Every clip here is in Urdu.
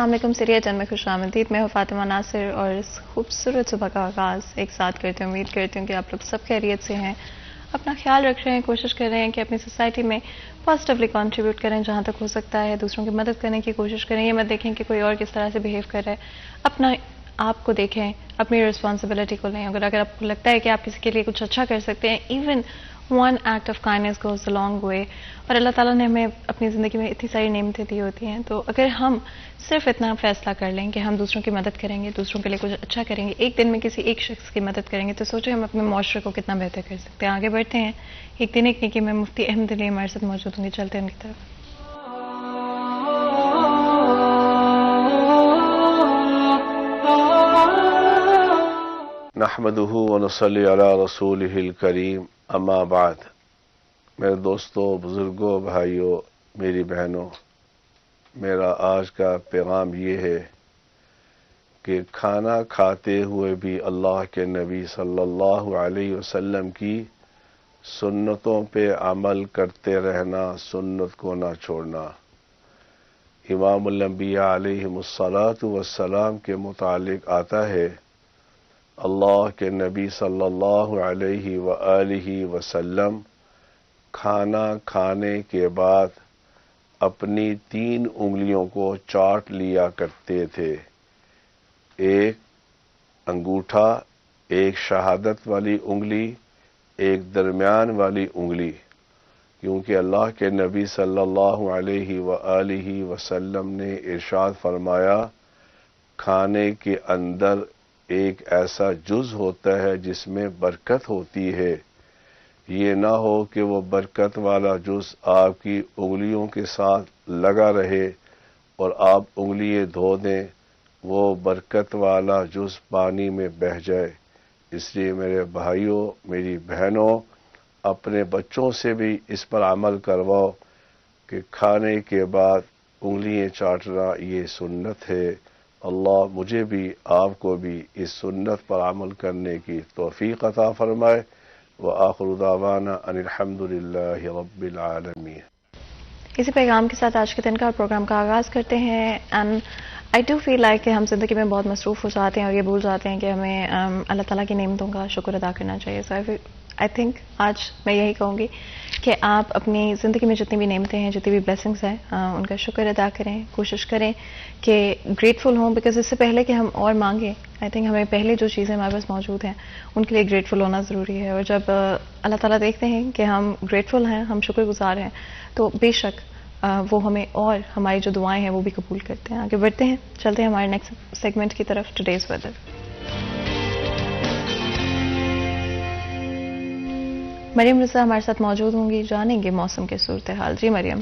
السلام علیکم سیریا جن میں خوش آمدید. میں ہوں فاطمہ ناصر اور اس خوبصورت صبح کا آغاز ایک ساتھ کرتے ہیں. امید کرتی ہوں کہ آپ لوگ سب خیریت سے ہیں, اپنا خیال رکھ رہے ہیں, کوشش کر رہے ہیں کہ اپنی سوسائٹی میں پازیٹیولی کنٹریبیوٹ کریں جہاں تک ہو سکتا ہے, دوسروں کی مدد کرنے کی کوشش کریں. یہ مت دیکھیں کہ کوئی اور کس طرح سے بیہیو کر رہا ہے, اپنا آپ کو دیکھیں, اپنی رسپانسبلٹی کو لیں. اگر آپ کو لگتا ہے کہ آپ کسی کے لیے کچھ اچھا کر سکتے ہیں, even one act of kindness goes a long way. اور اللہ تعالیٰ نے ہمیں اپنی زندگی میں اتنی ساری نعمتیں دی ہوتی ہیں, تو اگر ہم صرف اتنا فیصلہ کر لیں کہ ہم دوسروں کی مدد کریں گے, دوسروں کے لیے کچھ اچھا کریں گے, ایک دن میں کسی ایک شخص کی مدد کریں گے, تو سوچیں ہم اپنے معاشرے کو کتنا بہتر کر سکتے ہیں. آگے بڑھتے ہیں. ایک دن ایک نیکی میں مفتی احمد علی ہمارے ساتھ موجود ہوں گے, چلتے ہیں ان کی طرف. نحمده ونصلی علی رسولہ الکریم, اما بعد. میرے دوستوں, بزرگوں, بھائیوں, میری بہنوں, میرا آج کا پیغام یہ ہے کہ کھانا کھاتے ہوئے بھی اللہ کے نبی صلی اللہ علیہ وسلم کی سنتوں پہ عمل کرتے رہنا, سنت کو نہ چھوڑنا. امام الانبیاء علیہم الصلاۃ والسلام کے متعلق آتا ہے, اللہ کے نبی صلی اللہ علیہ وآلہ وسلم کھانا کھانے کے بعد اپنی 3 انگلیوں کو چاٹ لیا کرتے تھے. ایک انگوٹھا, ایک شہادت والی انگلی, ایک درمیان والی انگلی, کیونکہ اللہ کے نبی صلی اللہ علیہ وآلہ وسلم نے ارشاد فرمایا, کھانے کے اندر ایک ایسا جز ہوتا ہے جس میں برکت ہوتی ہے. یہ نہ ہو کہ وہ برکت والا جز آپ کی انگلیوں کے ساتھ لگا رہے اور آپ انگلیاں دھو دیں, وہ برکت والا جز پانی میں بہہ جائے. اس لیے میرے بھائیوں, میری بہنوں, اپنے بچوں سے بھی اس پر عمل کرواؤ کہ کھانے کے بعد انگلیاں چاٹنا یہ سنت ہے. اللہ مجھے بھی آپ کو بھی اس سنت پر عمل کرنے کی توفیق عطا فرمائے. وآخر دعوانا ان الحمد للہ رب العالمین. اسی پیغام کے ساتھ آج کے دن کا پروگرام کا آغاز کرتے ہیں. And I do feel like کہ ہم زندگی میں بہت مصروف ہو جاتے ہیں اور یہ بھول جاتے ہیں کہ ہمیں اللہ تعالیٰ کی نعمتوں کا شکر ادا کرنا چاہیے. سو آئی تھنک آج میں یہی کہوں گی کہ آپ اپنی زندگی میں جتنی بھی نعمتیں ہیں, جتنی بھی بلیسنگز ہیں, ان کا شکر ادا کریں, کوشش کریں کہ گریٹفل ہوں. بیکاز اس سے پہلے کہ ہم اور مانگیں, آئی تھنک ہمیں پہلے جو چیزیں ہمارے پاس موجود ہیں ان کے لیے گریٹفل ہونا ضروری ہے. اور جب اللہ تعالیٰ دیکھتے ہیں کہ ہم گریٹفل ہیں, ہم شکر گزار ہیں, تو بے شک وہ ہمیں اور ہماری جو دعائیں ہیں وہ بھی قبول کرتے ہیں. آگے بڑھتے ہیں, چلتے ہیں ہمارے نیکسٹ سیگمنٹ کی طرف, ٹوڈیز ویدر. مریم رضا ہمارے ساتھ موجود ہوں گی, جانیں گے موسم کے صورتحال. جی مریم.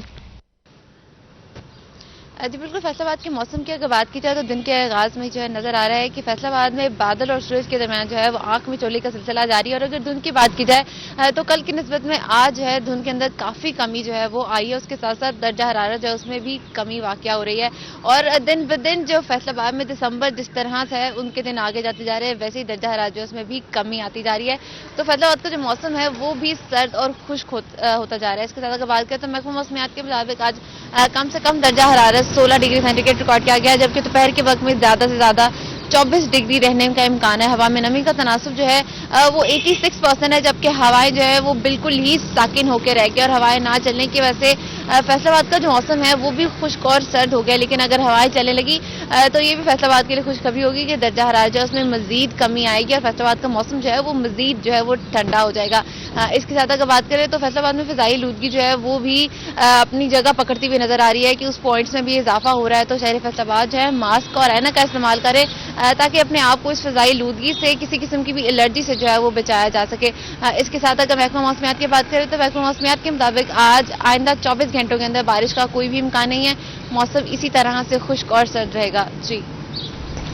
جی بالکل, فیصل آباد کے موسم کی اگر بات کی جائے تو دن کے آغاز میں جو ہے نظر آ رہا ہے کہ فیصل آباد میں بادل اور سورج کے درمیان جو ہے وہ آنکھ میں چولی کا سلسلہ جاری ہے. اور اگر دھند کی بات کی جائے تو کل کی نسبت میں آج ہے دھند کے اندر کافی کمی جو ہے وہ آئی ہے. اس کے ساتھ ساتھ درجہ حرارت جو ہے اس میں بھی کمی واقع ہو رہی ہے. اور دن بدن جو فیصل آباد میں دسمبر جس طرح سے ہے ان کے دن آگے جاتے جا رہے ہیں, ویسے ہی درجہ حرارت جو ہے اس میں بھی کمی آتی جا رہی ہے. تو فیصل آباد کا جو موسم ہے وہ بھی سرد اور خشک ہوتا جا رہا ہے. اس کے ساتھ اگر بات کریں تو محکمہ موسمیات کے مطابق آج کم سے کم درجہ حرارت 16 ڈگری سینٹی ریکارڈ کیا گیا, جبکہ دوپہر کے وقت میں زیادہ سے زیادہ 24 ڈگری رہنے کا امکان ہے. ہوا میں نمی کا تناسب جو ہے وہ 86% ہے, جبکہ ہوائیں جو ہے وہ بالکل ہی ساکن ہو کے رہ گئی. اور ہوائیں نہ چلنے کی وجہ سے فیصل آباد کا جو موسم ہے وہ بھی خشک اور سرد ہو گیا. لیکن اگر ہوائیں چلنے لگی تو یہ بھی فیصل آباد کے لیے خوشخبری ہوگی کہ درجہ حرارت جو ہے اس میں مزید کمی آئے گی اور فیصل آباد کا موسم جو ہے وہ مزید جو ہے وہ ٹھنڈا ہو جائے گا. اس کے ساتھ اگر بات کریں تو فیصل آباد میں فضائی آلودگی جو ہے وہ بھی اپنی جگہ پکڑتی ہوئی نظر آ رہی ہے کہ اس پوائنٹس میں بھی اضافہ ہو رہا ہے. تو شہری فیصل آباد جو ہے ماسک اور اینک کا استعمال کرے تاکہ اپنے آپ کو اس فضائی آلودگی سے کسی قسم کی بھی الرجی سے جو ہے وہ بچایا جا سکے. اس کے ساتھ اگر محکمہ موسمیات کی بات کریں تو محکمہ موسمیات کے مطابق آج آئندہ 24 گھنٹوں کے اندر بارش کا کوئی بھی امکان نہیں ہے. موسم اسی طرح سے خشک اور سرد رہے گا. جی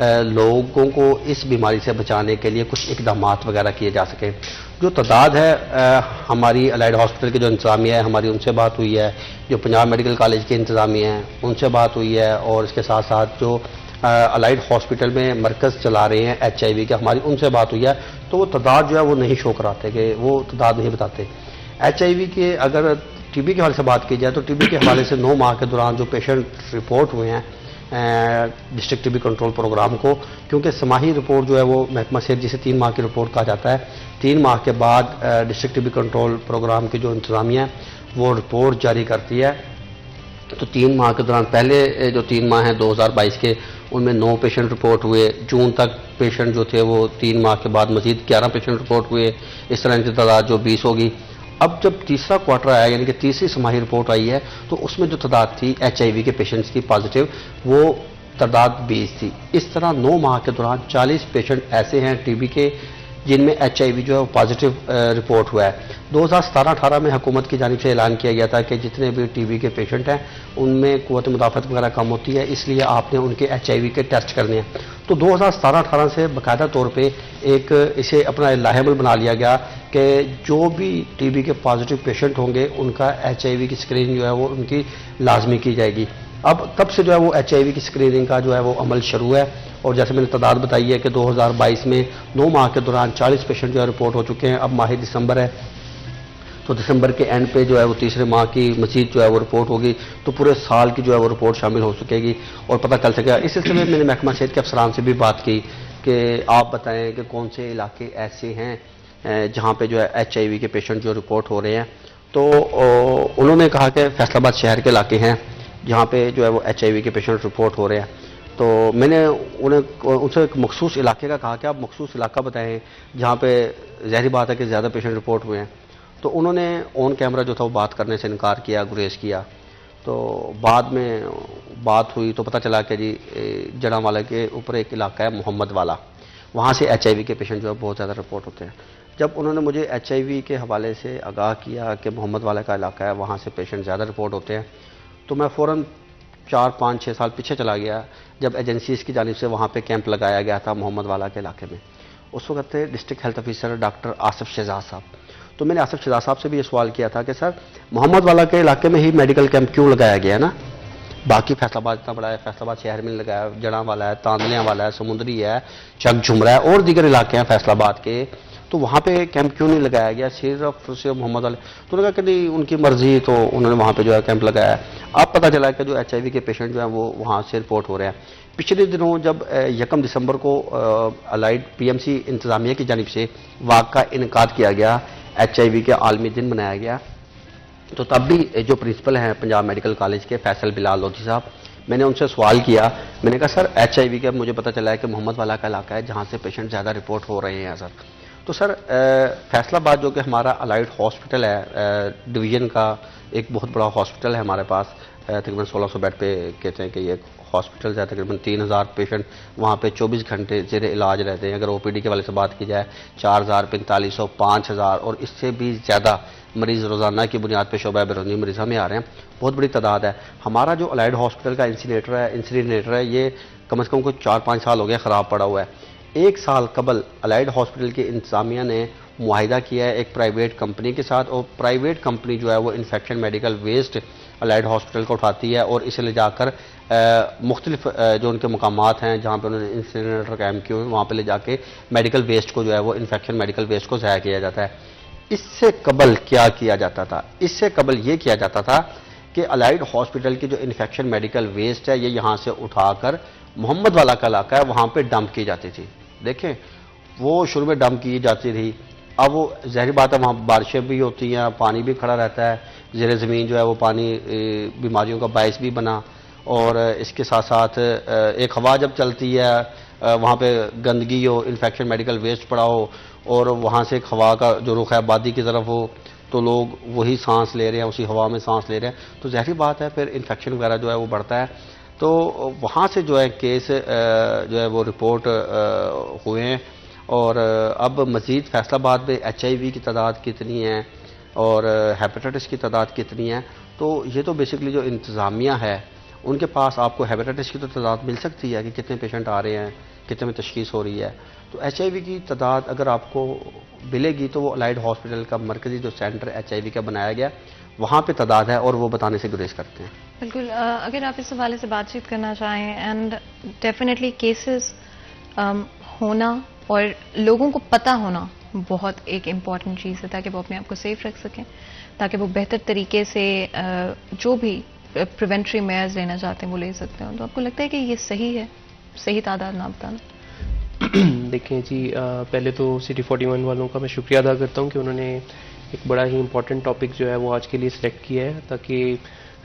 لوگوں کو اس بیماری سے بچانے کے لیے کچھ اقدامات وغیرہ کیے جا سکیں. جو تعداد ہے ہماری الائڈ ہاسپٹل کی جو انتظامیہ ہے ہماری ان سے بات ہوئی ہے، جو پنجاب میڈیکل کالج کی انتظامیہ ہیں ان سے بات ہوئی ہے، اور اس کے ساتھ ساتھ جو الائڈ ہاسپٹل میں مرکز چلا رہے ہیں HIV کے ہماری ان سے بات ہوئی ہے. تو وہ تعداد جو ہے وہ نہیں شو کراتے کہ وہ تعداد نہیں بتاتے. HIV کے اگر TB کے حوالے سے بات کی جائے تو TB کے حوالے سے 9 ماہ کے دوران جو پیشنٹ رپورٹ ہوئے ہیں ڈسٹرکٹ TB کنٹرول پروگرام کو، کیونکہ سماہی رپورٹ جو ہے وہ محکمہ صحت جسے 3 ماہ کی رپورٹ کہا جاتا ہے، 3 ماہ کے بعد ڈسٹرکٹ TB کنٹرول پروگرام کی جو انتظامیہ ہے وہ رپورٹ جاری کرتی ہے. تو 3 ماہ کے دوران پہلے جو 3 ماہ ہیں 2022 کے ان میں 9 پیشنٹ رپورٹ ہوئے. جون تک پیشنٹ جو تھے وہ 3 ماہ کے بعد مزید 11 پیشنٹ رپورٹ ہوئے. اس طرح کی تعداد جو 20 ہوگی. اب جب تیسرا کوارٹر آیا یعنی کہ تیسری سماہی رپورٹ آئی ہے تو اس میں جو تعداد تھی HIV کے پیشنٹس کی پازیٹیو وہ تعداد 20 تھی. اس طرح 9 ماہ کے دوران 40 پیشنٹ ایسے ہیں TB کے جن میں HIV جو ہے وہ پازیٹیو رپورٹ ہوا ہے. 2017-18 میں حکومت کی جانب سے اعلان کیا گیا تھا کہ جتنے بھی TB کے پیشنٹ ہیں ان میں قوت مدافعت وغیرہ کم ہوتی ہے، اس لیے آپ نے ان کے HIV کے ٹیسٹ کرنے ہیں. تو 2017-18 سے باقاعدہ طور پہ ایک اسے اپنا لاہے عمل بنا لیا گیا کہ جو بھی TB کے پازیٹیو پیشنٹ ہوں گے ان کا HIV کی اسکریننگ جو ہے وہ ان کی لازمی کی جائے گی. اب تب سے جو ہے وہ HIV کی اسکریننگ کا جو ہے وہ عمل شروع ہے. اور جیسے میں نے تعداد بتائی ہے کہ 2022 میں 9 ماہ کے دوران 40 پیشنٹ جو ہے رپورٹ ہو چکے ہیں. اب ماہ دسمبر ہے تو دسمبر کے اینڈ پہ جو ہے وہ تیسرے ماہ کی مزید جو ہے وہ رپورٹ ہوگی تو پورے سال کی جو ہے وہ رپورٹ شامل ہو سکے گی اور پتہ چل سکے گا. اس سلسلے میں نے محکمہ صحت کے افسران سے بھی بات کی کہ آپ بتائیں کہ کون سے علاقے ایسے ہیں جہاں پہ جو ہے HIV کے پیشنٹ جو رپورٹ ہو رہے ہیں. تو انہوں نے کہا کہ فیصل آباد شہر کے علاقے ہیں جہاں پہ جو ہے وہ HIV کے پیشنٹ رپورٹ ہو رہے ہیں. تو میں نے ان سے ایک مخصوص علاقے کا کہا کہ آپ مخصوص علاقہ بتائیں جہاں پہ ظاہری بات ہے کہ زیادہ پیشنٹ رپورٹ ہوئے ہیں. تو انہوں نے آن کیمرہ جو تھا وہ بات کرنے سے انکار کیا، گریز کیا. تو بعد میں بات ہوئی تو پتہ چلا کہ جی جڑاں والا کے اوپر ایک علاقہ ہے محمد والا، وہاں سے HIV کے پیشنٹ جو ہے بہت زیادہ رپورٹ ہوتے ہیں. جب انہوں نے مجھے HIV کے حوالے سے آگاہ کیا کہ محمد والا کا علاقہ ہے وہاں سے پیشنٹ زیادہ رپورٹ ہوتے ہیں تو میں فوراً 4-5-6 سال پیچھے چلا گیا جب ایجنسیز کی جانب سے وہاں پہ کیمپ لگایا گیا تھا محمد والا کے علاقے میں. اس وقت تھے district health officer doctor Asif Shahzad صاحب. تو میں نے آصف شہزاد صاحب سے بھی یہ سوال کیا تھا کہ سر محمد والا کے علاقے میں ہی میڈیکل کیمپ کیوں لگایا گیا ہے نا، باقی فیصل آباد اتنا بڑا ہے، فیصل آباد شہر میں لگایا، جڑاں والا ہے، تاندلیاں والا ہے، سمندری ہے، چک جھمرا ہے اور دیگر علاقے ہیں فیصل آباد کے، تو وہاں پہ کیمپ کیوں نہیں لگایا گیا صرف محمد والے. تو انہوں نے کہا کہ نہیں ان کی مرضی، تو انہوں نے وہاں پہ جو ہے کیمپ لگایا ہے. اب پتہ چلا کہ جو HIV کے پیشنٹ جو ہیں وہ وہاں سے رپورٹ ہو رہے ہیں. پچھلے دنوں جب 1 دسمبر کو الائڈ PMC انتظامیہ کی جانب سے واقعہ کا انعقاد کیا گیا، HIV کے عالمی دن منایا گیا، تو تب بھی جو پرنسپل ہیں پنجاب میڈیکل کالج کے فیصل بلال لودھی صاحب، میں نے ان سے سوال کیا. میں نے کہا سر HIV کا مجھے پتہ چلا ہے کہ محمد والا کا علاقہ ہے جہاں سے پیشنٹ زیادہ رپورٹ ہو رہے ہیں سر. تو سر فیصل آباد جو کہ ہمارا الائڈ ہاسپٹل ہے ڈویژن کا ایک بہت بڑا ہاسپٹل ہے ہمارے پاس، تقریباً 1600 بیڈ پہ کہتے ہیں کہ یہ ہاسپٹل ہے، تقریباً 3000 پیشنٹ وہاں پہ 24 گھنٹے زیر علاج رہتے ہیں. اگر OPD کے والے سے بات کی جائے 4000 4500 5000 اور اس سے بھی زیادہ مریض روزانہ کی بنیاد پہ شعبہ بیرونی مریض ہمیں آ رہے ہیں، بہت بڑی تعداد ہے. ہمارا جو الائڈ ہاسپٹل کا انسینیٹر ہے یہ کم از کم کوئی 4-5 سال ہو گیا خراب پڑا ہوا ہے. 1 سال قبل الائڈ ہاسپٹل کی انتظامیہ نے معاہدہ کیا ہے ایک پرائیویٹ کمپنی کے ساتھ، اور پرائیویٹ کمپنی جو ہے وہ infection medical waste allied hospital کو اٹھاتی ہے اور اسے لے جا کر مختلف جو ان کے مقامات ہیں جہاں پہ انہوں نے انسینیٹر قائم کیے ہوئے وہاں پہ لے جا کے میڈیکل ویسٹ کو جو ہے وہ انفیکشن میڈیکل ویسٹ کو ضائع کیا جاتا ہے. اس سے قبل کیا کیا جاتا تھا؟ اس سے قبل یہ کیا جاتا تھا کہ الائڈ ہاسپٹل کی جو انفیکشن میڈیکل ویسٹ ہے یہ یہاں سے اٹھا کر محمد والا کا علاقہ ہے وہاں پہ ڈمپ کی جاتی تھی. دیکھیں وہ شروع میں ڈمپ کی جاتی رہی، اب وہ ظاہری بات ہے وہاں بارشیں بھی ہوتی ہیں، پانی بھی کھڑا رہتا ہے، زیر زمین جو ہے وہ پانی بیماریوں کا باعث بھی بنا، اور اس کے ساتھ ساتھ ایک ہوا جب چلتی ہے وہاں پہ گندگی ہو، انفیکشن میڈیکل ویسٹ پڑا ہو اور وہاں سے ایک ہوا کا جو رخ ہے آبادی کی طرف ہو تو لوگ وہی سانس لے رہے ہیں، اسی ہوا میں سانس لے رہے ہیں، تو ظاہری بات ہے پھر انفیکشن وغیرہ جو ہے وہ بڑھتا ہے. تو وہاں سے جو ہے کیس جو ہے وہ رپورٹ ہوئے ہیں، اور اب مزید فیصل آباد میں HIV کی تعداد کتنی ہے اور ہیپیٹائٹس کی تعداد کتنی ہے، تو یہ تو بیسکلی جو انتظامیہ ہے ان کے پاس آپ کو ہیپیٹائٹس کی تو تعداد مل سکتی ہے کہ کتنے پیشنٹ آ رہے ہیں, کتنے میں تشخیص ہو رہی ہے. تو ایچ آئی وی کی تعداد اگر آپ کو ملے گی تو وہ الائڈ ہاسپٹل کا مرکزی جو سینٹر ایچ آئی وی کا بنایا گیا وہاں پہ تعداد ہے, اور وہ بتانے سے گریز کرتے ہیں. بالکل. اگر آپ اس حوالے سے بات چیت کرنا چاہیں, اینڈ ڈیفینیٹلی کیسز ہونا اور لوگوں کو پتہ ہونا بہت ایک امپورٹنٹ چیز ہے تاکہ وہ اپنے آپ کو سیف رکھ سکیں, تاکہ وہ بہتر طریقے سے جو بھی پریونٹری میئرز لینا چاہتے ہیں وہ لے سکتے ہیں. تو آپ کو لگتا ہے کہ یہ صحیح ہے, صحیح تعداد نہ بتانا؟ دیکھیں جی, پہلے تو سٹی 41 والوں کا میں شکریہ ادا کرتا ہوں کہ انہوں نے ایک بڑا ہی امپورٹنٹ ٹاپک جو ہے وہ آج کے لیے سلیکٹ کیا ہے, تاکہ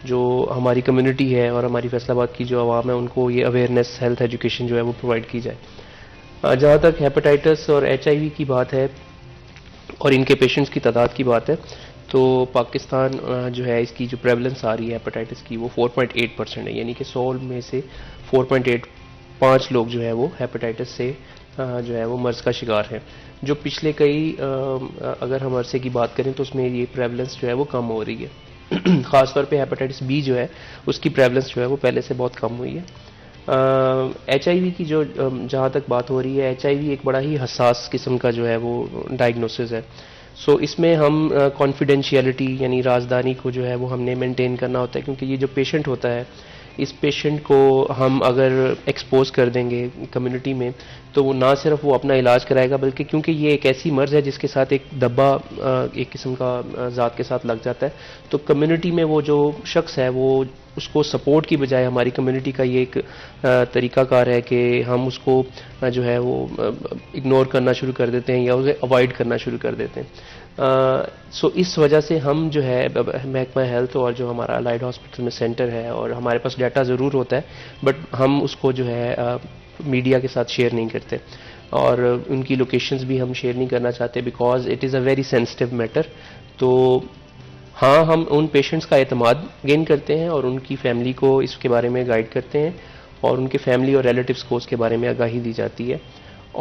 جو ہماری کمیونٹی ہے اور ہماری فیصل آباد کی جو عوام ہے ان کو یہ اویئرنیس, ہیلتھ ایجوکیشن جو ہے وہ پرووائڈ کی جائے. جہاں تک ہیپاٹائٹس اور ایچ آئی وی کی بات ہے اور ان کے پیشنٹس کی تعداد کی بات ہے, تو پاکستان جو ہے اس کی جو پریولنس آ رہی ہے ہیپاٹائٹس کی وہ 4.8% ہے, یعنی کہ 100 میں سے 4.85 لوگ جو ہے وہ ہیپاٹائٹس سے جو ہے وہ مرض کا شکار ہیں. جو پچھلے کئی اگر ہم عرصے کی بات کریں تو اس میں یہ پریولنس جو ہے وہ کم ہو رہی ہے. خاص طور پہ ہیپاٹائٹس بی جو ہے اس کی پریولنس جو ہے وہ پہلے سے بہت کم ہوئی ہے. ایچ آئی وی کی جو جہاں تک بات ہو رہی ہے, ایچ آئی وی ایک بڑا ہی حساس قسم کا جو ہے وہ ڈائگنوسس ہے. سو اس میں ہم کانفیڈینشیلٹی یعنی رازداری کو جو ہے وہ ہم نے مینٹین کرنا ہوتا ہے, کیونکہ یہ جو پیشنٹ ہوتا ہے اس پیشنٹ کو ہم اگر ایکسپوز کر دیں گے کمیونٹی میں تو وہ نہ صرف وہ اپنا علاج کرائے گا, بلکہ کیونکہ یہ ایک ایسی مرض ہے جس کے ساتھ ایک دبا ایک قسم کا ذات کے ساتھ لگ جاتا ہے, تو کمیونٹی میں وہ جو شخص ہے وہ اس کو سپورٹ کی بجائے ہماری کمیونٹی کا یہ ایک طریقہ کار ہے کہ ہم اس کو جو ہے وہ اگنور کرنا شروع کر دیتے ہیں یا اسے اوائڈ کرنا شروع کر دیتے ہیں. سو اس وجہ سے ہم جو ہے محکمہ ہیلتھ اور جو ہمارا الائڈ ہاسپٹل میں سینٹر ہے, اور ہمارے پاس ڈیٹا ضرور ہوتا ہے بٹ ہم اس کو جو ہے میڈیا کے ساتھ شیئر نہیں کرتے, اور ان کی لوکیشنز بھی ہم شیئر نہیں کرنا چاہتے because it is a very sensitive matter. تو ہاں, ہم ان پیشنٹس کا اعتماد گین کرتے ہیں اور ان کی فیملی کو اس کے بارے میں گائیڈ کرتے ہیں, اور ان کے فیملی اور ریلیٹیوز کو اس کے بارے میں آگاہی دی جاتی ہے,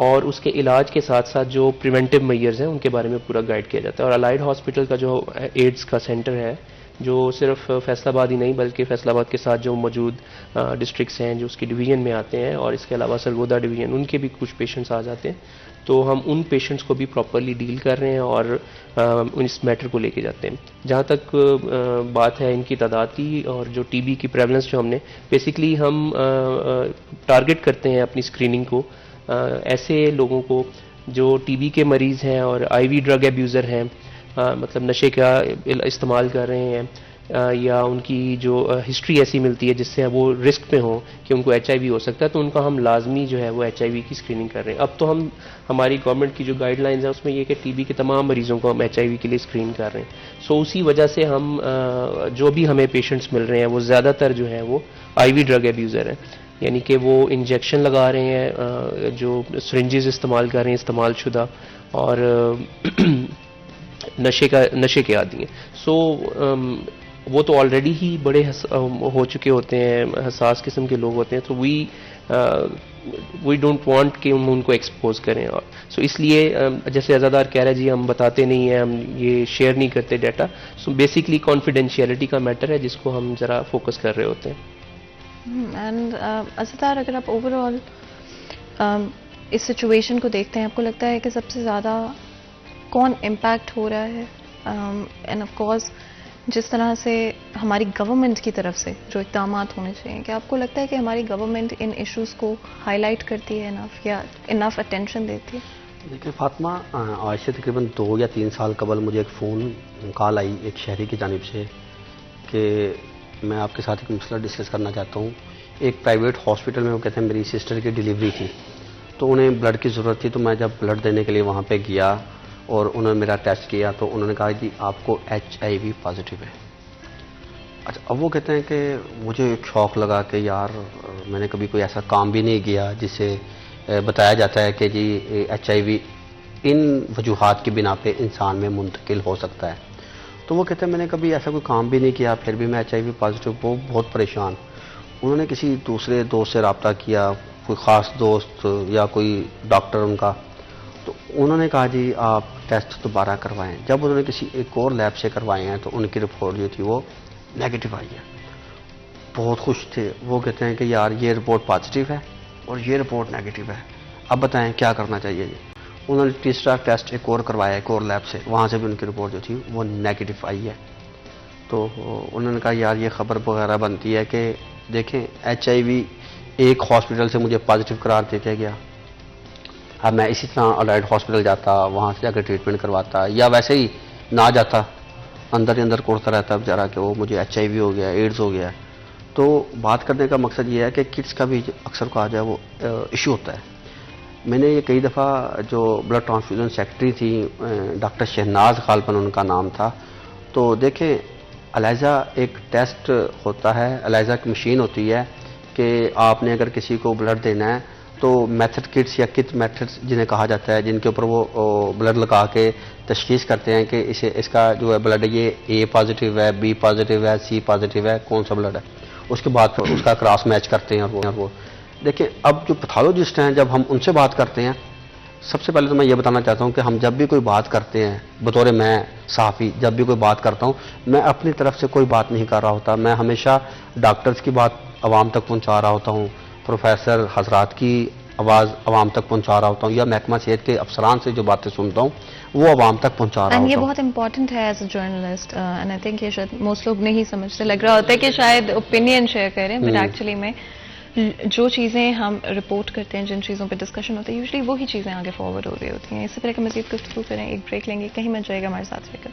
اور اس کے علاج کے ساتھ ساتھ جو پریونٹیو میئرز ہیں ان کے بارے میں پورا گائیڈ کیا جاتا ہے. اور الائڈ ہاسپٹل کا جو ایڈز کا سینٹر ہے جو صرف فیصل آباد ہی نہیں بلکہ فیصل آباد کے ساتھ جو موجود ڈسٹرکٹس ہیں جو اس کی ڈویژن میں آتے ہیں, اور اس کے علاوہ سرگودا ڈویژن ان کے بھی کچھ پیشنٹس آ جاتے ہیں, تو ہم ان پیشنٹس کو بھی پراپرلی ڈیل کر رہے ہیں اور اس میٹر کو لے کے جاتے ہیں. جہاں تک بات ہے ان کی تعداد کی اور جو ٹی بی کی پریولنس جو ہم نے بیسکلی ہم ٹارگٹ کرتے ہیں اپنی اسکریننگ کو ایسے لوگوں کو جو ٹی بی کے مریض ہیں اور آئی وی ڈرگ ایبیوزر ہیں, مطلب نشے کا استعمال کر رہے ہیں, یا ان کی جو ہسٹری ایسی ملتی ہے جس سے وہ رسک پہ ہوں کہ ان کو ایچ آئی وی ہو سکتا ہے, تو ان کا ہم لازمی جو ہے وہ ایچ آئی وی کی اسکریننگ کر رہے ہیں. اب تو ہماری گورنمنٹ کی جو گائیڈ لائنز ہیں اس میں یہ کہ ٹی بی کے تمام مریضوں کو ہم ایچ آئی وی کے لیے اسکرین کر رہے ہیں. سو اسی وجہ سے ہم جو بھی ہمیں پیشنٹس مل رہے ہیں وہ زیادہ تر جو ہیں وہ آئی وی ڈرگ ایبیوزر ہیں, یعنی کہ وہ انجیکشن لگا رہے ہیں, جو سرنجز استعمال کر رہے ہیں استعمال شدہ, اور نشے کے عادی ہیں. سو وہ تو آلریڈی ہی بڑے ہو چکے ہوتے ہیں, حساس قسم کے لوگ ہوتے ہیں, تو وی ڈونٹ وانٹ کہ ہم ان کو ایکسپوز کریں. اور سو اس لیے جیسے ازادار کہہ رہا ہے جی ہم بتاتے نہیں ہیں, ہم یہ شیئر نہیں کرتے ڈیٹا. سو بیسکلی کانفیڈینشیلٹی کا میٹر ہے جس کو ہم ذرا فوکس کر رہے ہوتے ہیں. اینڈ ازادار, اگر آپ اوور آل اس سچویشن کو دیکھتے ہیں, آپ کو لگتا ہے کہ سب سے زیادہ کون امپیکٹ ہو رہا ہے؟ اینڈ آف کورس جس طرح سے ہماری گورنمنٹ کی طرف سے جو اقدامات ہونے چاہیے, کہ آپ کو لگتا ہے کہ ہماری گورنمنٹ ان ایشوز کو ہائی لائٹ کرتی ہے انف, یا انف اٹینشن دیتی ہے؟ دیکھیں فاطمہ, آج سے تقریباً 2 یا 3 سال قبل مجھے ایک فون کال آئی ایک شہری کی جانب سے کہ میں آپ کے ساتھ ایک مسئلہ ڈسکس کرنا چاہتا ہوں. ایک پرائیویٹ ہاسپٹل میں وہ کہتے ہیں میری سسٹر کی ڈیلیوری تھی, تو انہیں بلڈ کی ضرورت تھی, تو میں جب بلڈ دینے کے لیے وہاں پہ گیا اور انہوں نے میرا ٹیسٹ کیا تو انہوں نے کہا جی آپ کو ایچ آئی وی پازیٹیو ہے. اچھا, اب وہ کہتے ہیں کہ مجھے ایک شوق لگا کہ یار میں نے کبھی کوئی ایسا کام بھی نہیں کیا جس سے بتایا جاتا ہے کہ جی ایچ آئی وی ان وجوہات کی بنا پہ انسان میں منتقل ہو سکتا ہے. تو وہ کہتے ہیں میں نے کبھی ایسا کوئی کام بھی نہیں کیا, پھر بھی میں ایچ آئی وی پازیٹیو, وہ بہت پریشان. انہوں نے کسی دوسرے دوست سے رابطہ کیا, کوئی خاص دوست یا کوئی ڈاکٹر ان کا, تو انہوں نے کہا جی آپ ٹیسٹ دوبارہ کروائیں. جب انہوں نے کسی ایک اور لیب سے کروائے ہیں تو ان کی رپورٹ جو تھی وہ نیگیٹو آئی ہے. بہت خوش تھے. وہ کہتے ہیں کہ یار یہ رپورٹ پازیٹیو ہے اور یہ رپورٹ نیگیٹو ہے, اب بتائیں کیا کرنا چاہیے جی. انہوں نے تیسرا ٹیسٹ ایک اور کروایا ایک اور لیب سے, وہاں سے بھی ان کی رپورٹ جو تھی وہ نیگیٹو آئی ہے. تو انہوں نے کہا یار یہ خبر وغیرہ بنتی ہے کہ دیکھیں HIV ایک ہاسپٹل سے مجھے پازیٹیو قرار دے دیا گیا, اب میں اسی طرح الائڈ ہاسپٹل جاتا, وہاں سے جا کے ٹریٹمنٹ کرواتا, یا ویسے ہی نہ جاتا, اندر ہی اندر کوڑتا رہتا بیچارہ کہ وہ مجھے HIV ہو گیا, ایڈز ہو گیا. تو بات کرنے کا مقصد یہ ہے کہ کڈس کا بھی اکثر کہا جائے وہ ایشو ہوتا ہے. میں نے یہ کئی دفعہ جو بلڈ ٹرانسفیوژن سیکرٹری تھی ڈاکٹر شہناز غالباً ان کا نام تھا, تو دیکھیں الیزا ایک ٹیسٹ ہوتا ہے, الیزا کی مشین ہوتی ہے کہ آپ نے اگر کسی کو بلڈ دینا ہے تو میتھڈ کٹس یا کٹ میتھڈس جنہیں کہا جاتا ہے, جن کے اوپر وہ بلڈ لگا کے تشخیص کرتے ہیں کہ اس کا جو ہے بلڈ یہ A پازیٹیو ہے, B پازیٹیو ہے, C پازیٹیو ہے, کون سا بلڈ ہے. اس کے بعد پھر اس کا کراس میچ کرتے ہیں. اور وہ دیکھیں اب جو پیتھولوجسٹ ہیں جب ہم ان سے بات کرتے ہیں, سب سے پہلے تو میں یہ بتانا چاہتا ہوں کہ ہم جب بھی کوئی بات کرتے ہیں, بطور میں صحافی جب بھی کوئی بات کرتا ہوں, میں اپنی طرف سے کوئی بات نہیں کر رہا ہوتا. میں ہمیشہ ڈاکٹرز کی بات عوام تک پہنچا رہا ہوتا ہوں, پروفیسر حضرات کی آواز عوام تک پہنچا رہا ہوتا ہوں, یا محکمہ صحت کے افسران سے جو باتیں سنتا ہوں وہ عوام تک پہنچا رہا اینڈ یہ ہوتا ہوں. بہت امپورٹنٹ ہے as a journalist, and I think یہ شاید موسٹ لوگ نہیں سمجھتے. لگ رہا ہوتا ہے کہ شاید اوپینین شیئر کریں, بٹ ایکچولی میں جو چیزیں ہم رپورٹ کرتے ہیں, جن چیزوں پہ ڈسکشن ہوتا ہے, یوزلی وہی چیزیں آگے فارورڈ ہو رہی ہوتی ہیں. اس سے پہلے کہ مزید گفتگو کریں ایک بریک لیں گے, کہیں مت جائے گا, ہمارے ساتھ رہ کر.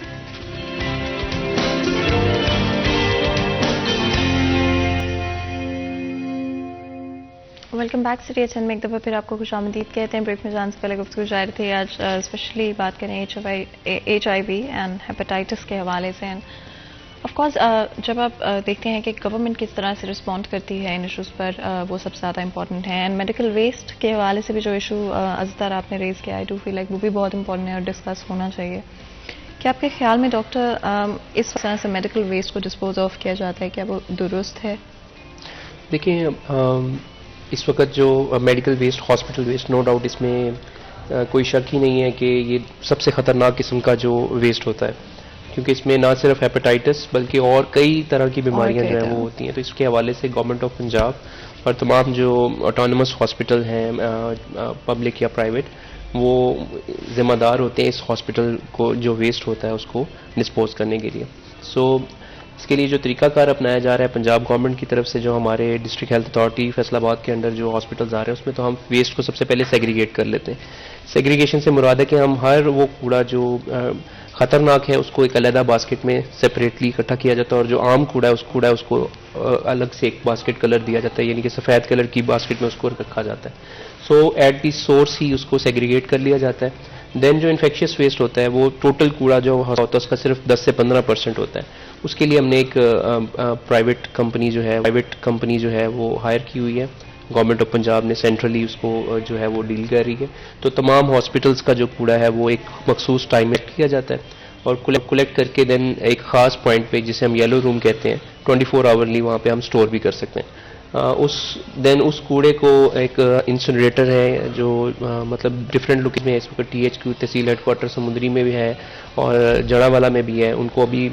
Welcome back city H N میں ایک دفعہ پھر آپ کو خوش آمدید کہتے ہیں. بریک میں جانے سے پہلے گفتگو جاری تھی. آج اسپیشلی بات کریں HIV اینڈ ہیپاٹائٹس کے حوالے سے. آف کورس جب آپ دیکھتے ہیں کہ گورنمنٹ کس طرح سے رسپونڈ کرتی ہے ان ایشوز پر, وہ سب سے زیادہ امپورٹنٹ ہے. اینڈ میڈیکل ویسٹ کے حوالے سے بھی جو ایشو ازدر آپ نے ریز کیا, آئی ڈو فیل لائک وہ بھی بہت امپورٹنٹ ہے اور ڈسکس ہونا چاہیے. کیا آپ کے خیال میں ڈاکٹر اس طرح سے میڈیکل ویسٹ کو ڈسپوز آف کیا جاتا ہے, کیا وہ درست ہے؟ دیکھیں اس وقت جو medical waste, hospital waste, no doubt اس میں کوئی شک ہی نہیں ہے کہ یہ سب سے خطرناک قسم کا جو ویسٹ ہوتا ہے, کیونکہ اس میں نہ صرف ہیپاٹائٹس بلکہ اور کئی طرح کی بیماریاں جو ہیں وہ ہوتی ہیں. تو اس کے حوالے سے گورنمنٹ آف پنجاب اور تمام جو آٹونومس ہاسپٹل ہیں پبلک یا پرائیویٹ, وہ ذمہ دار ہوتے ہیں اس ہاسپٹل کو جو ویسٹ ہوتا ہے اس کو ڈسپوز کرنے کے لیے. سو اس کے لیے جو طریقہ کار اپنایا جا رہا ہے پنجاب گورنمنٹ کی طرف سے, جو ہمارے ڈسٹرکٹ ہیلتھ اتھارٹی فیصل آباد کے انڈر جو ہاسپٹلز آ رہے ہیں اس میں تو ہم ویسٹ کو سب سے پہلے سیگریگیٹ کر لیتے ہیں. سیگریگیشن سے مراد ہے کہ ہم ہر وہ کوڑا جو خطرناک ہے اس کو ایک علیحدہ باسکٹ میں سپریٹلی اکٹھا کیا جاتا ہے, اور جو عام کوڑا ہے اس کو الگ سے ایک باسکٹ کلر دیا جاتا ہے, یعنی کہ سفید کلر کی باسکٹ میں اس کو رکھا جاتا ہے. سو ایٹ دی سورس ہی اس کو سیگریگیٹ کر لیا جاتا ہے. دین جو انفیکشیس ویسٹ ہوتا ہے وہ ٹوٹل کوڑا جو ہوتا ہے اس کا صرف 10 سے 15% ہوتا ہے. اس کے لیے ہم نے ایک پرائیویٹ کمپنی جو ہے وہ ہائر کی ہوئی ہے. گورنمنٹ آف پنجاب نے سینٹرلی اس کو جو ہے وہ ڈیل کر رہی ہے. تو تمام ہاسپٹلس کا جو کوڑا ہے وہ ایک مخصوص ٹائم میں کیا جاتا ہے اور کلیکٹ کر کے دین ایک خاص پوائنٹ پہ جسے ہم یلو روم کہتے ہیں 24 آورلی وہاں پہ ہم سٹور بھی کر سکتے ہیں. اس کوڑے کو ایک انسنریٹر ہے جو مطلب ڈفرینٹ لوکیشن میں, اس وقت THQ تحصیل ہیڈ کوارٹر سمندری میں بھی ہے اور جڑا والا میں بھی ہے. ان کو ابھی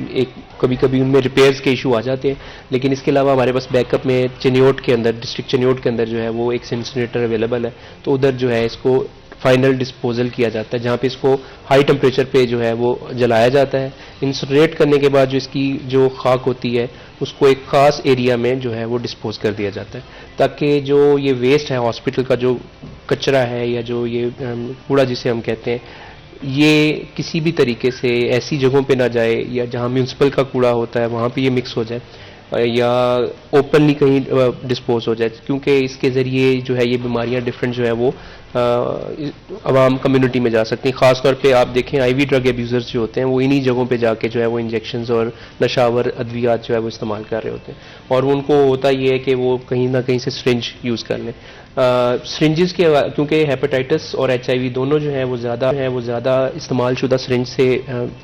کبھی ان میں ریپیئرز کے ایشو آ جاتے ہیں, لیکن اس کے علاوہ ہمارے پاس بیک اپ میں چنیوٹ کے اندر, ڈسٹرکٹ چنیوٹ کے اندر جو ہے وہ ایک انسنریٹر اویلیبل ہے. تو ادھر جو ہے اس کو فائنل ڈسپوزل کیا جاتا ہے, جہاں پہ اس کو ہائی ٹمپریچر پہ جو ہے وہ جلایا جاتا ہے. انسنریٹ کرنے کے بعد جو اس کی جو خاک ہوتی ہے اس کو ایک خاص ایریا میں جو ہے وہ ڈسپوز کر دیا جاتا ہے, تاکہ جو یہ ویسٹ ہے ہاسپٹل کا جو کچرا ہے یا جو یہ کوڑا جسے ہم کہتے ہیں, یہ کسی بھی طریقے سے ایسی جگہوں پہ نہ جائے, یا جہاں میونسپل کا کوڑا ہوتا ہے وہاں پہ یہ مکس ہو جائے یا اوپنلی کہیں ڈسپوز ہو جائے, کیونکہ اس کے ذریعے جو ہے یہ بیماریاں ڈفرینٹ جو ہے وہ عوام کمیونٹی میں جا سکتی ہیں. خاص طور پہ آپ دیکھیں IV ڈرگ ایبیوزرز جو ہوتے ہیں وہ انہی جگہوں پہ جا کے جو ہے وہ انجیکشنز اور نشاور ادویات جو ہے وہ استعمال کر رہے ہوتے ہیں, اور ان کو ہوتا یہ ہے کہ وہ کہیں نہ کہیں سے سرنج یوز کر لیں. سرنجز کے کیونکہ ہیپاٹائٹس اور HIV دونوں جو ہیں وہ زیادہ استعمال شدہ سرنج سے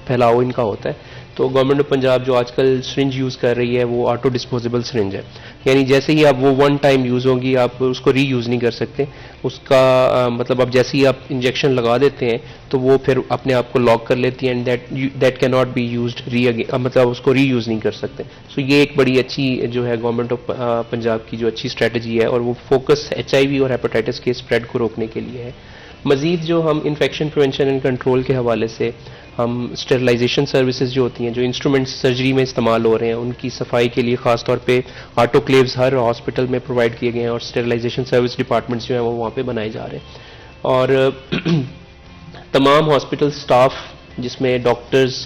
پھیلاؤ ان کا ہوتا ہے, تو گورنمنٹ آف پنجاب جو آج کل سرنج یوز کر رہی ہے وہ آٹو ڈسپوزیبل سرنج ہے، یعنی جیسے ہی آپ وہ ون ٹائم یوز ہوگی آپ اس کو ری یوز نہیں کر سکتے. اس کا مطلب اب جیسے ہی آپ انجیکشن لگا دیتے ہیں تو وہ پھر اپنے آپ کو لاک کر لیتی ہے، and that key not be used re again, مطلب اس کو ری یوز نہیں کر سکتے. سو یہ ایک بڑی اچھی جو ہے گورنمنٹ آف پنجاب کی جو اچھی اسٹریٹجی ہے، اور وہ فوکس HIV اور ہیپاٹائٹس کے اسپریڈ کو روکنے کے لیے ہے. مزید جو ہم انفیکشن پریونشن اینڈ کنٹرول کے حوالے سے ہم اسٹرلائزیشن سروسز جو ہوتی ہیں، جو انسٹرومنٹس سرجری میں استعمال ہو رہے ہیں، ان کی صفائی کے لیے خاص طور پہ آٹو کلیوز ہر ہاسپٹل میں پرووائڈ کیے گئے ہیں، اور اسٹرلائزیشن سروس ڈپارٹمنٹس جو ہیں وہ وہاں پہ بنائے جا رہے ہیں. اور تمام ہاسپٹل سٹاف جس میں ڈاکٹرز،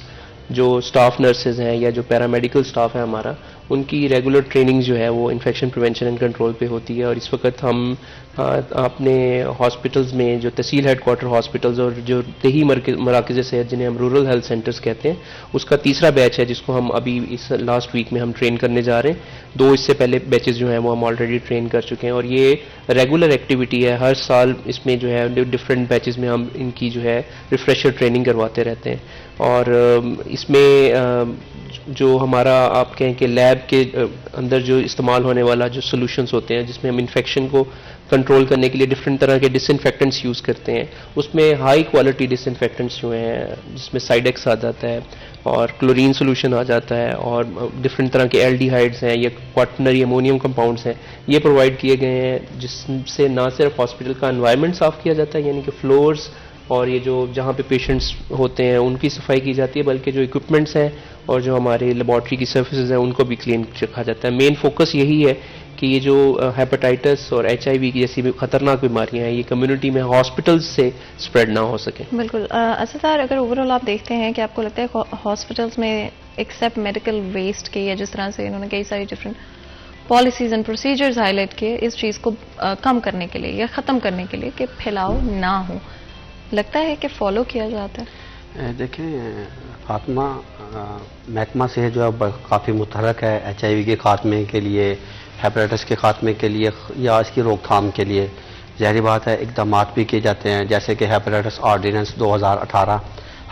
جو اسٹاف نرسز ہیں یا جو پیرامیڈیکل سٹاف ہے ہمارا، ان کی ریگولر ٹریننگ جو ہے وہ انفیکشن پریونشن اینڈ کنٹرول پہ ہوتی ہے. اور اس وقت ہم اپنے ہاسپٹلز میں جو تحصیل ہیڈ کوارٹر ہاسپٹلز اور جو دیہی مراکز صحت جنہیں ہم رورل ہیلتھ سینٹرز کہتے ہیں، اس کا تیسرا بیچ ہے جس کو ہم ابھی اس لاسٹ ویک میں ہم ٹرین کرنے جا رہے ہیں. 2 اس سے پہلے بیچز جو ہیں وہ ہم آلریڈی ٹرین کر چکے ہیں، اور یہ ریگولر ایکٹیویٹی ہے. ہر سال اس میں جو ہے ڈفرینٹ بیچز میں ہم ان کی جو ہے ریفریشر ٹریننگ کرواتے رہتے ہیں. اور اس میں جو ہمارا آپ کہیں کہ لیب کے اندر جو استعمال ہونے والا جو سولوشنز ہوتے ہیں، جس میں ہم انفیکشن کو کنٹرول کرنے کے لیے ڈفرینٹ طرح کے ڈس انفیکٹنٹس یوز کرتے ہیں، اس میں ہائی کوالٹی ڈس انفیکٹنٹس جو ہیں جس میں سائڈیکس آ جاتا ہے اور کلورین سولوشن آ جاتا ہے، اور ڈفرینٹ طرح کے ایلڈیہائڈز ہیں یا کوارٹنری امونیم کمپاؤنڈس ہیں، یہ پرووائڈ کیے گئے ہیں، جس سے نہ صرف ہاسپٹل کا انوائرمنٹ صاف کیا جاتا ہے، یعنی کہ فلورز اور یہ جو جہاں پہ پیشنٹس ہوتے ہیں ان کی صفائی کی جاتی ہے، بلکہ جو اکوپمنٹس ہیں اور جو ہمارے لیبارٹری کی سرفیسز ہیں ان کو بھی کلین رکھا جاتا ہے. مین فوکس یہی ہے کہ یہ جو ہیپاٹائٹس اور HIV کی جیسی خطرناک بیماریاں ہیں یہ کمیونٹی میں ہاسپٹل سے اسپریڈ نہ ہو سکیں. بالکل. اسدار، اگر اوور آل آپ دیکھتے ہیں کہ آپ کو لگتا ہے ہاسپٹلس میں ایکسیپٹ میڈیکل ویسٹ کے، یا جس طرح سے انہوں نے کئی ساری different policies and procedures high light کیے اس چیز کو کم کرنے کے لیے یا ختم کرنے کے لیے کہ پھیلاؤ نہ ہو، لگتا ہے کہ فالو کیا جاتا ہے؟ دیکھیں فاطمہ، محکمہ صحت جو ہے کافی متحرک ہے HIV کے خاتمے کے لیے، ہیپاٹائٹس کے خاتمے کے لیے یا اس کی روک تھام کے لیے. ظاہری بات ہے اقدامات بھی کیے جاتے ہیں، جیسے کہ ہیپاٹائٹس آرڈیننس 2018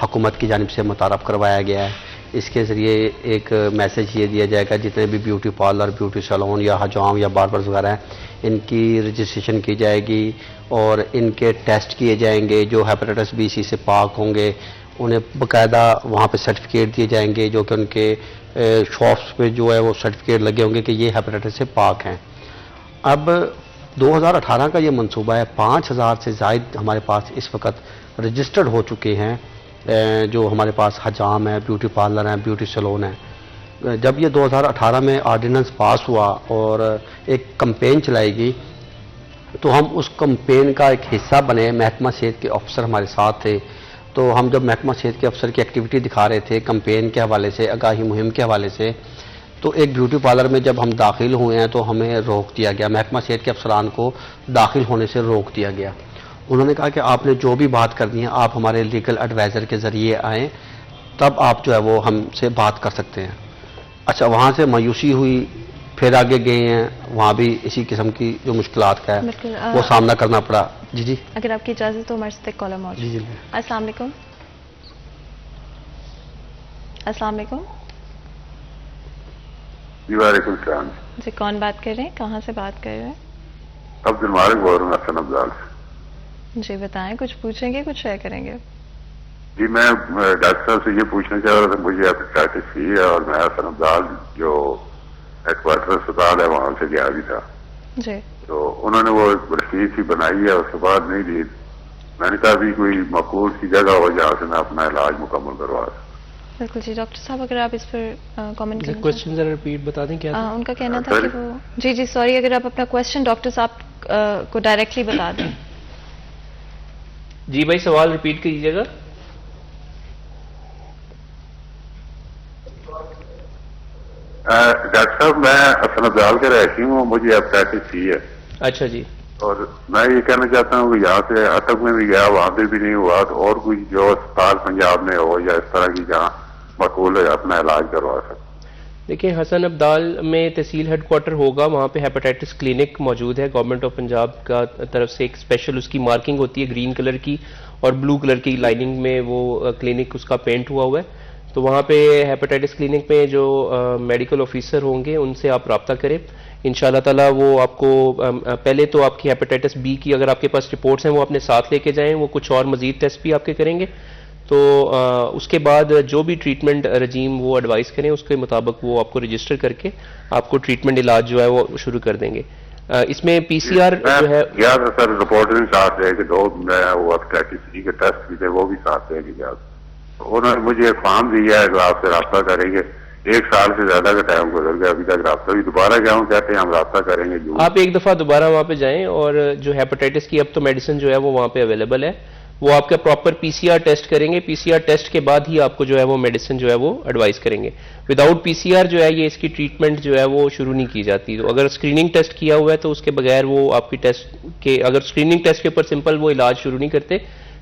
حکومت کی جانب سے متعارف کروایا گیا ہے. اس کے ذریعے ایک میسج یہ دیا جائے گا جتنے بھی بیوٹی پارلر، بیوٹی سیلون یا حجام یا باربرز وغیرہ ہیں، ان کی رجسٹریشن کی جائے گی اور ان کے ٹیسٹ کیے جائیں گے. جو ہیپاٹائٹس BC سے پاک ہوں گے انہیں باقاعدہ وہاں پہ سرٹیفکیٹ دیے جائیں گے، جو کہ ان کے شاپس پہ جو ہے وہ سرٹیفکیٹ لگے ہوں گے کہ یہ ہیپاٹائٹس سے پاک ہیں. اب 2018 کا یہ منصوبہ ہے، 5000 سے زائد ہمارے پاس اس وقت رجسٹرڈ ہو چکے ہیں جو ہمارے پاس حجام ہیں، بیوٹی پارلر ہیں، بیوٹی سیلون ہیں. جب یہ 2018 میں آرڈیننس پاس ہوا اور ایک کمپین چلائی گئی تو ہم اس کمپین کا ایک حصہ بنے. محکمہ صحت کے افسر ہمارے ساتھ تھے، تو ہم جب محکمہ صحت کے افسر کی ایکٹیویٹی دکھا رہے تھے کمپین کے حوالے سے، آگاہی مہم کے حوالے سے، تو ایک بیوٹی پارلر میں جب ہم داخل ہوئے ہیں تو ہمیں روک دیا گیا، محکمہ صحت کے افسران کو داخل ہونے سے روک دیا گیا. انہوں نے کہا کہ آپ نے جو بھی بات کرنی ہے آپ ہمارے لیگل ایڈوائزر کے ذریعے آئیں، تب آپ جو ہے وہ ہم سے بات کر سکتے ہیں. اچھا، وہاں سے مایوسی ہوئی، پھر آگے گئے ہیں، وہاں بھی اسی قسم کی جو مشکلات کا ہے وہ سامنا کرنا پڑا. جی اگر آپ کی اجازت تو ہمارے ساتھ ایک کالر موجود. جی السلام علیکم. السلام علیکم. جی وعلیکم السلام. جی کون بات کر رہے ہیں، کہاں سے بات کر رہے ہیں؟ عبد المالک بول رہا ہوں حسن افضال سے. جی بتائیں، کچھ پوچھیں گے، کچھ شیئر کریں گے؟ جی میں ڈاکٹر صاحب سے یہ پوچھنا چاہ رہا تھا، مجھے ہیپاٹائٹس سی ہے اور میں حسن افضال جو ہیڈ کوارٹر اسپتال ہے وہاں سے گیا بھی تھا. جی. تو انہوں نے وہ رسید سی بنائی ہے، اس کے بعد نہیں دی. میں نے کہا ابھی کوئی معقول سی جگہ ہو جہاں سے میں اپنا علاج مکمل کروا سکوں. بالکل. جی ڈاکٹر صاحب اگر آپ اس پر کامنٹ کریں. کوشچن ذرا ریپیٹ بتا دیں کیا تھا؟ ان کا کہنا تھا کہ وہ جی سوری، اگر آپ اپنا کوشچن ڈاکٹر صاحب کو ڈائریکٹلی بتا دیں. جی بھائی سوال ریپیٹ کیجیے گا. ڈاکٹر صاحب میں حسن افضال کا رہتی ہوں، مجھے ہیپاٹائٹس سی ہے. اچھا جی. اور میں یہ کہنا چاہتا ہوں کہ یہاں سے اٹک میں بھی گیا، وہاں پہ بھی نہیں ہوا، تو اور کوئی جو اسپتال پنجاب میں ہو یا اس طرح کی جہاں مقبول ہے اپنا علاج کروا سکتے. دیکھیں حسن ابدال میں تحصیل ہیڈ کوارٹر ہوگا، وہاں پہ ہیپاٹائٹس کلینک موجود ہے. گورنمنٹ آف پنجاب کا طرف سے ایک اسپیشل اس کی مارکنگ ہوتی ہے گرین کلر کی اور بلو کلر کی لائننگ میں وہ کلینک اس کا پینٹ ہوا ہے. تو وہاں پہ ہیپاٹائٹس کلینک میں جو میڈیکل آفیسر ہوں گے ان سے آپ رابطہ کریں. انشاءاللہ تعالیٰ وہ آپ کو پہلے تو آپ کی ہیپاٹائٹس بی کی اگر آپ کے پاس رپورٹس ہیں وہ اپنے ساتھ لے کے جائیں, وہ کچھ اور مزید ٹیسٹ بھی آپ کے کریں گے. تو اس کے بعد جو بھی ٹریٹمنٹ رجیم وہ ایڈوائز کریں اس کے مطابق وہ آپ کو رجسٹر کر کے آپ کو ٹریٹمنٹ علاج جو ہے وہ شروع کر دیں گے. اس میں پی سی آر جو ہے سر رپورٹ بھی ساتھ رہے کہ 2 وہ ہیپاٹائٹس سی کے ٹیسٹ بھی تھے وہ بھی ساتھ رہے گی. انہوں نے مجھے ایک فارم دیا ہے جو آپ سے رابطہ کریں گے. 1 سال سے زیادہ کا ٹائم گزر گیا, ابھی تک رابطہ بھی دوبارہ جاؤں کہتے ہیں ہم رابطہ کریں گے. آپ ایک دفعہ دوبارہ وہاں پہ جائیں اور جو ہیپاٹائٹس کی اب تو میڈیسن جو ہے وہ وہاں پہ اویلیبل ہے, وہ آپ کا پراپر پی سی آر ٹیسٹ کریں گے. پی سی آر ٹیسٹ کے بعد ہی آپ کو جو ہے وہ میڈیسن جو ہے وہ ایڈوائز کریں گے. وداؤٹ پی سی آر جو ہے یہ اس کی ٹریٹمنٹ جو ہے وہ شروع نہیں کی جاتی. تو اگر اسکریننگ ٹیسٹ کیا ہوا ہے تو اس کے بغیر وہ آپ کی ٹیسٹ کے اگر اسکریننگ ٹیسٹ کے اوپر سمپل وہ علاج شروع نہیں کرتے.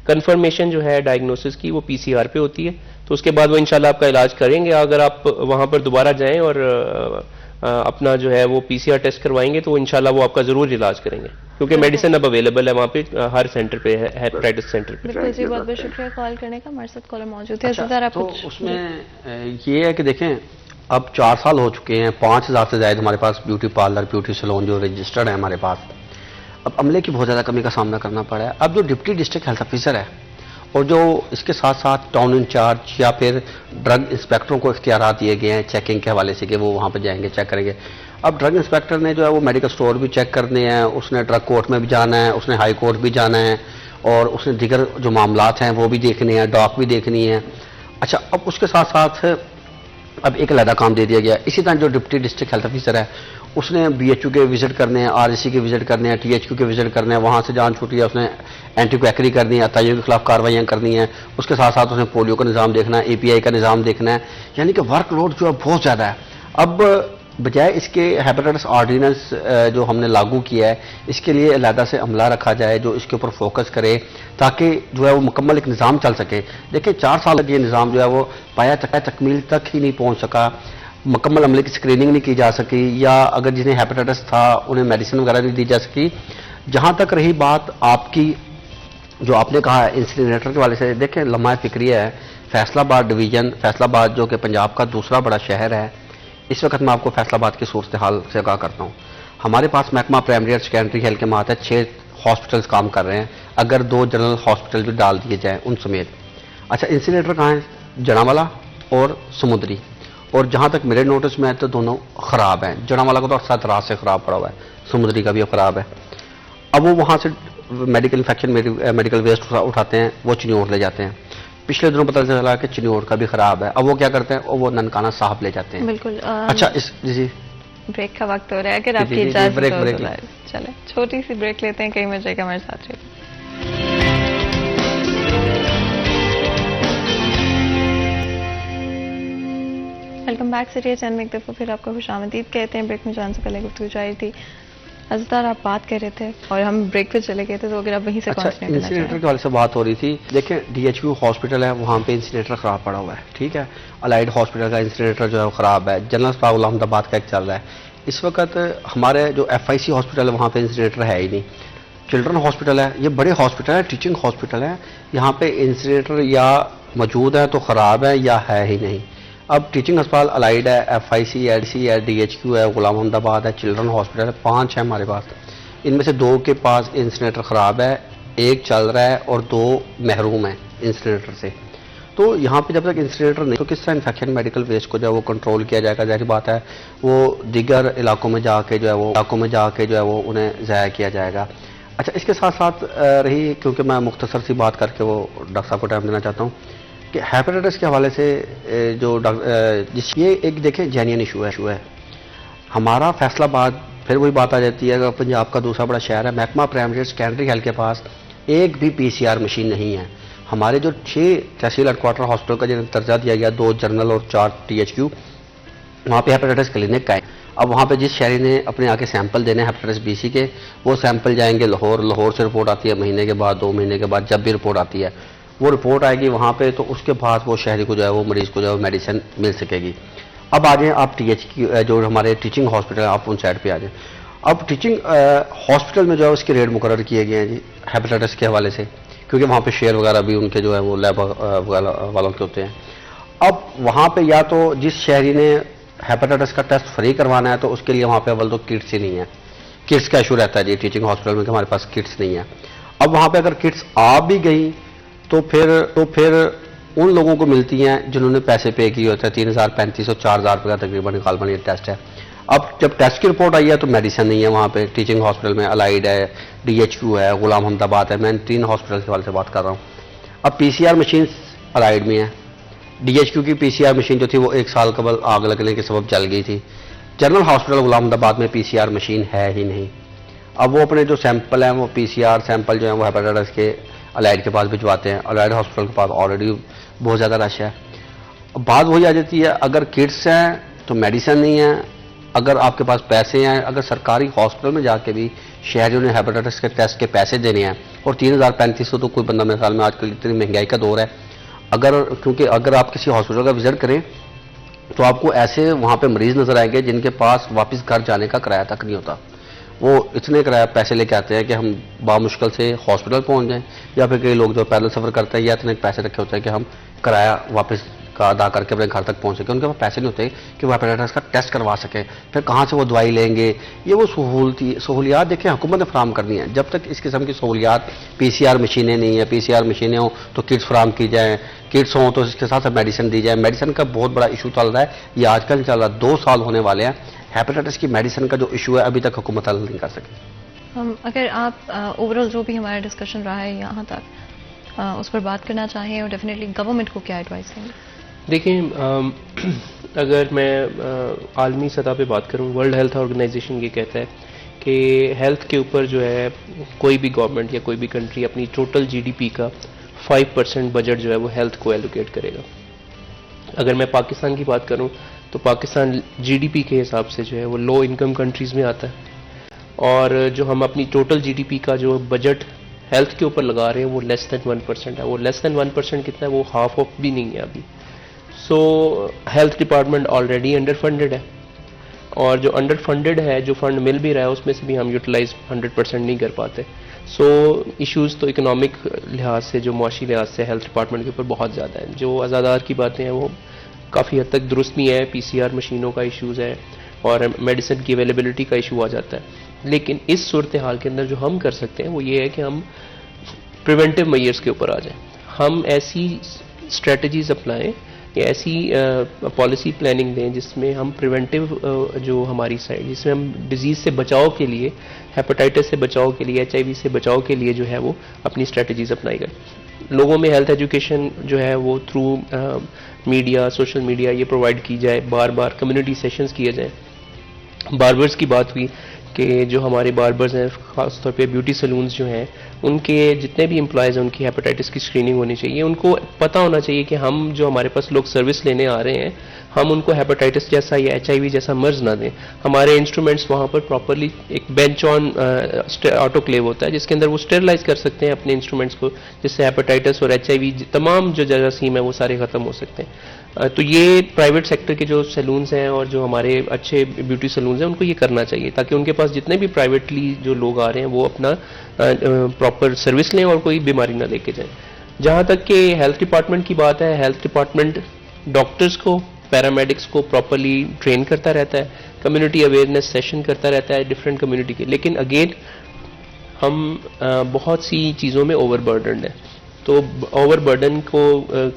کنفرمیشن جو ہے ڈائگنوسس کی وہ پی سی آر پہ ہوتی ہے, تو اس کے بعد وہ انشاءاللہ آپ کا علاج کریں گے. اگر آپ وہاں پر دوبارہ جائیں اور اپنا جو ہے وہ پی سی آر ٹیسٹ کروائیں گے تو انشاءاللہ وہ آپ کا ضرور علاج کریں گے, کیونکہ میڈیسن اب اویلیبل ہے وہاں پہ ہر سینٹر پہ ہے, ہیپاٹائٹس سینٹر پہ. بالکل جی, بہت بہت شکریہ کال کرنے کا. ہمارے ساتھ کالر موجود ہے. تو اس میں یہ ہے کہ دیکھیں اب 4 سال ہو چکے ہیں, 5000 سے زائد ہمارے پاس بیوٹی پارلر بیوٹی سیلون جو رجسٹرڈ ہے ہمارے پاس. اب عملے کی بہت زیادہ کمی کا سامنا کرنا پڑا ہے. اب جو ڈپٹی ڈسٹرکٹ ہیلتھ آفیسر ہے اور جو اس کے ساتھ ساتھ ٹاؤن انچارج یا پھر ڈرگ انسپیکٹروں کو اختیارات دیے گئے ہیں چیکنگ کے حوالے سے کہ وہ وہاں پہ جائیں گے چیک کریں گے. اب ڈرگ انسپیکٹر نے جو ہے وہ میڈیکل سٹور بھی چیک کرنے ہیں, اس نے ڈرگ کورٹ میں بھی جانا ہے, اس نے ہائی کورٹ بھی جانا ہے, اور اس نے دیگر جو معاملات ہیں وہ بھی دیکھنے ہیں, ڈاک بھی دیکھنی ہے. اچھا, اب اس کے ساتھ ساتھ اب ایک علیحدہ کام دے دیا گیا. اسی طرح جو ڈپٹی ڈسٹرکٹ ہیلتھ آفیسر ہے اس نے بی ایچ یو کے وزٹ کرنے ہیں, آر ایس سی کے وزٹ کرنے ہیں, ٹی ایچ کیو کے وزٹ کرنے ہیں, وہاں سے جان چھوٹی ہے اس نے اینٹی کویکری کرنی ہے, اتائیوں کے خلاف کارروائیاں کرنی ہیں. اس کے ساتھ ساتھ اس نے پولیو کا نظام دیکھنا ہے, اے پی آئی کا نظام دیکھنا ہے. یعنی کہ ورک لوڈ جو ہے بہت زیادہ ہے. اب بجائے اس کے ہیپاٹائٹس آرڈیننس جو ہم نے لاگو کیا ہے اس کے لیے علیحدہ سے عملہ رکھا جائے جو اس کے اوپر فوکس کرے تاکہ جو ہے وہ مکمل ایک نظام چل سکے. دیکھیں 4 سال تک یہ نظام جو ہے وہ پایا تکمیل تک ہی نہیں پہنچ سکا, مکمل عملے کی اسکریننگ نہیں کی جا سکی, یا اگر جنہیں ہیپاٹائٹس تھا انہیں میڈیسن وغیرہ نہیں دی جا سکی. جہاں تک رہی بات آپ کی جو آپ نے کہا انسینریٹر کے والے سے, دیکھیں لمحہ فکریہ ہے فیصل آباد ڈویژن, فیصل آباد جو کہ پنجاب کا دوسرا بڑا شہر ہے. اس وقت میں آپ کو فیصل آباد کی صورتحال سے آگاہ کرتا ہوں. ہمارے پاس محکمہ پرائمری اور سیکنڈری ہیلتھ کے ماتحت 6 ہاسپٹلس کام کر رہے ہیں, اگر 2 جنرل ہاسپٹل بھی ڈال دیے جائیں ان سمیت. اچھا, انسینریٹر کہاں ہیں؟ جڑاوالا اور سمندری, اور جہاں تک میرے نوٹس میں ہے تو دونوں خراب ہیں. جڑاوالا کو تو اکثر رات سے خراب پڑا ہوا ہے, سمندری کا بھی خراب ہے. اب وہ وہاں سے میڈیکل انفیکشن میڈیکل ویسٹ اٹھاتے ہیں, وہ چنیوٹ لے جاتے ہیں. پچھلے دنوں پتہ چلا کہ چنیوٹ کا بھی خراب ہے. اب وہ کیا کرتے ہیں, وہ ننکانہ صاحب لے جاتے ہیں. بالکل. اچھا, جی بریک کا وقت ہو رہا ہے, اگر آپ کی اجازت ہو تو چلیں چھوٹی سی بریک لیتے ہیں. کہیں مل جائے گا ہمارے ساتھ رہے. Welcome back. سریہ چند میں ایک دفعہ پھر آپ کو خوش آمدید کہتے ہیں. بریک میں جان سے پہلے گفتگو جاری تھی, عزتار آپ بات کر رہے تھے اور ہم بریک پہ چلے گئے تھے, تو اگر آپ وہیں سے کنٹینیو انسینریٹر کے والے سے بات ہو رہی تھی. دیکھیں ڈی ایچ کیو ہاسپٹل ہے, وہاں پہ انسینریٹر خراب پڑا ہوا ہے, ٹھیک ہے. الائڈ ہاسپٹل کا انسینریٹر جو ہے وہ خراب ہے. جنرل اسپتال احمد آباد کا ایک چل رہا ہے. اس وقت ہمارے جو ایف آئی سی ہاسپٹل ہے وہاں پہ انسینریٹر ہے ہی نہیں. چلڈرن ہاسپٹل ہے, یہ بڑے ہاسپٹل ہے, ٹیچنگ ہاسپٹل ہے, یہاں پہ انسینریٹر یا موجود ہے تو خراب ہے یا ہے ہی نہیں. اب ٹیچنگ ہسپتال الائڈ ہے, ایف آئی سی ایڈ سی ہے, ڈی ایچ کیو ہے, غلام محمد آباد ہے, چلڈرن ہاسپٹل ہے, 5 ہیں ہمارے پاس. ان میں سے 2 کے پاس انسینریٹر خراب ہے, 1 چل رہا ہے اور 2 محروم ہیں انسینریٹر سے. تو یہاں پہ جب تک انسینریٹر نہیں تو کس طرح انفیکشن میڈیکل ویسٹ کو جو ہے وہ کنٹرول کیا جائے گا. ظاہر بات ہے وہ دیگر علاقوں میں جا کے جو ہے وہ انہیں ضائع کیا جائے گا. اچھا, اس کے ساتھ ساتھ رہی, کیونکہ میں مختصر سی بات کر کے وہ ڈاکٹر صاحب کو ٹائم دینا چاہتا ہوں کہ ہیپاٹائٹس کے حوالے سے جو یہ ایک دیکھیں جینین ایشو ہے. ہمارا فیصل آباد, پھر وہی بات آ جاتی ہے, اگر پنجاب کا دوسرا بڑا شہر ہے, محکمہ پرائمری اور سیکنڈری ہیلتھ کے پاس ایک بھی پی سی آر مشین نہیں ہے. ہمارے جو 6 تحصیل ہیڈ کوارٹر ہاسپٹل کا جنہیں درجہ دیا گیا, 2 جنرل اور 4 ٹی ایچ کیو, وہاں پہ ہیپاٹائٹس کلینک کا ہے. اب وہاں پہ جس شہری نے اپنے آ کے سیمپل دینے ہیپاٹائٹس بی سی کے, وہ سیمپل جائیں گے لاہور سے رپورٹ آتی ہے مہینے کے بعد, 2 مہینے کے بعد جب بھی رپورٹ آتی ہے وہ رپورٹ آئے گی وہاں پہ, تو اس کے بعد وہ شہری کو جو ہے وہ مریض کو جو ہے میڈیسن مل سکے گی. اب آ جائیں آپ ٹی ایچ کی جو ہمارے ٹیچنگ ہاسپٹل ہے, آپ ان سائڈ پہ آ جائیں. اب ٹیچنگ ہاسپٹل میں جو ہے اس کے ریٹ مقرر کیے گئے ہیں جی ہیپاٹائٹس کے حوالے سے, کیونکہ وہاں پہ شیئر وغیرہ بھی ان کے جو ہے وہ لیب والوں کے ہوتے ہیں. اب وہاں پہ یا تو جس شہری نے ہیپاٹائٹس کا ٹیسٹ فری کروانا ہے تو اس کے لیے وہاں پہ اول تو کٹس ہی نہیں ہے. کٹس کا ایشو رہتا ہے جی ٹیچنگ ہاسپٹل میں کہ ہمارے پاس کٹس نہیں ہے. اب وہاں پہ اگر کٹس آ بھی گئی تو پھر ان لوگوں کو ملتی ہیں جنہوں نے پیسے پے کیے ہوتے ہیں. 3,000 3,500 4,000 روپے کا تقریباً غالباً یہ ٹیسٹ ہے. اب جب ٹیسٹ کی رپورٹ آئی ہے تو میڈیسن نہیں ہے وہاں پہ. ٹیچنگ ہاسپٹل میں الائیڈ ہے, DHQ ہے, غلام حمد آباد ہے, میں ان 3 ہاسپٹل کے حوالے سے بات کر رہا ہوں. اب PCR مشین الائیڈ میں ہے. DHQ کی PCR مشین جو تھی وہ 1 سال قبل آگ لگنے کے سبب جل گئی تھی. جنرل ہاسپٹل غلام حمد آباد میں PCR مشین ہے ہی نہیں. اب وہ اپنے جو سیمپل ہیں وہ PCR سیمپل جو ہیں وہ ہیپاٹائٹس کے الائیڈ کے پاس بھجواتے ہیں. الائیڈ ہاسپٹل کے پاس آلریڈی بہت زیادہ رش ہے. اب بات وہی آ جاتی ہے, اگر کٹس ہیں تو میڈیسن نہیں ہے. اگر آپ کے پاس پیسے ہیں, اگر سرکاری ہاسپٹل میں جا کے بھی شہریوں نے ہیپاٹائٹس کے ٹیسٹ کے پیسے دینے ہیں, اور 3,000 3,500 تو کوئی بندہ میرے خیال میں آج کل اتنی مہنگائی کا دور ہے, کیونکہ اگر آپ کسی ہاسپٹل کا وزٹ کریں تو آپ کو ایسے وہاں پہ مریض نظر آئیں گے جن کے پاس واپس گھر جانے کا کرایہ تک نہیں ہوتا. وہ اتنے کرایہ پیسے لے کے آتے ہیں کہ ہم بامشکل سے ہاسپٹل پہنچ جائیں, یا پھر کئی لوگ جو پیدل سفر کرتے ہیں یا اتنے پیسے رکھے ہوتے ہیں کہ ہم کرایہ واپس کا ادا کر کے اپنے گھر تک پہنچ سکیں. ان کے پاس پیسے نہیں ہوتے کہ وہ ہیپاٹائٹس کا ٹیسٹ کروا سکیں. پھر کہاں سے وہ دوائی لیں گے؟ یہ وہ سہولیات دیکھیں حکومت نے فراہم کرنی ہے. جب تک اس قسم کی سہولیات PCR مشینیں نہیں ہیں, PCR مشینیں ہوں تو کٹس فراہم کی جائیں, کٹس ہوں تو اس کے ساتھ میڈیسن دی جائے. میڈیسن کا بہت بڑا ایشو چل رہا ہے, یہ آج کل چل رہا ہے, 2 سال ہونے والے ہیں. ہیپاٹائٹس کی میڈیسن کا جو ایشو ہے ابھی تک حکومت حل نہیں کر سکی. اگر آپ اوور آل جو بھی ہمارا ڈسکشن رہا ہے یہاں تک اس پر بات کرنا چاہیں, اور ڈیفینیٹلی گورنمنٹ کو کیا ایڈوائس دیں گے؟ دیکھیں, اگر میں عالمی سطح پہ بات کروں, ورلڈ ہیلتھ آرگنائزیشن یہ کہتا ہے کہ ہیلتھ کے اوپر جو ہے کوئی بھی گورنمنٹ یا کوئی بھی کنٹری اپنی ٹوٹل GDP کا 5% بجٹ جو ہے وہ ہیلتھ کو ایلوکیٹ کرے گا. اگر میں پاکستان کی بات کروں تو پاکستان GDP کے حساب سے جو ہے وہ لو انکم کنٹریز میں آتا ہے, اور جو ہم اپنی ٹوٹل GDP کا جو بجٹ ہیلتھ کے اوپر لگا رہے ہیں وہ لیس دین 1% ہے. وہ لیس دین 1% کتنا ہے؟ وہ ہاف آف بھی نہیں ہے ابھی. So health department already under funded ہے, اور جو انڈر فنڈڈ ہے, جو فنڈ مل بھی رہا ہے اس میں سے بھی ہم یوٹیلائز 100% نہیں کر پاتے. سو ایشوز تو اکنامک لحاظ سے, جو معاشی لحاظ سے ہیلتھ ڈپارٹمنٹ کے اوپر بہت زیادہ ہیں. جو ازادار کی باتیں ہیں وہ کافی حد تک درست بھی ہے. PCR مشینوں کا ایشوز ہے اور میڈیسن کی اویلیبلٹی کا ایشو آ جاتا ہے. لیکن اس صورتحال کے اندر جو ہم کر سکتے ہیں وہ یہ ہے کہ ہم پریونٹیو میئرز کے اوپر آ جائیں. ہم ایسی اسٹریٹجیز اپنائیں یا ایسی پالیسی پلاننگ دیں جس میں ہم پریونٹیو جو ہماری سائڈ, جس میں ہم ڈیزیز سے بچاؤ کے لیے, ہیپاٹائٹس سے بچاؤ کے لیے, HIV سے بچاؤ کے لیے جو ہے وہ اپنی اسٹریٹجیز اپنائی کریں. لوگوں میں ہیلتھ ایجوکیشن جو ہے وہ تھرو میڈیا, سوشل میڈیا یہ پرووائڈ کی جائے, بار بار کمیونٹی سیشنز کیے جائیں. باربرز کی بات ہوئی کہ جو ہمارے باربرز ہیں, خاص طور پہ بیوٹی سلونز جو ہیں, ان کے جتنے بھی امپلائز ہیں ان کی ہیپاٹائٹس کی اسکریننگ ہونی چاہیے. ان کو پتہ ہونا چاہیے کہ ہم جو ہمارے پاس لوگ سروس لینے آ رہے ہیں ہم ان کو ہیپاٹائٹس جیسا یا HIV جیسا مرض نہ دیں. ہمارے انسٹرومنٹس وہاں پر پراپرلی ایک بینچ آن آٹو کلیو ہوتا ہے جس کے اندر وہ اسٹیرلائز کر سکتے ہیں اپنے انسٹرومنٹس کو, جس سے ہیپاٹائٹس اور HIV تمام جو جراثیم ہیں وہ سارے ختم ہو سکتے ہیں. تو یہ پرائیویٹ سیکٹر کے جو سیلونز ہیں اور جو ہمارے اچھے بیوٹی سیلونز ہیں ان کو یہ کرنا چاہیے, تاکہ ان کے پاس جتنے بھی پرائیویٹلی جو لوگ آ رہے ہیں وہ اپنا پراپر سروس لیں اور کوئی بیماری نہ لے کے جائیں. جہاں تک کہ ہیلتھ ڈپارٹمنٹ کی بات ہے, ہیلتھ ڈپارٹمنٹ ڈاکٹرز کو, پیرامیڈکس کو پراپرلی ٹرین کرتا رہتا ہے, کمیونٹی اویئرنیس سیشن کرتا رہتا ہے ڈفرینٹ کمیونٹی کے. لیکن اگین ہم بہت سی چیزوں میں اوور برڈنڈ ہیں. تو اوور برڈن کو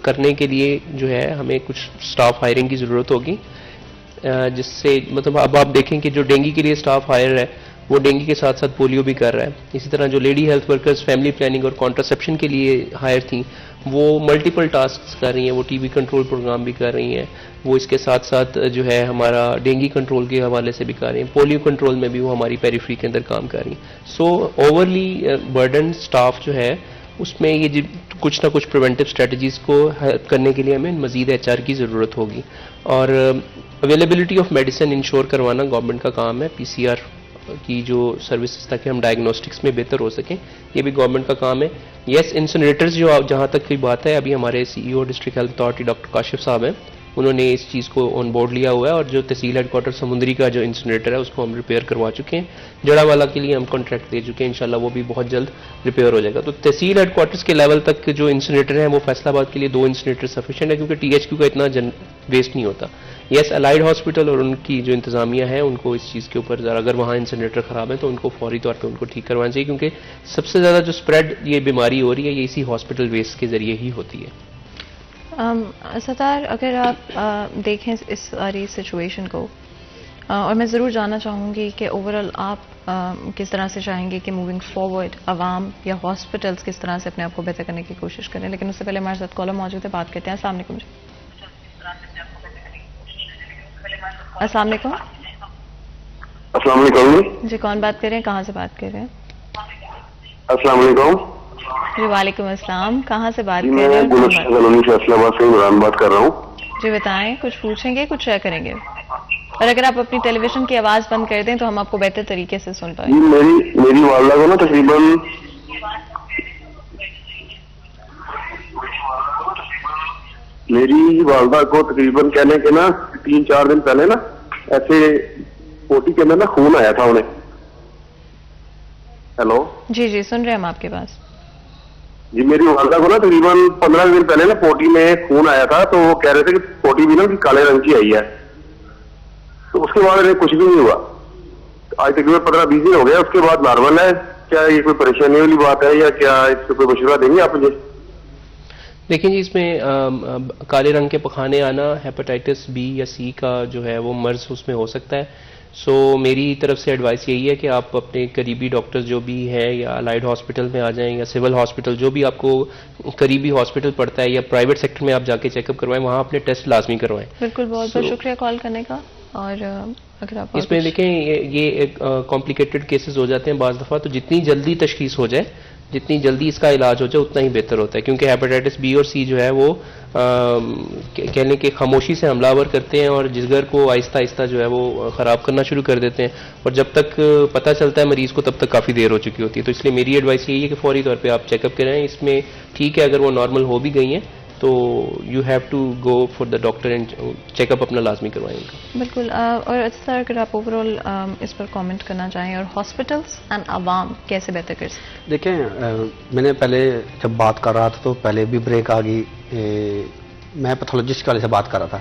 کرنے کے لیے جو ہے ہمیں کچھ سٹاف ہائرنگ کی ضرورت ہوگی, جس سے مطلب اب آپ دیکھیں کہ جو ڈینگی کے لیے سٹاف ہائر ہے وہ ڈینگی کے ساتھ ساتھ پولیو بھی کر رہا ہے. اسی طرح جو lady health workers family planning اور کانٹرسیپشن کے لیے ہائر تھیں وہ ملٹیپل ٹاسکس کر رہی ہیں, وہ TB کنٹرول پروگرام بھی کر رہی ہیں, وہ اس کے ساتھ ساتھ جو ہے ہمارا ڈینگی کنٹرول کے حوالے سے بھی کر رہی ہیں, پولیو کنٹرول میں بھی وہ ہماری پیریفری کے اندر کام کر رہی ہیں. سو اوورلی برڈن سٹاف جو ہے اس میں یہ کچھ نہ کچھ پریونٹیو اسٹریٹجیز کو کرنے کے لیے ہمیں مزید HR کی ضرورت ہوگی. اور اویلیبلٹی آف میڈیسن انشور کروانا گورنمنٹ کا کام ہے. PCR کی جو سروسز تاکہ ہم ڈائگنوسٹکس میں بہتر ہو سکیں یہ بھی گورنمنٹ کا کام ہے. یس, انسنریٹرز جو جہاں تک کی بات ہے, ابھی ہمارے CEO district health authority doctor Kashif صاحب ہیں, انہوں نے اس چیز کو آن بورڈ لیا ہوا ہے، اور جو تحصیل ہیڈ کوارٹر سمندری کا جو انسینریٹر ہے اس کو ہم ریپیئر کروا چکے ہیں، جڑا والا کے لیے ہم کانٹریکٹ دے چکے ہیں، انشاءاللہ وہ بھی بہت جلد ریپیئر ہو جائے گا. تو تحصیل ہیڈ کوارٹرز کے لیول تک جو انسینریٹر ہیں وہ فیصل آباد کے لیے 2 انسینریٹر سفیشینٹ ہے، کیونکہ ٹی ایچ کیو کا اتنا ویسٹ نہیں ہوتا. یس الائڈ ہاسپٹل اور ان کی جو انتظامیہ ہے ان کو اس چیز کے اوپر ذرا، اگر وہاں انسینریٹر خراب ہے تو ان کو فوری طور پہ ان کو ٹھیک کروانا چاہیے، کیونکہ سب سے زیادہ جو اسپریڈ یہ بیماری ہو رہی ہے یہ اسی ہاسپٹل ویسٹ کے ذریعے ہی ہوتی ہے. ستار، اگر آپ دیکھیں اس ساری سچویشن کو، اور میں ضرور جاننا چاہوں گی کہ اوورآل آپ کس طرح سے چاہیں گے کہ موونگ فارورڈ عوام یا ہاسپٹلس کس طرح سے اپنے آپ کو بہتر کرنے کی کوشش کریں، لیکن اس سے پہلے ہمارے ساتھ کالر موجود ہے، بات کرتے ہیں. السلام علیکم. السلام علیکم. السلام علیکم جی کون بات کر رہے ہیں، کہاں سے بات کر رہے ہیں؟ السلام علیکم جی وعلیکم السلام، کہاں سے بات جی کر میں رہے ہیں؟ گلشن کالونی فیصل آباد سے عمران بات کر رہا ہوں. جی بتائیں، کچھ پوچھیں گے، کچھ شیئر کریں گے، اور اگر آپ اپنی ٹیلی ویژن کی آواز بند کر دیں تو ہم آپ کو بہتر طریقے سے سن پائیں. جی میری والدہ کو نا تقریباً کہنے کے نا 3-4 دن پہلے نا ایسے پوٹی کے اندر نا خون آیا تھا انہیں. ہیلو جی جی سن رہے ہیں ہم آپ کے پاس. جی میری والدہ کو نا تقریباً 15 دن پہلے نا پوٹی میں خون آیا تھا، تو وہ کہہ رہے تھے کہ پوٹی بھی نا کالے رنگ کی آئی ہے. تو اس کے بعد انہیں کچھ بھی نہیں ہوا. آج تقریباً 15-20 دن ہو گیا، اس کے بعد نارمل ہے. کیا یہ کوئی پریشانی والی بات ہے یا کیا اس سے کوئی مشورہ دیں گے آپ مجھے؟ دیکھیں جی، اس میں کالے رنگ کے پخانے آنا ہیپاٹائٹس بی یا سی کا جو ہے وہ مرض اس میں ہو سکتا ہے. سو میری طرف سے ایڈوائس یہی ہے کہ آپ اپنے قریبی ڈاکٹر جو بھی ہے یا الائڈ ہاسپٹل میں آ جائیں یا سول ہاسپٹل، جو بھی آپ کو قریبی ہاسپٹل پڑتا ہے، یا پرائیویٹ سیکٹر میں آپ جا کے چیک اپ کروائیں، وہاں اپنے ٹیسٹ لازمی کروائیں. بالکل، بہت بہت شکریہ کال کرنے کا. اور اگر آپ اس میں دیکھیں یہ کمپلیکیٹڈ کیسز ہو جاتے ہیں بعض دفعہ، تو جتنی جلدی تشخیص ہو جائے، جتنی جلدی اس کا علاج ہو جائے اتنا ہی بہتر ہوتا ہے، کیونکہ ہیپاٹائٹس بی اور سی جو ہے وہ کہہ لیں کہ خاموشی سے حملہ آور کرتے ہیں اور جگر کو آہستہ آہستہ جو ہے وہ خراب کرنا شروع کر دیتے ہیں، اور جب تک پتہ چلتا ہے مریض کو تب تک کافی دیر ہو چکی ہوتی ہے. تو اس لیے میری ایڈوائس یہی ہے کہ فوری طور پہ آپ چیک اپ کریں. اس میں ٹھیک ہے اگر وہ نارمل ہو بھی گئی ہیں تو you have to go for the doctor and check up اپنا لازمی کروائیں گے. بالکل. اور سر اگر آپ اوور آل اس پر کامنٹ کرنا چاہیں، اور ہاسپٹلس اینڈ عوام کیسے بہتر کر سکتے؟ دیکھیں میں نے پہلے جب بات کر رہا تھا تو پہلے بھی بریک آ گئی، میں پیتھولوجسٹ کے حوالے سے بات کر رہا تھا.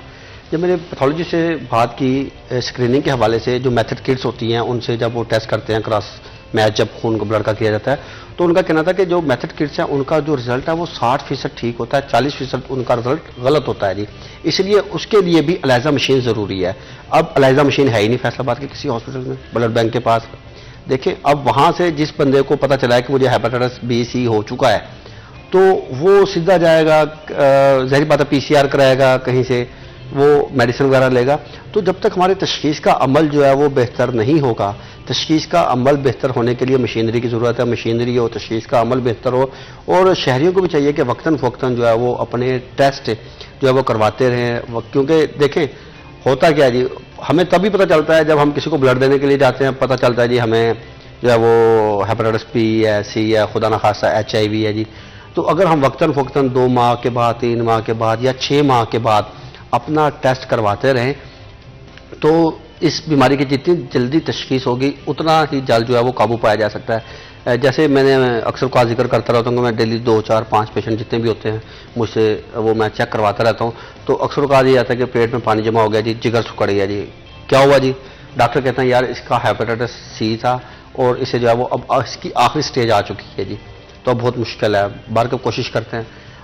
جب میں نے پیتھولوجسٹ سے بات کی اسکریننگ کے حوالے سے، جو میتھڈ کٹس ہوتی ہیں ان سے جب وہ ٹیسٹ کرتے ہیں کراس میچ، جب خون کو بلڈ کا کیا جاتا ہے، تو ان کا کہنا تھا کہ جو میتھڈ کٹس ہیں ان کا جو رزلٹ ہے وہ 60% ٹھیک ہوتا ہے، 40% ان کا رزلٹ غلط ہوتا ہے. جی اس لیے اس کے لیے بھی الیزا مشین ضروری ہے. اب الیزا مشین ہے ہی نہیں فیصل آباد کے کسی ہاسپٹل میں، بلڈ بینک کے پاس. دیکھیں اب وہاں سے جس بندے کو پتہ چلا ہے کہ مجھے ہیپاٹائٹس بی سی ہو چکا ہے تو وہ سیدھا جائے گا، ظاہر بات ہے PCR کرائے گا کہیں سے، وہ میڈیسن وغیرہ لے گا. تو جب تک ہمارے تشخیص کا عمل جو ہے وہ بہتر نہیں ہوگا، تشخیص کا عمل بہتر ہونے کے لیے مشینری کی ضرورت ہے، مشینری ہو، تشخیص کا عمل بہتر ہو، اور شہریوں کو بھی چاہیے کہ وقتاً فوقتاً جو ہے وہ اپنے ٹیسٹ جو ہے وہ کرواتے رہیں. کیونکہ دیکھیں ہوتا کیا جی، ہمیں تبھی پتہ چلتا ہے جب ہم کسی کو بلڈ دینے کے لیے جاتے ہیں، پتہ چلتا ہے جی ہمیں جو ہے وہ ہیپاٹائٹس بی ہے، سی ہے، خدا نخواستہ HIV ہے جی. تو اگر ہم وقتاً فوقتاً 2 ماہ کے بعد، 3 ماہ کے بعد یا 6 ماہ کے بعد اپنا ٹیسٹ کرواتے رہیں تو اس بیماری کی جتنی جلدی تشخیص ہوگی اتنا ہی جلد جو ہے وہ قابو پایا جا سکتا ہے. جیسے میں نے اکثر کا ذکر کرتا رہتا ہوں کہ میں ڈیلی 2, 4, 5 پیشنٹ جتنے بھی ہوتے ہیں مجھ سے وہ میں چیک کرواتا رہتا ہوں. تو اکثر کا یہ آتا ہے کہ پیٹ میں پانی جمع ہو گیا جی، جگر سکڑ گیا جی، کیا ہوا جی؟ ڈاکٹر کہتے ہیں یار اس کا ہیپاٹائٹس سی تھا اور اسے جو ہے وہ اب اس کی آخری سٹیج آ چکی ہے جی، تو اب بہت مشکل ہے. بار کے کوشش کرتے ہیں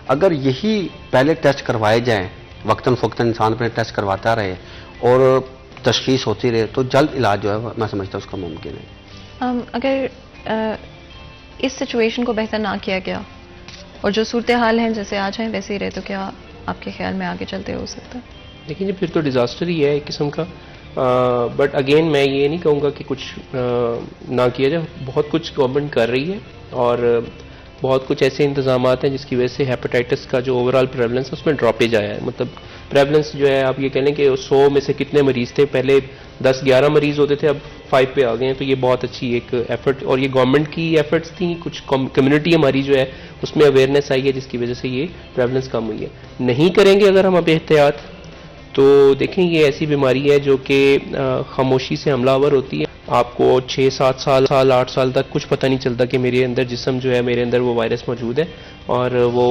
اگر یہی پہلے ٹیسٹ کروائے جائیں، وقتاً فوقتاً انسان اپنے ٹیسٹ کرواتا رہے اور تشخیص ہوتی رہے تو جلد علاج جو ہے میں سمجھتا ہوں اس کا ممکن ہے. اگر اس سچویشن کو بہتر نہ کیا گیا اور جو صورتحال ہیں جیسے آج ہیں ویسے ہی رہے تو کیا آپ کے خیال میں آگے چلتے ہو سکتا ہے؟ دیکھیں جی پھر تو ڈیزاسٹر ہی ہے ایک قسم کا. بٹ اگین میں یہ نہیں کہوں گا کہ کچھ نہ کیا جائے. بہت کچھ گورنمنٹ کر رہی ہے اور بہت کچھ ایسے انتظامات ہیں جس کی وجہ سے ہیپاٹائٹس کا جو اوور آل پریولنس ہے اس میں ڈراپیج آیا ہے. مطلب پریولنس جو ہے آپ یہ کہہ لیں کہ 100 میں سے کتنے مریض تھے، پہلے 10-11 مریض ہوتے تھے، اب 5 پہ آ گئے ہیں. تو یہ بہت اچھی ایک ایفرٹ، اور یہ گورنمنٹ کی ایفرٹس تھیں. کچھ کمیونٹی ہماری جو ہے اس میں اویئرنیس آئی ہے جس کی وجہ سے یہ پریولنس کم ہوئی ہے. نہیں کریں گے اگر ہم اب احتیاط تو دیکھیں یہ ایسی بیماری ہے جو کہ خاموشی سے حملہ آور ہوتی ہے. آپ کو 6-7 سال 8 سال تک کچھ پتہ نہیں چلتا کہ میرے اندر جسم جو ہے میرے اندر وہ وائرس موجود ہے اور وہ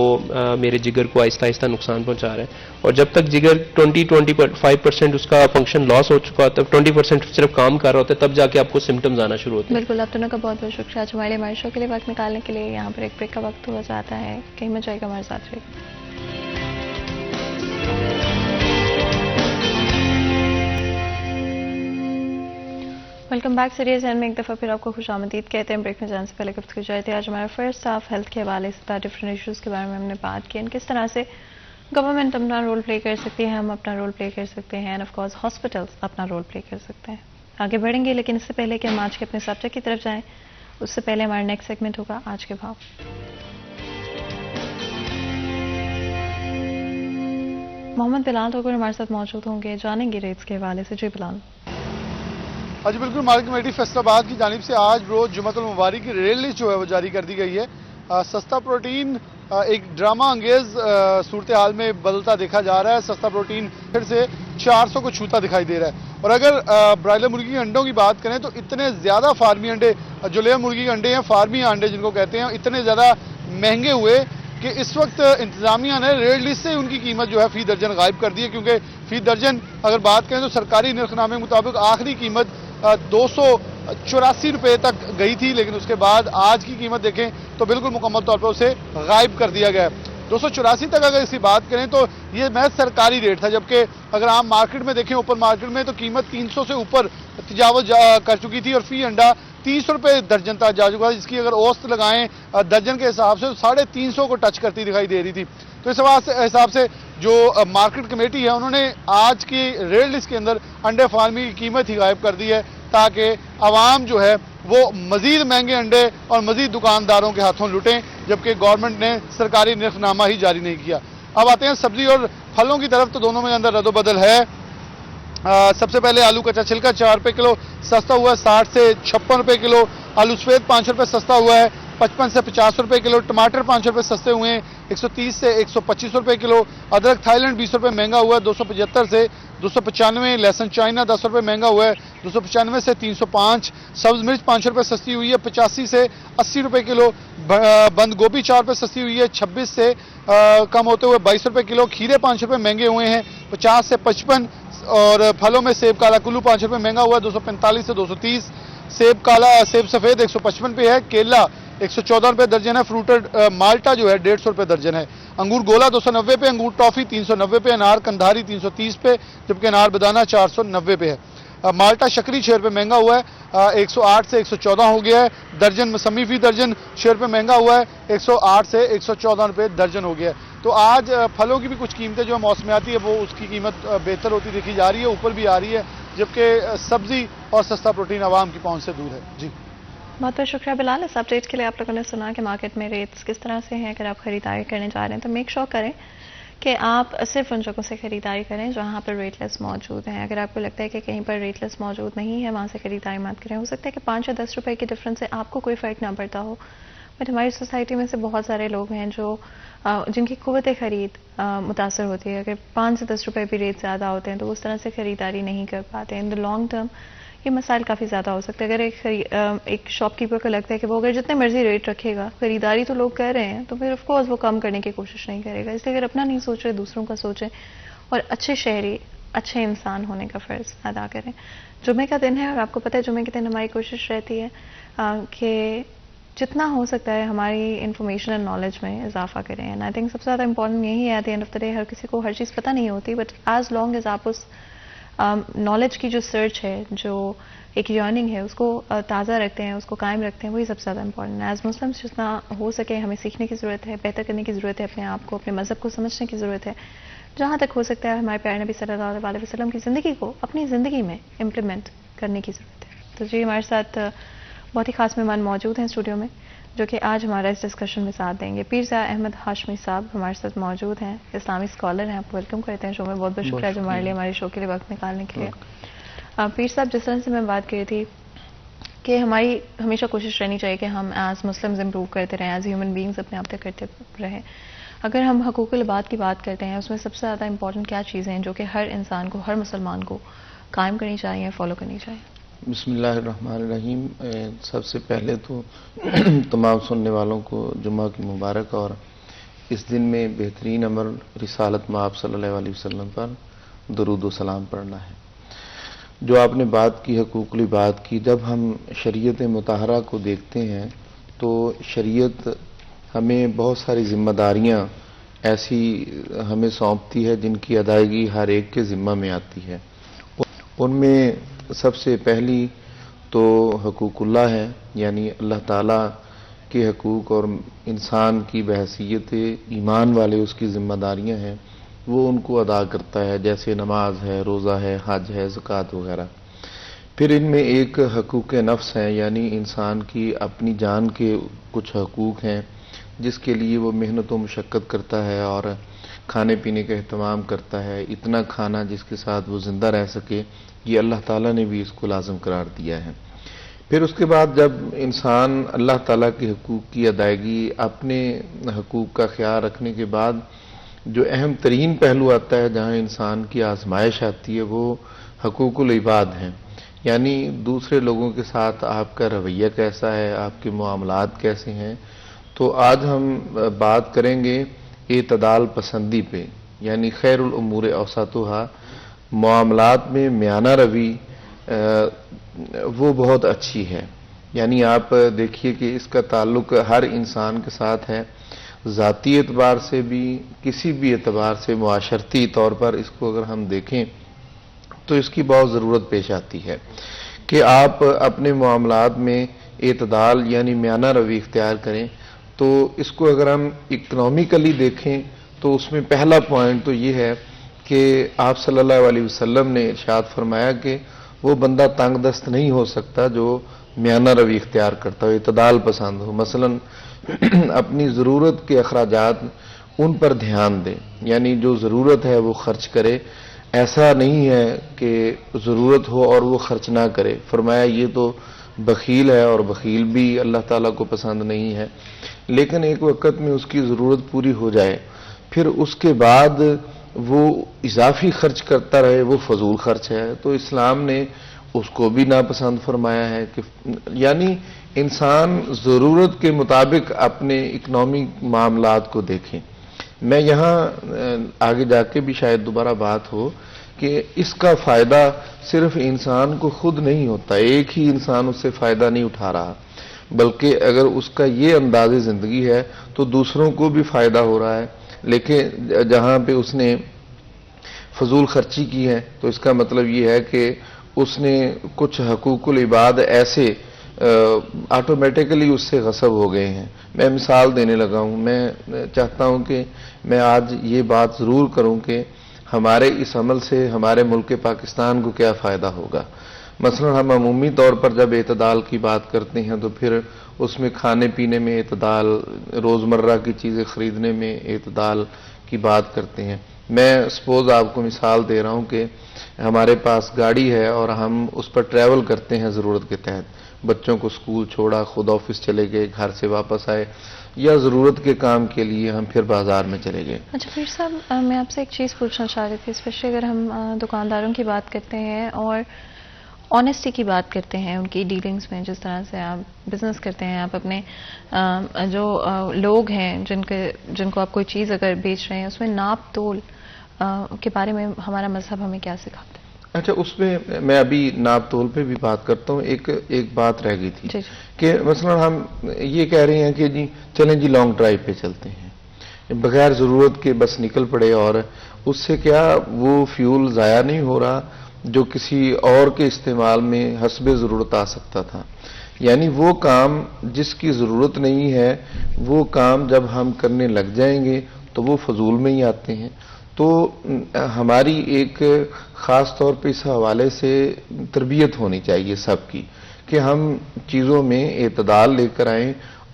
میرے جگر کو آہستہ آہستہ نقصان پہنچا رہا ہے. اور جب تک جگر 20-25% اس کا فنکشن لاس ہو چکا ہوتا ہے, 20% صرف کام کر رہا ہوتا ہے, تب جا کے آپ کو سمٹمز آنا شروع ہوتے ہیں. بالکل, آپ دونوں کا بہت بہت شکریہ آج ہمارے شو کے لیے وقت نکالنے کے لیے. یہاں پر ایک بریک کا وقت ہوا جاتا ہے, کہیں میں جائے گا ہمارے ساتھ رہے گا. Welcome back. سیریز اینڈ میں ایک دفعہ پھر آپ کو خوش آمدید کہتے ہیں. بریک میں جانے سے پہلے گفتگو جائے تھے. آج ہمارا فرسٹ ہاف ہیلتھ کے حوالے سے ڈفرینٹ ایشوز کے بارے میں ہم نے بات کی, کس طرح سے گورنمنٹ اپنا رول پلے کر سکتی ہے, ہم اپنا رول پلے کر سکتے ہیں, اینڈ آف کورس ہاسپٹلس اپنا رول پلے کر سکتے ہیں. آگے بڑھیں گے, لیکن اس سے پہلے کہ ہم آج کے اپنے سبجیکٹ کی طرف جائیں, اس سے پہلے ہمارا نیکسٹ سیگمنٹ ہوگا آج کے بھاؤ. محمد بلال ٹھوکر ہمارے ساتھ موجود ہوں گے, جانیں گے ریٹس کے حوالے سے. جی بلال. جی بالکل, مارکیٹ کمیٹی فیصل آباد کی جانب سے آج روز جمعۃ المبارک کی ریٹ لسٹ جو ہے وہ جاری کر دی گئی ہے. سستا پروٹین ایک ڈرامہ انگیز صورتحال میں بدلتا دیکھا جا رہا ہے. سستا پروٹین پھر سے 400 کو چھوتا دکھائی دے رہا ہے. اور اگر برائلر مرغی کے انڈوں کی بات کریں تو اتنے زیادہ فارمی انڈے, جو لیئر مرغی کے انڈے ہیں, فارمی انڈے جن کو کہتے ہیں, اتنے زیادہ مہنگے ہوئے کہ اس وقت انتظامیہ نے ریٹ لسٹ سے ان کی قیمت جو ہے فی درجن غائب کر دی ہے. کیونکہ فی درجن اگر بات کریں تو سرکاری نرخ نامے کے مطابق آخری قیمت 284 روپے تک گئی تھی, لیکن اس کے بعد آج کی قیمت دیکھیں تو بالکل مکمل طور پر اسے غائب کر دیا گیا ہے. 284 تک اگر اس کی بات کریں تو یہ محض سرکاری ریٹ تھا, جبکہ اگر آپ مارکیٹ میں دیکھیں, اوپن مارکیٹ میں, تو قیمت 300 سے اوپر تجاوز کر چکی تھی اور فی انڈا 300 روپے درجن تک جا چکا تھا, جس کی اگر اوسط لگائیں درجن کے حساب سے 350 کو ٹچ کرتی دکھائی دے رہی تھی. تو اس حساب سے جو مارکیٹ کمیٹی ہے انہوں نے آج کی ریٹ لسٹ کے اندر انڈے فارمی کی قیمت ہی غائب کر دی ہے, تاکہ عوام جو ہے وہ مزید مہنگے انڈے اور مزید دکانداروں کے ہاتھوں لٹیں, جبکہ گورنمنٹ نے سرکاری نرخ نامہ ہی جاری نہیں کیا. اب آتے ہیں سبزی اور پھلوں کی طرف, تو دونوں میں اندر رد و بدل ہے. سب سے پہلے آلو کچا چھلکا 4 روپے کلو سستا ہوا ہے 60 سے 56 روپے کلو. آلو سفید 5 روپے سستا ہوا ہے 55 سے 50 روپے کلو. ٹماٹر 5 روپے سستے ہوئے ہیں 130 سے 125 روپے کلو. ادرک تھائی لینڈ 20 روپے مہنگا ہوا ہے 275 سے 295. لہسن چائنا 10 روپے مہنگا ہوا ہے 295 سے 305. سبز مرچ 5 روپے سستی ہوئی ہے 85 سے 80 روپے کلو. بند گوبھی 4 روپے سستی ہوئی ہے 26 سے کم ہوتے ہوئے 22 روپے کلو. کھیرے 5 روپے مہنگے ہوئے ہیں 50 سے 55. اور پھلوں میں سیب کالا کلو 5 روپے مہنگا ہوا ہے 245 سے 230. سیب سفید 155 پہ ہے. کیلا 114 روپے درجن ہے. فروٹڈ مالٹا جو ہے 150 روپے درجن ہے. انگور گولا 290 پہ. انگور ٹافی 390 پہ. انار کندھاری 330 پہ, جبکہ انار بدانا 490 پہ ہے. مالٹا شکری 6 روپے مہنگا ہوا ہے 108 سے 114 ہو گیا ہے. درجن مسمی فی درجن 6 روپے مہنگا ہوا ہے 108 سے 114 روپے درجن ہو گیا ہے. تو آج پھلوں کی بھی کچھ قیمتیں جو موسمیاتی ہے وہ اس کی قیمت بہتر ہوتی دیکھی جا رہی ہے, اوپر بھی آ رہی ہے, جبکہ سبزی اور سستا پروٹین عوام کی پہنچ سے دور ہے. جی بہت بہت شکریہ بلال. اس اپڈیٹ کے لیے آپ لوگوں نے سنا کہ مارکیٹ میں ریٹس کس طرح سے ہیں. اگر آپ خریداری کرنے جا رہے ہیں تو میک شور کریں کہ آپ صرف ان جگہوں سے خریداری کریں جہاں پر ریٹ لیس موجود ہیں. اگر آپ کو لگتا ہے کہ کہیں پر ریٹ لیس موجود نہیں ہے, وہاں سے خریداری مت کریں. ہو سکتا ہے کہ 5 یا 10 روپے کی ڈفرنس سے آپ کو کوئی فرق نہ پڑتا ہو, بٹ ہماری سوسائٹی میں سے بہت سارے لوگ ہیں جو جن کی قوت خرید متاثر ہوتی ہے. اگر 5 سے 10 روپے بھی ریٹ زیادہ ہوتے ہیں تو اس طرح سے خریداری نہیں کر پاتے. ان دا لانگ ٹرم یہ مسائل کافی زیادہ ہو سکتے ہیں. اگر ایک شاپ کیپر کو لگتا ہے کہ وہ اگر جتنے مرضی ریٹ رکھے گا, خریداری تو لوگ کر رہے ہیں, تو پھر آف کورس وہ کم کرنے کی کوشش نہیں کرے گا. اس لیے اگر اپنا نہیں سوچ رہے دوسروں کا سوچیں اور اچھے شہری اچھے انسان ہونے کا فرض ادا کریں. جمعے کا دن ہے اور آپ کو پتہ ہے جمعے کے دن ہماری کوشش رہتی ہے کہ جتنا ہو سکتا ہے ہماری انفارمیشن اینڈ نالج میں اضافہ کریں. اینڈ آئی تھنک سب سے زیادہ امپورٹنٹ یہی ہے. At the end of the day ہر کسی کو ہر چیز پتہ نہیں ہوتی, بٹ ایز لانگ ایز آپ اس نالج کی جو سرچ ہے, جو ایک یارننگ ہے, اس کو تازہ رکھتے ہیں, اس کو قائم رکھتے ہیں, وہی سب سے زیادہ امپورٹنٹ ہے. ایز مسلمس جتنا ہو سکے ہمیں سیکھنے کی ضرورت ہے, بہتر کرنے کی ضرورت ہے, اپنے آپ کو اپنے مذہب کو سمجھنے کی ضرورت ہے. جہاں تک ہو سکتا ہے ہمارے پیارے نبی صلی اللہ علیہ وسلم کی زندگی کو اپنی زندگی میں امپلیمنٹ کرنے کی ضرورت ہے. تو جی ہمارے ساتھ بہت ہی خاص مہمان موجود ہیں اسٹوڈیو میں, جو کہ آج ہمارا اس ڈسکشن میں ساتھ دیں گے. پیرزا احمد ہاشمی صاحب ہمارے ساتھ موجود ہیں, اسلامی اسکالر ہیں. آپ کو ویلکم کرتے ہیں شو میں. بہت بہت شکریہ جو ہمارے لیے ہمارے شو کے لیے وقت نکالنے کے لیے. پیر صاحب, جس طرح سے میں بات کی تھی کہ ہماری ہمیشہ کوشش رہنی چاہیے کہ ہم ایز مسلمز امپروو کرتے رہیں, ایز ہیومن بینگز اپنے آپ تک کرتے رہیں. اگر ہم حقوق العباد کی بات کرتے ہیں اس میں سب سے زیادہ امپورٹنٹ کیا چیزیں ہیں جو کہ ہر انسان کو، ہر مسلمان کو قائم کرنی چاہیے، فالو کرنی چاہیے؟ بسم اللہ الرحمن الرحیم. سب سے پہلے تو تمام سننے والوں کو جمعہ کی مبارک، اور اس دن میں بہترین عمل رسالت مآب صلی اللہ علیہ وسلم پر درود و سلام پڑھنا ہے. جو آپ نے بات کی حقوق العباد کی، جب ہم شریعت مطہرہ کو دیکھتے ہیں تو شریعت ہمیں بہت ساری ذمہ داریاں ایسی ہمیں سونپتی ہے جن کی ادائیگی ہر ایک کے ذمہ میں آتی ہے. ان میں سب سے پہلی تو حقوق اللہ ہے، یعنی اللہ تعالیٰ کے حقوق اور انسان کی بحیثیت ایمان والے اس کی ذمہ داریاں ہیں، وہ ان کو ادا کرتا ہے، جیسے نماز ہے، روزہ ہے، حج ہے، زکوٰۃ وغیرہ. پھر ان میں ایک حقوق نفس ہیں، یعنی انسان کی اپنی جان کے کچھ حقوق ہیں جس کے لیے وہ محنت و مشقت کرتا ہے اور کھانے پینے کا اہتمام کرتا ہے، اتنا کھانا جس کے ساتھ وہ زندہ رہ سکے، یہ اللہ تعالیٰ نے بھی اس کو لازم قرار دیا ہے. پھر اس کے بعد جب انسان اللہ تعالیٰ کے حقوق کی ادائیگی، اپنے حقوق کا خیال رکھنے کے بعد جو اہم ترین پہلو آتا ہے جہاں انسان کی آزمائش آتی ہے، وہ حقوق العباد ہیں. یعنی دوسرے لوگوں کے ساتھ آپ کا رویہ کیسا ہے، آپ کے معاملات کیسے ہیں. تو آج ہم بات کریں گے اعتدال پسندی پہ، یعنی خیر الامور اوسطھا، معاملات میں میانہ روی وہ بہت اچھی ہے. یعنی آپ دیکھیے کہ اس کا تعلق ہر انسان کے ساتھ ہے، ذاتی اعتبار سے بھی، کسی بھی اعتبار سے، معاشرتی طور پر اس کو اگر ہم دیکھیں تو اس کی بہت ضرورت پیش آتی ہے کہ آپ اپنے معاملات میں اعتدال یعنی میانہ روی اختیار کریں. تو اس کو اگر ہم اکنامیکلی دیکھیں تو اس میں پہلا پوائنٹ تو یہ ہے کہ آپ صلی اللہ علیہ وسلم نے ارشاد فرمایا کہ وہ بندہ تنگ دست نہیں ہو سکتا جو میانہ روی اختیار کرتا ہو، اعتدال پسند ہو. مثلا اپنی ضرورت کے اخراجات ان پر دھیان دے، یعنی جو ضرورت ہے وہ خرچ کرے. ایسا نہیں ہے کہ ضرورت ہو اور وہ خرچ نہ کرے. فرمایا یہ تو بخیل ہے، اور بخیل بھی اللہ تعالیٰ کو پسند نہیں ہے. لیکن ایک وقت میں اس کی ضرورت پوری ہو جائے، پھر اس کے بعد وہ اضافی خرچ کرتا رہے، وہ فضول خرچ ہے. تو اسلام نے اس کو بھی ناپسند فرمایا ہے کہ یعنی انسان ضرورت کے مطابق اپنے اکنامی معاملات کو دیکھیں. میں یہاں آگے جا کے بھی شاید دوبارہ بات ہو کہ اس کا فائدہ صرف انسان کو خود نہیں ہوتا، ایک ہی انسان اس سے فائدہ نہیں اٹھا رہا، بلکہ اگر اس کا یہ انداز زندگی ہے تو دوسروں کو بھی فائدہ ہو رہا ہے. لیکن جہاں پہ اس نے فضول خرچی کی ہے تو اس کا مطلب یہ ہے کہ اس نے کچھ حقوق العباد ایسے آٹومیٹیکلی اس سے غصب ہو گئے ہیں. میں مثال دینے لگا ہوں. میں چاہتا ہوں کہ میں آج یہ بات ضرور کروں کہ ہمارے اس عمل سے ہمارے ملک پاکستان کو کیا فائدہ ہوگا. مثلا ہم عمومی طور پر جب اعتدال کی بات کرتے ہیں تو پھر اس میں کھانے پینے میں اعتدال، روزمرہ کی چیزیں خریدنے میں اعتدال کی بات کرتے ہیں. میں سپوز آپ کو مثال دے رہا ہوں کہ ہمارے پاس گاڑی ہے اور ہم اس پر ٹریول کرتے ہیں ضرورت کے تحت. بچوں کو اسکول چھوڑا، خود آفس چلے گئے، گھر سے واپس آئے، یا ضرورت کے کام کے لیے ہم پھر بازار میں چلے گئے. اچھا پیر صاحب، میں آپ سے ایک چیز پوچھنا چاہ رہی تھی، اسپیشلی اگر ہم دکانداروں کی بات کرتے ہیں اور آنیسٹی کی بات کرتے ہیں ان کی ڈیلنگز میں، جس طرح سے آپ بزنس کرتے ہیں، آپ اپنے جو لوگ ہیں جن کو آپ کوئی چیز اگر بیچ رہے ہیں اس میں ناپ تول کے بارے میں ہمارا مذہب ہمیں کیا سکھاتا ہے؟ اچھا، اس میں ابھی ناپ تول پہ بھی بات کرتا ہوں. ایک بات رہ گئی تھی کہ مثلا ہم یہ کہہ رہے ہیں کہ جی چلیں جی لانگ ڈرائیو پہ چلتے ہیں، بغیر ضرورت کے بس نکل پڑے، اور اس سے کیا وہ فیول ضائع نہیں ہو رہا جو کسی اور کے استعمال میں حسب ضرورت آ سکتا تھا. یعنی وہ کام جس کی ضرورت نہیں ہے وہ کام جب ہم کرنے لگ جائیں گے تو وہ فضول میں ہی آتے ہیں. تو ہماری ایک خاص طور پہ اس حوالے سے تربیت ہونی چاہیے سب کی کہ ہم چیزوں میں اعتدال لے کر آئیں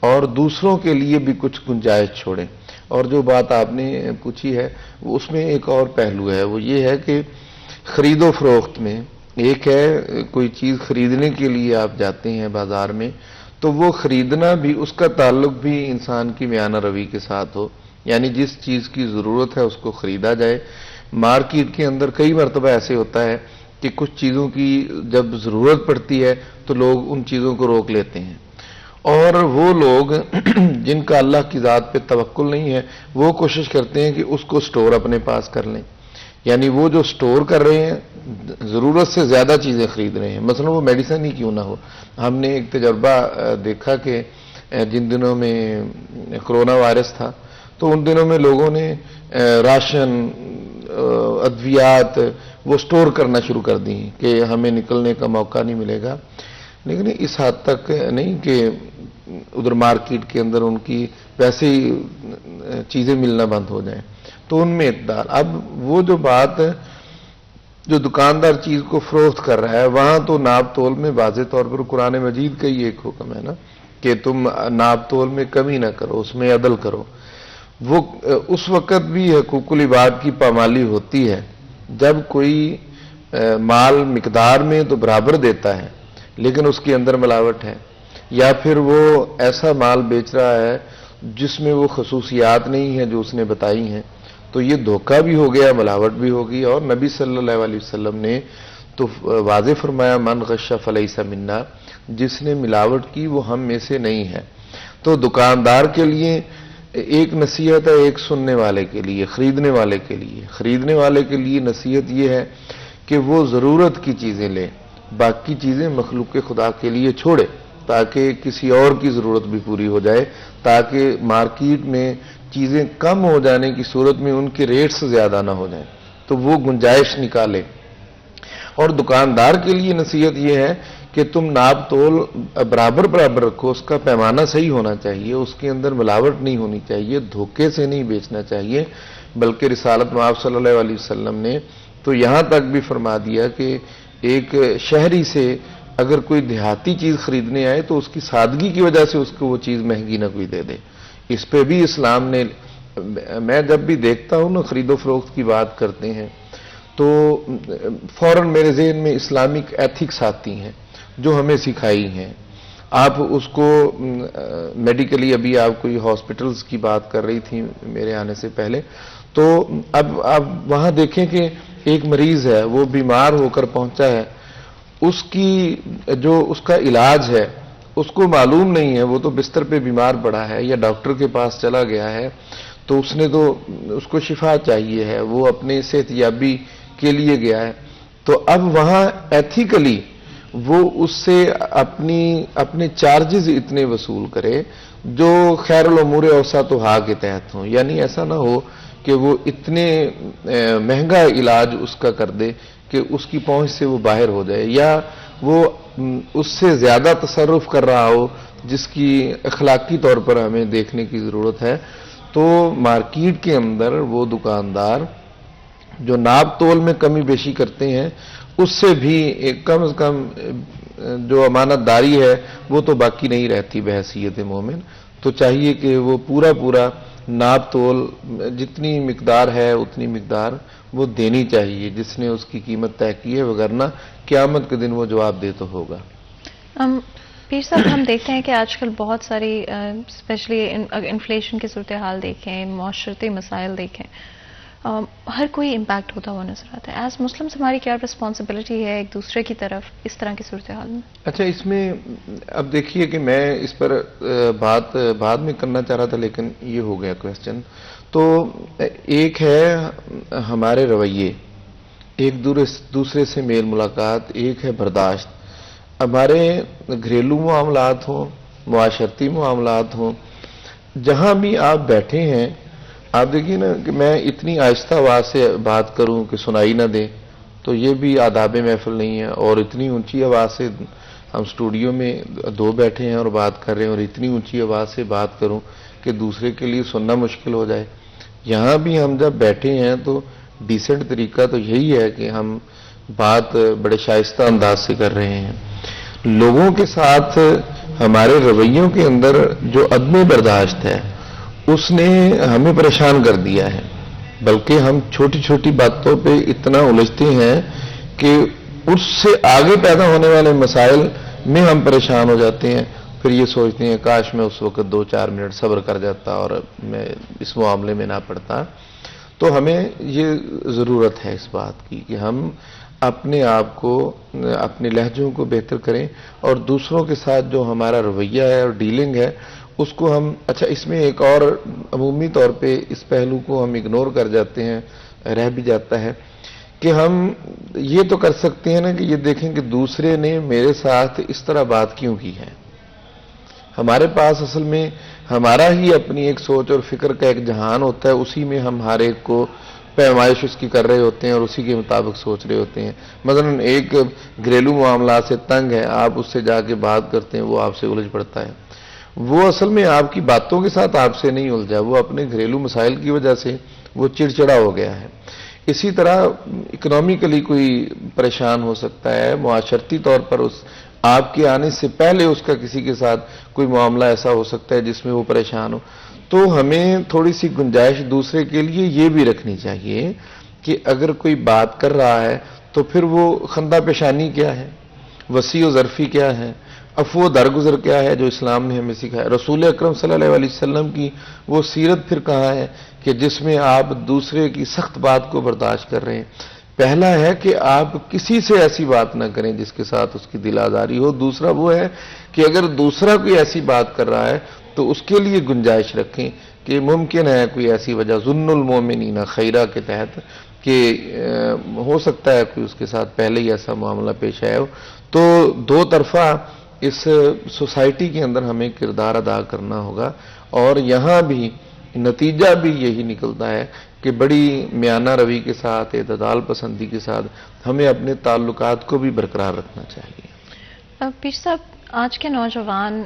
اور دوسروں کے لیے بھی کچھ گنجائش چھوڑیں. اور جو بات آپ نے پوچھی ہے اس میں ایک اور پہلو ہے، وہ یہ ہے کہ خرید و فروخت میں ایک ہے کوئی چیز خریدنے کے لیے آپ جاتے ہیں بازار میں، تو وہ خریدنا بھی، اس کا تعلق بھی انسان کی میانہ روی کے ساتھ ہو. یعنی جس چیز کی ضرورت ہے اس کو خریدا جائے. مارکیٹ کے اندر کئی مرتبہ ایسے ہوتا ہے کہ کچھ چیزوں کی جب ضرورت پڑتی ہے تو لوگ ان چیزوں کو روک لیتے ہیں، اور وہ لوگ جن کا اللہ کی ذات پہ توکل نہیں ہے وہ کوشش کرتے ہیں کہ اس کو سٹور اپنے پاس کر لیں. یعنی وہ جو سٹور کر رہے ہیں ضرورت سے زیادہ چیزیں خرید رہے ہیں. مثلا وہ میڈیسن ہی کیوں نہ ہو. ہم نے ایک تجربہ دیکھا کہ جن دنوں میں کرونا وائرس تھا تو ان دنوں میں لوگوں نے راشن، ادویات وہ سٹور کرنا شروع کر دی کہ ہمیں نکلنے کا موقع نہیں ملے گا. لیکن اس حد تک نہیں کہ ادھر مارکیٹ کے اندر ان کی ویسے ہی چیزیں ملنا بند ہو جائیں. تو ان میں اقدار. اب وہ جو بات جو دکاندار چیز کو فروخت کر رہا ہے وہاں تو ناپ تول میں واضح طور پر قرآن مجید کا ہی ایک حکم ہے نا کہ تم ناپ تول میں کمی نہ کرو، اس میں عدل کرو. وہ اس وقت بھی حقوق العباد کی پامالی ہوتی ہے جب کوئی مال مقدار میں تو برابر دیتا ہے لیکن اس کے اندر ملاوٹ ہے، یا پھر وہ ایسا مال بیچ رہا ہے جس میں وہ خصوصیات نہیں ہیں جو اس نے بتائی ہیں. تو یہ دھوکہ بھی ہو گیا، ملاوٹ بھی ہوگی. اور نبی صلی اللہ علیہ وسلم نے تو واضح فرمایا من غش فلیس منا، جس نے ملاوٹ کی وہ ہم میں سے نہیں ہے. تو دکاندار کے لیے ایک نصیحت ہے، ایک سننے والے کے لیے، خریدنے والے کے لیے. خریدنے والے کے لیے نصیحت یہ ہے کہ وہ ضرورت کی چیزیں لے، باقی چیزیں مخلوق خدا کے لیے چھوڑے تاکہ کسی اور کی ضرورت بھی پوری ہو جائے، تاکہ مارکیٹ میں چیزیں کم ہو جانے کی صورت میں ان کے ریٹس زیادہ نہ ہو جائیں تو وہ گنجائش نکالے. اور دکاندار کے لیے نصیحت یہ ہے کہ تم ناپ تول برابر برابر رکھو، اس کا پیمانہ صحیح ہونا چاہیے، اس کے اندر ملاوٹ نہیں ہونی چاہیے، دھوکے سے نہیں بیچنا چاہیے. بلکہ رسالت مآب صلی اللہ علیہ وسلم نے تو یہاں تک بھی فرما دیا کہ ایک شہری سے اگر کوئی دیہاتی چیز خریدنے آئے تو اس کی سادگی کی وجہ سے اس کو وہ چیز مہنگی نہ کوئی دے دے. اس پہ بھی اسلام نے، میں جب بھی دیکھتا ہوں نا خرید و فروخت کی بات کرتے ہیں تو فوراً میرے ذہن میں اسلامک ایتھکس آتی ہیں جو ہمیں سکھائی ہیں. آپ اس کو میڈیکلی، ابھی آپ کوئی ہاسپٹلز کی بات کر رہی تھی میرے آنے سے پہلے، تو اب آپ وہاں دیکھیں کہ ایک مریض ہے وہ بیمار ہو کر پہنچا ہے، اس کی جو اس کا علاج ہے اس کو معلوم نہیں ہے، وہ تو بستر پہ بیمار پڑا ہے یا ڈاکٹر کے پاس چلا گیا ہے تو اس نے تو اس کو شفا چاہیے ہے، وہ اپنے صحت یابی کے لیے گیا ہے. تو اب وہاں ایتھیکلی وہ اس سے اپنے چارجز اتنے وصول کرے جو خیر الامور اوسطھا کے تحت ہوں. یعنی ایسا نہ ہو کہ وہ اتنے مہنگا علاج اس کا کر دے کہ اس کی پہنچ سے وہ باہر ہو جائے، یا وہ اس سے زیادہ تصرف کر رہا ہو جس کی اخلاقی طور پر ہمیں دیکھنے کی ضرورت ہے. تو مارکیٹ کے اندر وہ دکاندار جو ناپ تول میں کمی بیشی کرتے ہیں اس سے بھی ایک کم از کم جو امانت داری ہے وہ تو باقی نہیں رہتی بحیثیت مومن. تو چاہیے کہ وہ پورا ناپ تول جتنی مقدار ہے اتنی مقدار وہ دینی چاہیے جس نے اس کی قیمت طے کی ہے، وگرنہ قیامت کے دن وہ جواب دے تو ہوگا. پیر صاحب، ہم دیکھتے ہیں کہ آج کل بہت ساری اسپیشلی انفلیشن کی صورتحال دیکھیں، معاشرتی مسائل دیکھیں، ہر کوئی امپیکٹ ہوتا ہوا نظر آتا ہے. ایز مسلمس ہماری کیا رسپانسبلٹی ہے ایک دوسرے کی طرف اس طرح کی صورتحال میں؟ اچھا، اس میں اب دیکھیے کہ میں اس پر بات بعد میں کرنا چاہ رہا تھا لیکن یہ ہو گیا کویسچن. تو ایک ہے ہمارے رویے، ایک دوسرے سے میل ملاقات، ایک ہے برداشت. ہمارے گھریلو معاملات ہوں، معاشرتی معاملات ہوں، جہاں بھی آپ بیٹھے ہیں آپ دیکھیے نا کہ میں اتنی آہستہ آواز سے بات کروں کہ سنائی نہ دے تو یہ بھی آداب محفل نہیں ہے، اور اتنی اونچی آواز سے ہم اسٹوڈیو میں دو بیٹھے ہیں اور بات کر رہے ہیں اور اتنی اونچی آواز سے بات کروں کہ دوسرے کے لیے سننا مشکل ہو جائے. یہاں بھی ہم جب بیٹھے ہیں تو ڈیسنٹ طریقہ تو یہی ہے کہ ہم بات بڑے شائستہ انداز سے کر رہے ہیں. لوگوں کے ساتھ ہمارے رویوں کے اندر جو عدم برداشت ہے اس نے ہمیں پریشان کر دیا ہے، بلکہ ہم چھوٹی چھوٹی باتوں پہ اتنا الجھتے ہیں کہ اس سے آگے پیدا ہونے والے مسائل میں ہم پریشان ہو جاتے ہیں. پھر یہ سوچتے ہیں کاش میں اس وقت 2-4 منٹ صبر کر جاتا اور میں اس معاملے میں نہ پڑتا. تو ہمیں یہ ضرورت ہے اس بات کی کہ ہم اپنے آپ کو، اپنے لہجوں کو بہتر کریں اور دوسروں کے ساتھ جو ہمارا رویہ ہے اور ڈیلنگ ہے اس کو ہم، اچھا اس میں ایک اور عمومی طور پہ اس پہلو کو ہم اگنور کر جاتے ہیں، رہ بھی جاتا ہے کہ ہم یہ تو کر سکتے ہیں نا کہ یہ دیکھیں کہ دوسرے نے میرے ساتھ اس طرح بات کیوں کی ہے. ہمارے پاس اصل میں ہمارا ہی اپنی ایک سوچ اور فکر کا ایک جہان ہوتا ہے، اسی میں ہم ہر ایک کو پیمائش اس کی کر رہے ہوتے ہیں اور اسی کے مطابق سوچ رہے ہوتے ہیں. مثلا ایک گھریلو معاملات سے تنگ ہے، آپ اس سے جا کے بات کرتے ہیں، وہ آپ سے الجھ پڑتا ہے. وہ اصل میں آپ کی باتوں کے ساتھ آپ سے نہیں الجھا، وہ اپنے گھریلو مسائل کی وجہ سے وہ چڑچڑا ہو گیا ہے. اسی طرح اکنامیکلی کوئی پریشان ہو سکتا ہے، معاشرتی طور پر اس آپ کے آنے سے پہلے اس کا کسی کے ساتھ کوئی معاملہ ایسا ہو سکتا ہے جس میں وہ پریشان ہو. تو ہمیں تھوڑی سی گنجائش دوسرے کے لیے یہ بھی رکھنی چاہیے کہ اگر کوئی بات کر رہا ہے تو پھر وہ خندہ پیشانی کیا ہے، وسیع و ظرفی کیا ہے، عفو و درگزر کیا ہے جو اسلام نے ہمیں سکھایا. رسول اکرم صلی اللہ علیہ وسلم کی وہ سیرت پھر کہاں ہے کہ جس میں آپ دوسرے کی سخت بات کو برداشت کر رہے ہیں. پہلا ہے کہ آپ کسی سے ایسی بات نہ کریں جس کے ساتھ اس کی دل آزاری ہو. دوسرا وہ ہے کہ اگر دوسرا کوئی ایسی بات کر رہا ہے تو اس کے لیے گنجائش رکھیں کہ ممکن ہے کوئی ایسی وجہ ظن المومنین خیرہ کے تحت کہ ہو سکتا ہے کوئی اس کے ساتھ پہلے ہی ایسا معاملہ پیش آیا ہو. تو دو طرفہ اس سوسائٹی کے اندر ہمیں کردار ادا کرنا ہوگا اور یہاں بھی نتیجہ بھی یہی نکلتا ہے کہ بڑی میانہ روی کے ساتھ، اعتدال پسندی کے ساتھ ہمیں اپنے تعلقات کو بھی برقرار رکھنا چاہیے. پیر صاحب، آج کے نوجوان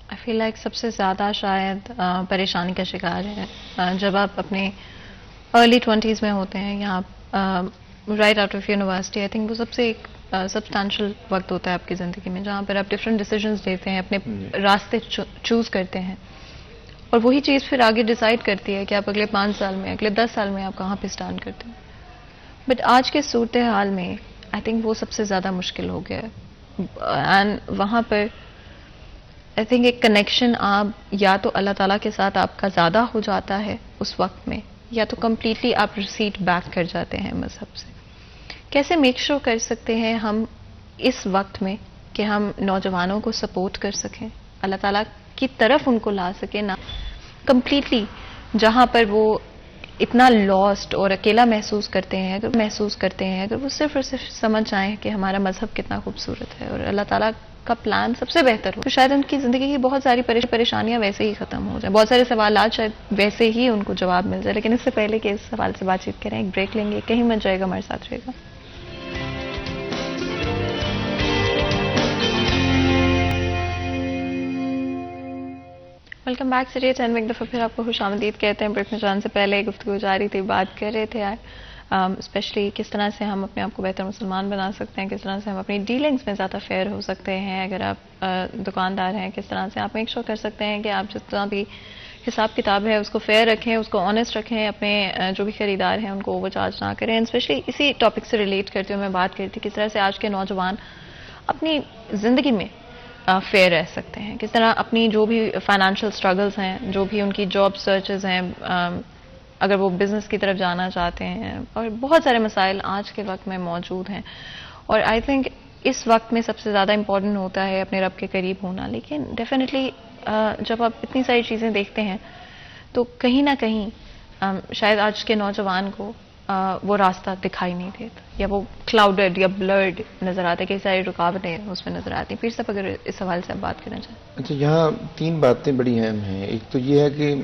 آئی فیل لائک سب سے زیادہ شاید پریشانی کا شکار ہے جب آپ اپنے ارلی 20s میں ہوتے ہیں یا right out of university. I think وہ سب سے ایک سبسٹانشل وقت ہوتا ہے آپ کی زندگی میں جہاں پر آپ ڈفرینٹ ڈیسیجنز لیتے ہیں، اپنے راستے چوز کرتے ہیں اور وہی چیز پھر آگے ڈیسائیڈ کرتی ہے کہ آپ اگلے 5 سال میں، اگلے 10 سال میں آپ کہاں پہ اسٹینڈ کرتے ہیں. بٹ آج کے صورتحال میں آئی تھنک وہ سب سے زیادہ مشکل ہو گیا ہے. اینڈ وہاں پر آئی تھنک ایک کنیکشن آپ یا تو اللہ تعالیٰ کے ساتھ آپ کا زیادہ ہو جاتا ہے اس وقت میں، یا تو کمپلیٹلی آپ ریسیٹ بیک کر جاتے ہیں مذہب سے. کیسے میک شور کر سکتے ہیں ہم اس وقت میں کہ ہم نوجوانوں کو سپورٹ کر سکیں، اللہ تعالیٰ کی طرف ان کو لا سکیں، نہ کمپلیٹلی جہاں پر وہ اتنا لاسٹ اور اکیلا محسوس کرتے ہیں، اگر وہ صرف اور صرف سمجھ جائیں کہ ہمارا مذہب کتنا خوبصورت ہے اور اللہ تعالیٰ کا پلان سب سے بہتر ہو، تو شاید ان کی زندگی کی بہت ساری پریشانیاں ویسے ہی ختم ہو جائیں، بہت سارے سوالات شاید ویسے ہی ان کو جواب مل جائے. لیکن اس سے پہلے کہ اس سوال سے بات چیت کریں، ایک بریک لیں گے، کہیں مت جائے گا، ہمارے ساتھ رہے گا. Welcome back. سریہ چند ایک دفعہ پھر آپ کو خوش آمدید کہتے ہیں. بریک میں جان سے پہلے گفتگو جاری تھی، بات کر رہے تھے اسپیشلی کس طرح سے ہم اپنے آپ کو بہتر مسلمان بنا سکتے ہیں، کس طرح سے ہم اپنی ڈیلنگز میں زیادہ فیئر ہو سکتے ہیں. اگر آپ دکاندار ہیں، کس طرح سے آپ میک شور کر سکتے ہیں کہ آپ جس طرح بھی حساب کتاب ہے اس کو فیئر رکھیں، اس کو آنیسٹ رکھیں، اپنے جو بھی خریدار ہیں ان کو اوور چارج نہ کریں. اسپیشلی اسی ٹاپک سے ریلیٹ کرتے ہوئے میں بات کرتی کس طرح سے آج کے نوجوان اپنی زندگی میں فیئر رہ سکتے ہیں، کس طرح اپنی جو بھی فائنینشیل سٹرگلز ہیں، جو بھی ان کی جاب سرچز ہیں، اگر وہ بزنس کی طرف جانا چاہتے ہیں، اور بہت سارے مسائل آج کے وقت میں موجود ہیں. اور آئی تھنک اس وقت میں سب سے زیادہ امپورٹنٹ ہوتا ہے اپنے رب کے قریب ہونا. لیکن ڈیفینیٹلی جب آپ اتنی ساری چیزیں دیکھتے ہیں تو کہیں نہ کہیں شاید آج کے نوجوان کو وہ راستہ دکھائی نہیں دیتا، یا وہ کلاؤڈڈ یا بلرڈ نظر آتا ہے، کئی ساری رکاوٹیں اس میں نظر آتی ہیں. پھر صاحب اگر اس حوالے سے آپ بات کرنا چاہیں. اچھا، یہاں 3 باتیں بڑی اہم ہیں. ایک تو یہ ہے کہ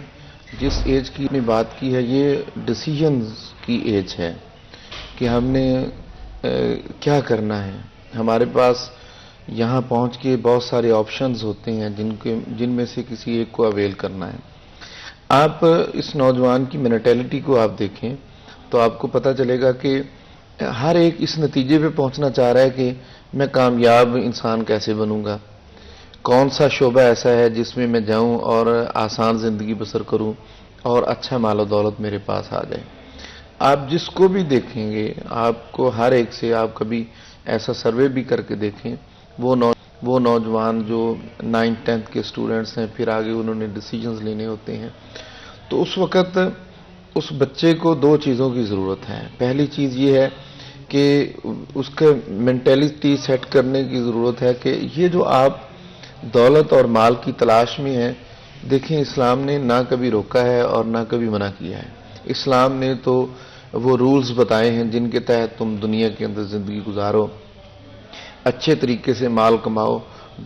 جس ایج کی نے بات کی ہے یہ ڈیسیژنز کی ایج ہے کہ ہم نے کیا کرنا ہے. ہمارے پاس یہاں پہنچ کے بہت سارے آپشنز ہوتے ہیں جن میں سے کسی ایک کو اویل کرنا ہے. آپ اس نوجوان کی مینٹیلٹی کو آپ دیکھیں تو آپ کو پتہ چلے گا کہ ہر ایک اس نتیجے پہ پہنچنا چاہ رہا ہے کہ میں کامیاب انسان کیسے بنوں گا، کون سا شعبہ ایسا ہے جس میں میں جاؤں اور آسان زندگی بسر کروں اور اچھا مال و دولت میرے پاس آ جائے. آپ جس کو بھی دیکھیں گے، آپ کو ہر ایک سے آپ کبھی ایسا سروے بھی کر کے دیکھیں، وہ وہ نوجوان جو 9th-10th کے اسٹوڈنٹس ہیں، پھر آگے انہوں نے ڈیسیجنز لینے ہوتے ہیں، تو اس وقت اس بچے کو دو چیزوں کی ضرورت ہے. پہلی چیز یہ ہے کہ اس کا مینٹیلٹی سیٹ کرنے کی ضرورت ہے کہ یہ جو آپ دولت اور مال کی تلاش میں ہیں، دیکھیں اسلام نے نہ کبھی روکا ہے اور نہ کبھی منع کیا ہے. اسلام نے تو وہ رولز بتائے ہیں جن کے تحت تم دنیا کے اندر زندگی گزارو، اچھے طریقے سے مال کماؤ.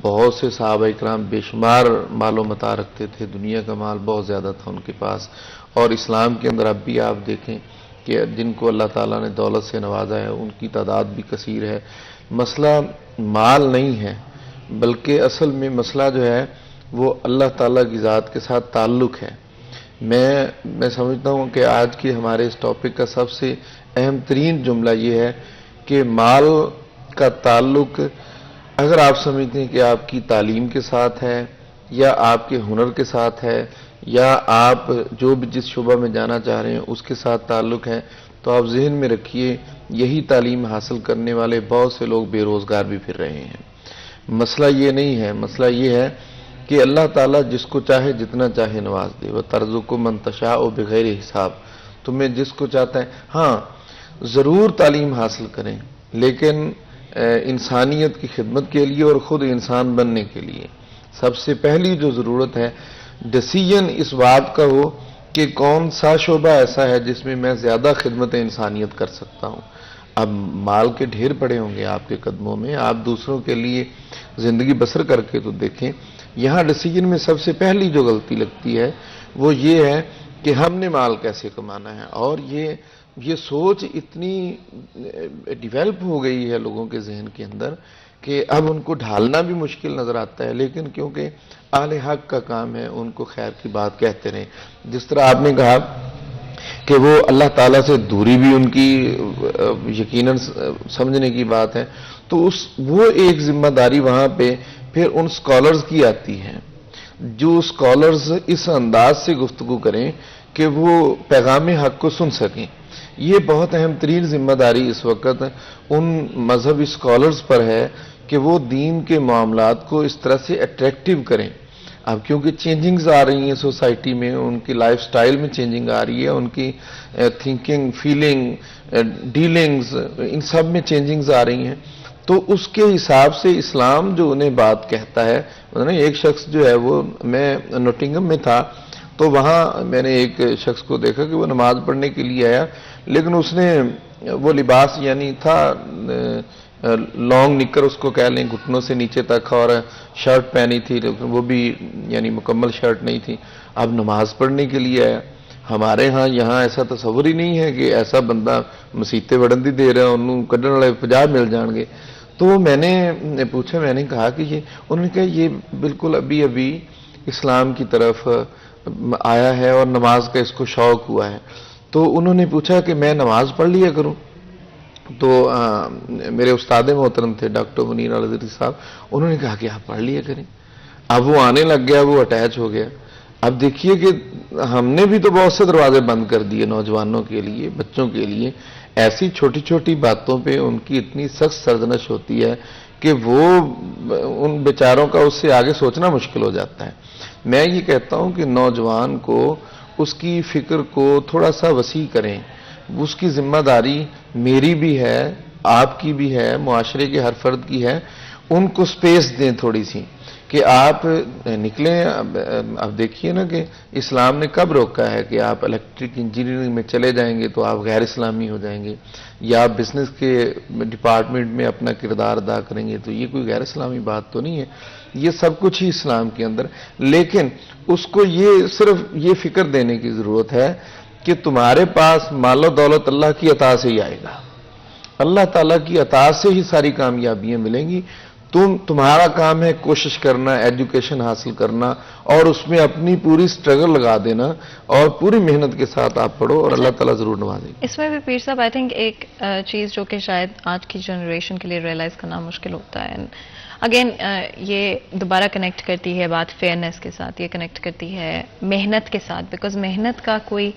بہت سے صحابہ اکرام بے شمار مال و متاع رکھتے تھے، دنیا کا مال بہت زیادہ تھا ان کے پاس. اور اسلام کے اندر اب بھی آپ دیکھیں کہ جن کو اللہ تعالیٰ نے دولت سے نوازا ہے ان کی تعداد بھی کثیر ہے. مسئلہ مال نہیں ہے، بلکہ اصل میں مسئلہ جو ہے وہ اللہ تعالیٰ کی ذات کے ساتھ تعلق ہے. میں سمجھتا ہوں کہ آج کے ہمارے اس ٹاپک کا سب سے اہم ترین جملہ یہ ہے کہ مال کا تعلق اگر آپ سمجھتے ہیں کہ آپ کی تعلیم کے ساتھ ہے یا آپ کے ہنر کے ساتھ ہے یا آپ جو بھی جس شعبہ میں جانا چاہ رہے ہیں اس کے ساتھ تعلق ہے، تو آپ ذہن میں رکھیے یہی تعلیم حاصل کرنے والے بہت سے لوگ بے روزگار بھی پھر رہے ہیں. مسئلہ یہ نہیں ہے، مسئلہ یہ ہے کہ اللہ تعالیٰ جس کو چاہے جتنا چاہے نواز دے. وَتَرْزُقُ مَن تَشَاءُ بِغَيْرِ حساب. تمہیں جس کو چاہتا ہے، ہاں ضرور تعلیم حاصل کریں لیکن انسانیت کی خدمت کے لیے اور خود انسان بننے کے لیے. سب سے پہلی جو ضرورت ہے ڈیسیجن اس بات کا ہو کہ کون سا شعبہ ایسا ہے جس میں میں زیادہ خدمت انسانیت کر سکتا ہوں. اب مال کے ڈھیر پڑے ہوں گے آپ کے قدموں میں، آپ دوسروں کے لیے زندگی بسر کر کے تو دیکھیں. یہاں ڈیسیجن میں سب سے پہلی جو غلطی لگتی ہے وہ یہ ہے کہ ہم نے مال کیسے کمانا ہے، اور یہ سوچ اتنی ڈیولپ ہو گئی ہے لوگوں کے ذہن کے اندر کہ اب ان کو ڈھالنا بھی مشکل نظر آتا ہے. لیکن کیونکہ اہل حق کا کام ہے ان کو خیر کی بات کہتے رہیں. جس طرح آپ نے کہا کہ وہ اللہ تعالیٰ سے دوری بھی ان کی یقیناً سمجھنے کی بات ہے، تو وہ ایک ذمہ داری وہاں پہ پھر ان سکالرز کی آتی ہے جو سکالرز اس انداز سے گفتگو کریں کہ وہ پیغام حق کو سن سکیں. یہ بہت اہم ترین ذمہ داری اس وقت ان مذہبی سکالرز پر ہے کہ وہ دین کے معاملات کو اس طرح سے اٹریکٹیو کریں. اب کیونکہ چینجنگز آ رہی ہیں سوسائٹی میں، ان کی لائف سٹائل میں چینجنگ آ رہی ہے، ان کی تھنکنگ، فیلنگ، ڈیلنگز، ان سب میں چینجنگز آ رہی ہیں. تو اس کے حساب سے اسلام جو انہیں بات کہتا ہے، ایک شخص جو ہے وہ، میں نوٹنگم میں تھا تو وہاں میں نے ایک شخص کو دیکھا کہ وہ نماز پڑھنے کے لیے آیا، لیکن اس نے وہ لباس یعنی تھا لانگ نکر اس کو کہہ لیں، گھٹنوں سے نیچے تک، اور شرٹ پہنی تھی لیکن وہ بھی یعنی مکمل شرٹ نہیں تھی. اب نماز پڑھنے کے لیے آیا. ہمارے ہاں یہاں ایسا تصور ہی نہیں ہے کہ ایسا بندہ مسیتے وڑندی دے رہا انہوں کڈن والے 50 مل جان گے. تو میں نے پوچھا، میں نے کہا کہ انہوں نے کہا یہ بالکل ابھی اسلام کی طرف آیا ہے اور نماز کا اس کو شوق ہوا ہے. تو انہوں نے پوچھا کہ میں نماز پڑھ لیا کروں. تو میرے استاد محترم تھے ڈاکٹر منیر الازہری صاحب، انہوں نے کہا کہ آپ پڑھ لیا کریں. اب وہ آنے لگ گیا، وہ اٹیچ ہو گیا. اب دیکھیے کہ ہم نے بھی تو بہت سے دروازے بند کر دیے نوجوانوں کے لیے، بچوں کے لیے. ایسی چھوٹی چھوٹی باتوں پہ ان کی اتنی سخت سرزنش ہوتی ہے کہ وہ ان بیچاروں کا اس سے آگے سوچنا مشکل ہو جاتا ہے. میں یہ کہتا ہوں کہ نوجوان کو اس کی فکر کو تھوڑا سا وسیع کریں. اس کی ذمہ داری میری بھی ہے، آپ کی بھی ہے، معاشرے کے ہر فرد کی ہے. ان کو سپیس دیں تھوڑی سی کہ آپ نکلیں. اب دیکھیے نا کہ اسلام نے کب روکا ہے کہ آپ الیکٹرک انجینئرنگ میں چلے جائیں گے تو آپ غیر اسلامی ہو جائیں گے، یا آپ بزنس کے ڈپارٹمنٹ میں اپنا کردار ادا کریں گے تو یہ کوئی غیر اسلامی بات تو نہیں ہے. یہ سب کچھ ہی اسلام کے اندر. لیکن اس کو یہ صرف یہ فکر دینے کی ضرورت ہے کہ تمہارے پاس مال و دولت اللہ کی عطا سے ہی آئے گا، اللہ تعالیٰ کی عطا سے ہی ساری کامیابیاں ملیں گی. تمہارا کام ہے کوشش کرنا، ایجوکیشن حاصل کرنا اور اس میں اپنی پوری سٹرگل لگا دینا اور پوری محنت کے ساتھ آپ پڑھو اور اللہ تعالیٰ ضرور نوازے گا. اس میں بھی پیر صاحب آئی تھنک ایک چیز جو کہ شاید آج کی جنریشن کے لیے ریئلائز کرنا مشکل ہوتا ہے. اگین یہ دوبارہ کنیکٹ کرتی ہے بات فیئرنیس کے ساتھ، یہ کنیکٹ کرتی ہے محنت کے ساتھ، بیکاز محنت کا کوئی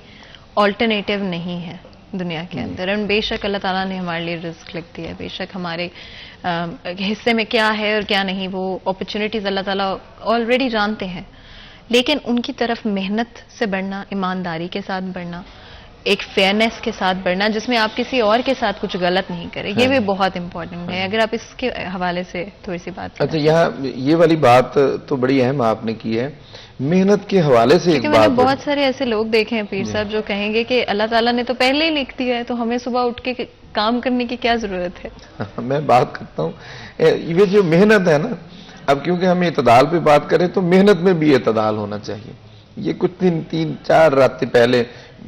آلٹرنیٹیو نہیں ہے. دنیا کے اندر. اور بے شک اللہ تعالیٰ نے ہمارے لیے رزق لکھ دیا ہے, بے شک ہمارے حصے میں کیا ہے اور کیا نہیں, وہ اپرچونٹیز اللہ تعالیٰ آلریڈی جانتے ہیں. لیکن ان کی طرف محنت سے بڑھنا, ایمانداری کے ساتھ بڑھنا, ایک فیئرنیس کے ساتھ بڑھنا جس میں آپ کسی اور کے ساتھ کچھ غلط نہیں کریں, یہ بھی بہت امپورٹنٹ ہے. اگر آپ اس کے حوالے سے تھوڑی سی بات کریں. اچھا, یہاں یہ والی بات تو بڑی اہم آپ نے کی ہے, محنت کے حوالے سے ایک کیونکہ میں نے بات بہت سارے ایسے لوگ دیکھے ہیں پیر صاحب جو کہیں گے کہ اللہ تعالیٰ نے تو پہلے ہی لکھ دیا ہے, تو ہمیں صبح اٹھ کے کام کرنے کی کیا ضرورت ہے. میں بات کرتا ہوں, یہ جو محنت ہے نا, اب کیونکہ ہم اعتدال پہ بات کریں تو محنت میں بھی اعتدال ہونا چاہیے. یہ کچھ دن 3-4 راتیں پہلے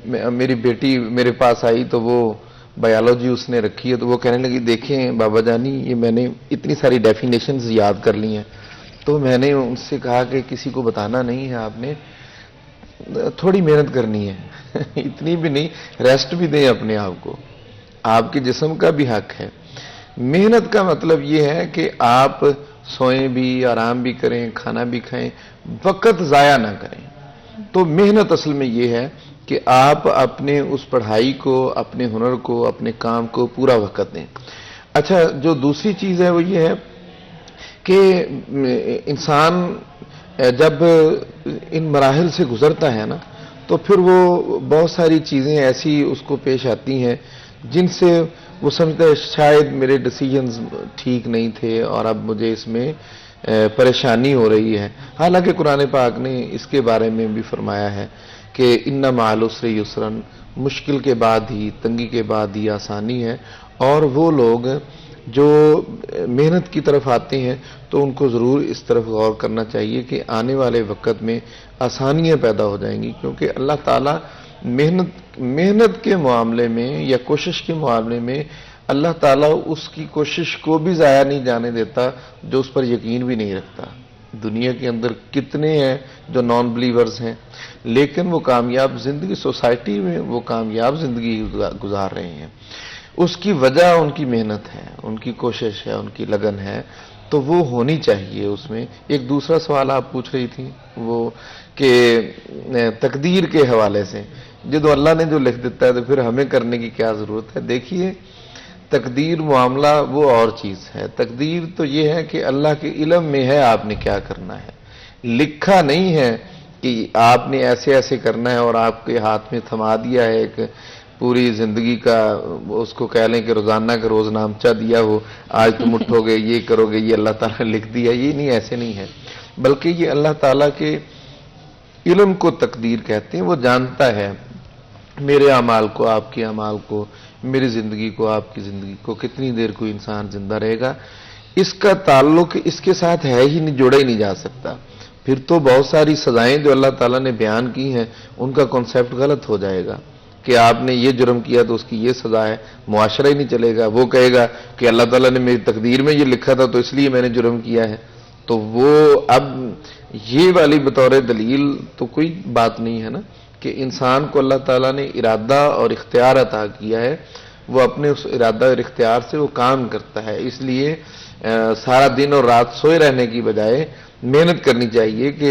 میری بیٹی میرے پاس آئی تو وہ بایولوجی اس نے رکھی ہے, تو وہ کہنے لگی دیکھیں بابا جانی, یہ میں نے اتنی ساری ڈیفینیشنز یاد کر لی ہیں. تو میں نے ان سے کہا کہ کسی کو بتانا نہیں ہے, آپ نے تھوڑی محنت کرنی ہے, اتنی بھی نہیں, ریسٹ بھی دیں اپنے آپ کو, آپ کے جسم کا بھی حق ہے. محنت کا مطلب یہ ہے کہ آپ سوئیں بھی, آرام بھی کریں, کھانا بھی کھائیں, وقت ضائع نہ کریں. تو محنت اصل میں یہ ہے کہ آپ اپنے اس پڑھائی کو, اپنے ہنر کو, اپنے کام کو پورا وقت دیں. اچھا, جو دوسری چیز ہے وہ یہ ہے کہ انسان جب ان مراحل سے گزرتا ہے نا, تو پھر وہ بہت ساری چیزیں ایسی اس کو پیش آتی ہیں جن سے وہ سمجھتا ہے شاید میرے ڈیسیجنز ٹھیک نہیں تھے اور اب مجھے اس میں پریشانی ہو رہی ہے. حالانکہ قرآن پاک نے اس کے بارے میں بھی فرمایا ہے کہ ان مع العسر یسرا, مشکل کے بعد ہی, تنگی کے بعد ہی آسانی ہے. اور وہ لوگ جو محنت کی طرف آتے ہیں تو ان کو ضرور اس طرف غور کرنا چاہیے کہ آنے والے وقت میں آسانیاں پیدا ہو جائیں گی, کیونکہ اللہ تعالیٰ محنت کے معاملے میں یا کوشش کے معاملے میں اللہ تعالیٰ اس کی کوشش کو بھی ضائع نہیں جانے دیتا جو اس پر یقین بھی نہیں رکھتا. دنیا کے اندر کتنے ہیں جو نان بلیورز ہیں, لیکن وہ کامیاب زندگی, سوسائٹی میں وہ کامیاب زندگی گزار رہے ہیں. اس کی وجہ ان کی محنت ہے, ان کی کوشش ہے, ان کی لگن ہے, تو وہ ہونی چاہیے اس میں. ایک دوسرا سوال آپ پوچھ رہی تھی وہ کہ تقدیر کے حوالے سے, جب اللہ نے جو لکھ دیتا ہے تو پھر ہمیں کرنے کی کیا ضرورت ہے. دیکھیے, تقدیر معاملہ وہ اور چیز ہے. تقدیر تو یہ ہے کہ اللہ کے علم میں ہے آپ نے کیا کرنا ہے, لکھا نہیں ہے کہ آپ نے ایسے ایسے کرنا ہے اور آپ کے ہاتھ میں تھما دیا ہے ایک پوری زندگی کا, اس کو کہہ لیں کہ روزانہ کا روز نامچہ دیا ہو, آج تم اٹھو گے یہ کرو گے, یہ اللہ تعالیٰ نے لکھ دیا. یہ نہیں, ایسے نہیں ہے, بلکہ یہ اللہ تعالیٰ کے علم کو تقدیر کہتے ہیں. وہ جانتا ہے میرے اعمال کو, آپ کے اعمال کو, میری زندگی کو, آپ کی زندگی کو, کتنی دیر کوئی انسان زندہ رہے گا. اس کا تعلق اس کے ساتھ ہے ہی نہیں, جوڑا ہی نہیں جا سکتا. پھر تو بہت ساری سزائیں جو اللہ تعالیٰ نے بیان کی ہیں ان کا کانسیپٹ غلط ہو جائے گا کہ آپ نے یہ جرم کیا تو اس کی یہ سزا ہے, معاشرہ ہی نہیں چلے گا. وہ کہے گا کہ اللہ تعالیٰ نے میری تقدیر میں یہ لکھا تھا تو اس لیے میں نے جرم کیا ہے. تو وہ اب یہ والی بطور دلیل تو کوئی بات نہیں ہے نا کہ انسان کو اللہ تعالیٰ نے ارادہ اور اختیار عطا کیا ہے, وہ اپنے اس ارادہ اور اختیار سے وہ کام کرتا ہے. اس لیے سارا دن اور رات سوئے رہنے کی بجائے محنت کرنی چاہیے کہ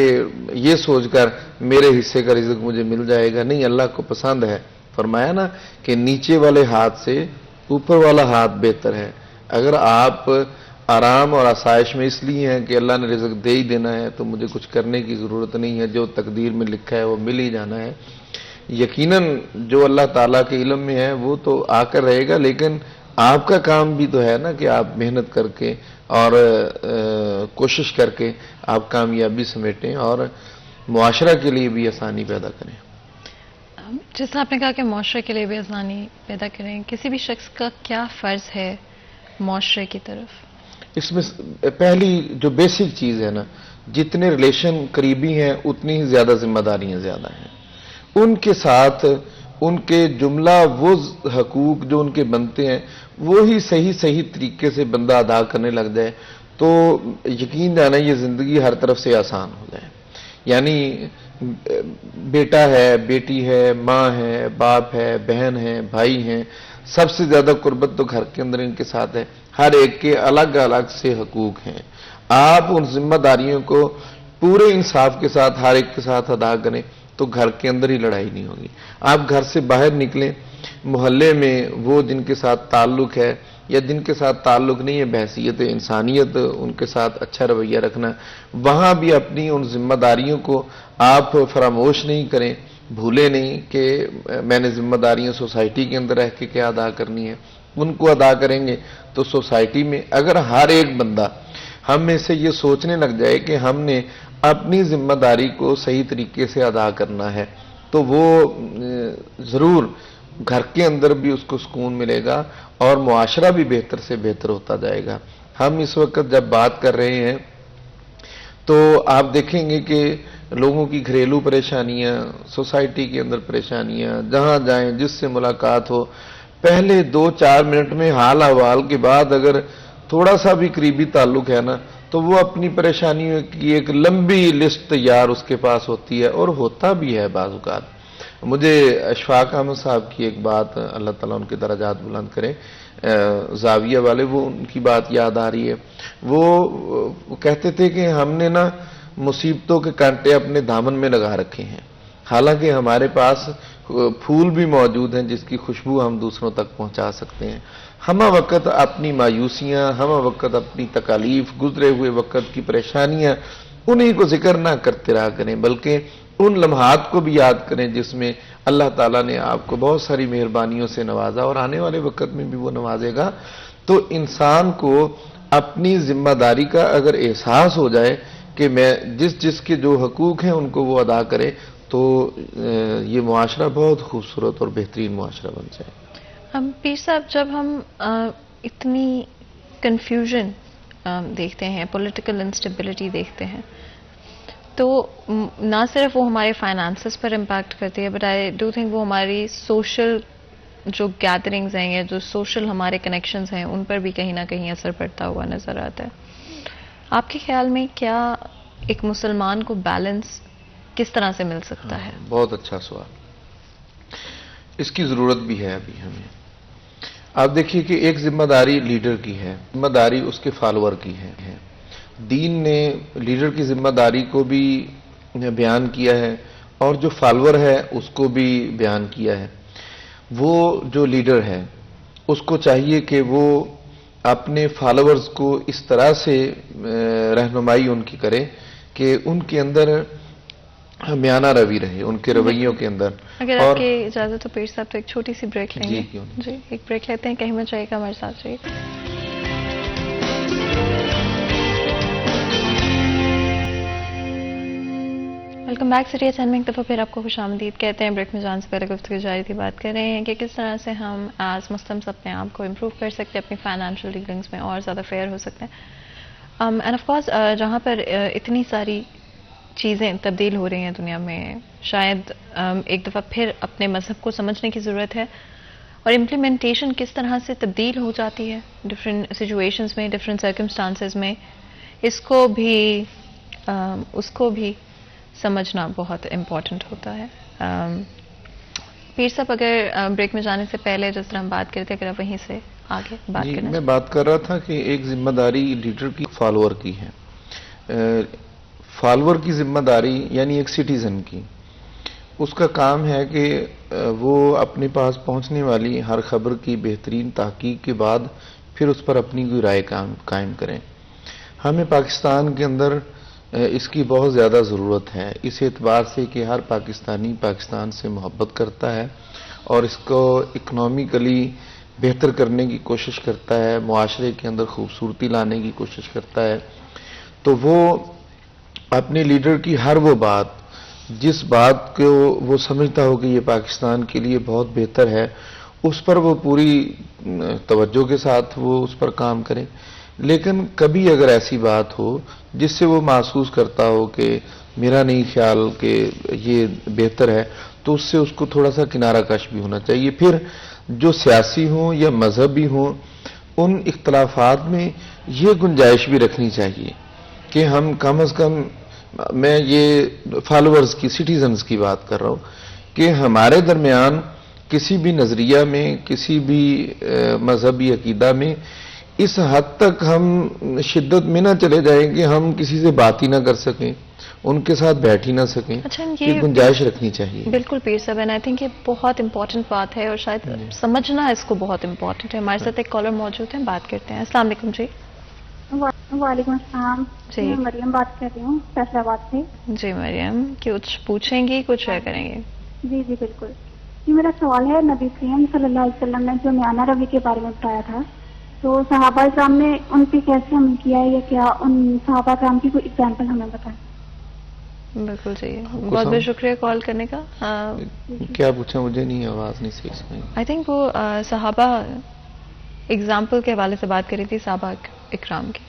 یہ سوچ کر میرے حصے کا رزق مجھے مل جائے گا. نہیں, اللہ کو پسند ہے, فرمایا نا کہ نیچے والے ہاتھ سے اوپر والا ہاتھ بہتر ہے. اگر آپ آرام اور آسائش میں اس لیے ہیں کہ اللہ نے رزق دے ہی دینا ہے تو مجھے کچھ کرنے کی ضرورت نہیں ہے, جو تقدیر میں لکھا ہے وہ مل ہی جانا ہے. یقیناً جو اللہ تعالیٰ کے علم میں ہے وہ تو آ کر رہے گا, لیکن آپ کا کام بھی تو ہے نا کہ آپ محنت کر کے اور کوشش کر کے آپ کامیابی سمیٹیں اور معاشرہ کے لیے بھی آسانی پیدا کریں. جیسا آپ نے کہا کہ معاشرے کے لیے بھی آسانی پیدا کریں, کسی بھی شخص کا کیا فرض ہے معاشرے کی طرف؟ اس میں پہلی جو بیسک چیز ہے نا, جتنے ریلیشن قریبی ہیں اتنی ہی زیادہ ذمہ داریاں زیادہ ہیں. ان کے ساتھ ان کے جملہ وہ حقوق جو ان کے بنتے ہیں وہی صحیح طریقے سے بندہ ادا کرنے لگ جائے تو یقین جانا یہ زندگی ہر طرف سے آسان ہو جائے. یعنی بیٹا ہے, بیٹی ہے, ماں ہے, باپ ہے, بہن ہے, بھائی ہیں, سب سے زیادہ قربت تو گھر کے اندر ان کے ساتھ ہے. ہر ایک کے الگ الگ سے حقوق ہیں. آپ ان ذمہ داریوں کو پورے انصاف کے ساتھ ہر ایک کے ساتھ ادا کریں. تو گھر کے اندر ہی لڑائی نہیں ہوگی. آپ گھر سے باہر نکلیں, محلے میں وہ جن کے ساتھ تعلق ہے یا جن کے ساتھ تعلق نہیں ہے, بحیثیت انسانیت ان کے ساتھ اچھا رویہ رکھنا, وہاں بھی اپنی ان ذمہ داریوں کو آپ فراموش نہیں کریں, بھولے نہیں کہ میں نے ذمہ داریاں سوسائٹی کے اندر رہ کے کیا ادا کرنی ہے. ان کو ادا کریں گے تو سوسائٹی میں اگر ہر ایک بندہ ہم میں سے یہ سوچنے لگ جائے کہ ہم نے اپنی ذمہ داری کو صحیح طریقے سے ادا کرنا ہے, تو وہ ضرور گھر کے اندر بھی اس کو سکون ملے گا اور معاشرہ بھی بہتر سے بہتر ہوتا جائے گا. ہم اس وقت جب بات کر رہے ہیں تو آپ دیکھیں گے کہ لوگوں کی گھریلو پریشانیاں, سوسائٹی کے اندر پریشانیاں, جہاں جائیں جس سے ملاقات ہو, پہلے 2-4 منٹ میں حال احوال کے بعد اگر تھوڑا سا بھی قریبی تعلق ہے نا تو وہ اپنی پریشانیوں کی ایک لمبی لسٹ تیار اس کے پاس ہوتی ہے, اور ہوتا بھی ہے بعض اوقات. مجھے اشفاق احمد صاحب کی ایک بات, اللہ تعالیٰ ان کے درجات بلند کرے, زاویہ والے, وہ ان کی بات یاد آ رہی ہے. وہ کہتے تھے کہ ہم نے نا مصیبتوں کے کانٹے اپنے دامن میں لگا رکھے ہیں, حالانکہ ہمارے پاس پھول بھی موجود ہیں جس کی خوشبو ہم دوسروں تک پہنچا سکتے ہیں. ہم وقت اپنی مایوسیاں, ہم وقت اپنی تکالیف, گزرے ہوئے وقت کی پریشانیاں, انہیں کو ذکر نہ کرتے رہا کریں, بلکہ ان لمحات کو بھی یاد کریں جس میں اللہ تعالیٰ نے آپ کو بہت ساری مہربانیوں سے نوازا اور آنے والے وقت میں بھی وہ نوازے گا. تو انسان کو اپنی ذمہ داری کا اگر احساس ہو جائے کہ میں جس کے جو حقوق ہیں ان کو وہ ادا کرے, تو یہ معاشرہ بہت خوبصورت اور بہترین معاشرہ بن جائے. پیر صاحب, جب ہم اتنی کنفیوژن دیکھتے ہیں, پولیٹیکل انسٹیبلٹی دیکھتے ہیں, تو نہ صرف وہ ہمارے فائنانسز پر امپیکٹ کرتی ہے, بٹ آئی ڈو تھنک وہ ہماری سوشل جو گیدرنگز ہیں یا جو سوشل ہمارے کنیکشنز ہیں ان پر بھی کہیں نہ کہیں اثر پڑتا ہوا نظر آتا ہے. آپ کے خیال میں کیا ایک مسلمان کو بیلنس کس طرح سے مل سکتا ہے؟ بہت اچھا سوال, اس کی ضرورت بھی ہے ابھی ہمیں. آپ دیکھیے کہ ایک ذمہ داری لیڈر کی ہے, ذمہ داری اس کے فالوور کی ہے. دین نے لیڈر کی ذمہ داری کو بھی بیان کیا ہے اور جو فالوور ہے اس کو بھی بیان کیا ہے. وہ جو لیڈر ہے اس کو چاہیے کہ وہ اپنے فالوورز کو اس طرح سے رہنمائی ان کی کرے کہ ان کے اندر ہمیانہ روی رہے, ان کے رویوں کے اندر. اگر آپ کی اجازت تو پیر صاحب تو ایک چھوٹی سی بریک لیں گے. جی, جی ایک بریک لیتے ہیں, کہیں میں چاہیے گا ہمارے ساتھ رہیے. Welcome back. City H N میں ایک دفعہ پھر آپ کو خوش آمدید کہتے ہیں. بریک میں جان سے پہلے گفتگو جاری تھی, بات کر رہے ہیں کہ کس طرح سے ہم ایز مسلمس اپنے آپ کو امپروو کر سکتے ہیں, اپنی فائنینشیل ڈیلنگس میں اور زیادہ فیئر ہو سکتے ہیں. اینڈ آف کورس جہاں پر اتنی ساری چیزیں تبدیل ہو رہی ہیں دنیا میں, شاید ایک دفعہ پھر اپنے مذہب کو سمجھنے کی ضرورت ہے, اور امپلیمنٹیشن کس طرح سے تبدیل ہو جاتی ہے ڈفرینٹ سچویشنز میں, ڈفرینٹ سرکمسٹانسز میں, اس کو بھی سمجھنا بہت امپورٹنٹ ہوتا ہے. پیر صاحب, اگر بریک میں جانے سے پہلے جس طرح ہم بات کرتے ہیں, اگر آپ وہیں سے آگے بات کریں. میں بات کر رہا تھا کہ ایک ذمہ داری لیڈر کی فالوور کی ہے. فالوور کی ذمہ داری یعنی ایک سٹیزن کی, اس کا کام ہے کہ وہ اپنے پاس پہنچنے والی ہر خبر کی بہترین تحقیق کے بعد پھر اس پر اپنی کوئی رائے قائم کریں. ہمیں پاکستان کے اندر اس کی بہت زیادہ ضرورت ہے, اس اعتبار سے کہ ہر پاکستانی پاکستان سے محبت کرتا ہے اور اس کو اکنامیکلی بہتر کرنے کی کوشش کرتا ہے, معاشرے کے اندر خوبصورتی لانے کی کوشش کرتا ہے. تو وہ اپنے لیڈر کی ہر وہ بات, جس بات کو وہ سمجھتا ہو کہ یہ پاکستان کے لیے بہت بہتر ہے, اس پر وہ پوری توجہ کے ساتھ وہ اس پر کام کرے. لیکن کبھی اگر ایسی بات ہو جس سے وہ محسوس کرتا ہو کہ میرا نہیں خیال کہ یہ بہتر ہے, تو اس سے اس کو تھوڑا سا کنارہ کش بھی ہونا چاہیے. پھر جو سیاسی ہوں یا مذہبی ہوں, ان اختلافات میں یہ گنجائش بھی رکھنی چاہیے کہ ہم کم از کم, میں یہ فالوورز کی, سٹیزنز کی بات کر رہا ہوں, کہ ہمارے درمیان کسی بھی نظریہ میں, کسی بھی مذہبی عقیدہ میں اس حد تک ہم شدت میں نہ چلے جائیں کہ ہم کسی سے بات ہی نہ کر سکیں، ان کے ساتھ بیٹھ ہی نہ سکیں. اچھا، یہ گنجائش رکھنی چاہیے. بالکل پیر صاحب، اینڈ آئی تھنک یہ بہت امپورٹنٹ بات ہے اور شاید سمجھنا اس کو بہت امپورٹنٹ ہے. ہمارے ساتھ ایک کالر موجود ہیں، بات کرتے ہیں. السلام علیکم جی. وعلیکم السلام جی. میں مریم بات کر رہی ہوں فیصل آباد سے. جی مریم، کچھ پوچھیں گی، کچھ شیئر کریں گے؟ جی جی بالکل. جی میرا سوال ہے، نبی کریم صلی اللہ علیہ وسلم نے جو میانہ روی کے بارے میں بتایا تھا، تو صحابہ کرام نے ان پہ کیسے عمل کیا ہے، یا کیا ان صحابہ کرام کی کوئی اگزامپل ہمیں بتائیں؟ بالکل جی، بہت بہت شکریہ کال کرنے کا. کیا پوچھا؟ مجھے نہیں، آواز نہیں صحیح سنائی. آئی تھنک وہ صحابہ اگزامپل کے حوالے سے بات کری تھی، صحابہ اکرام کی.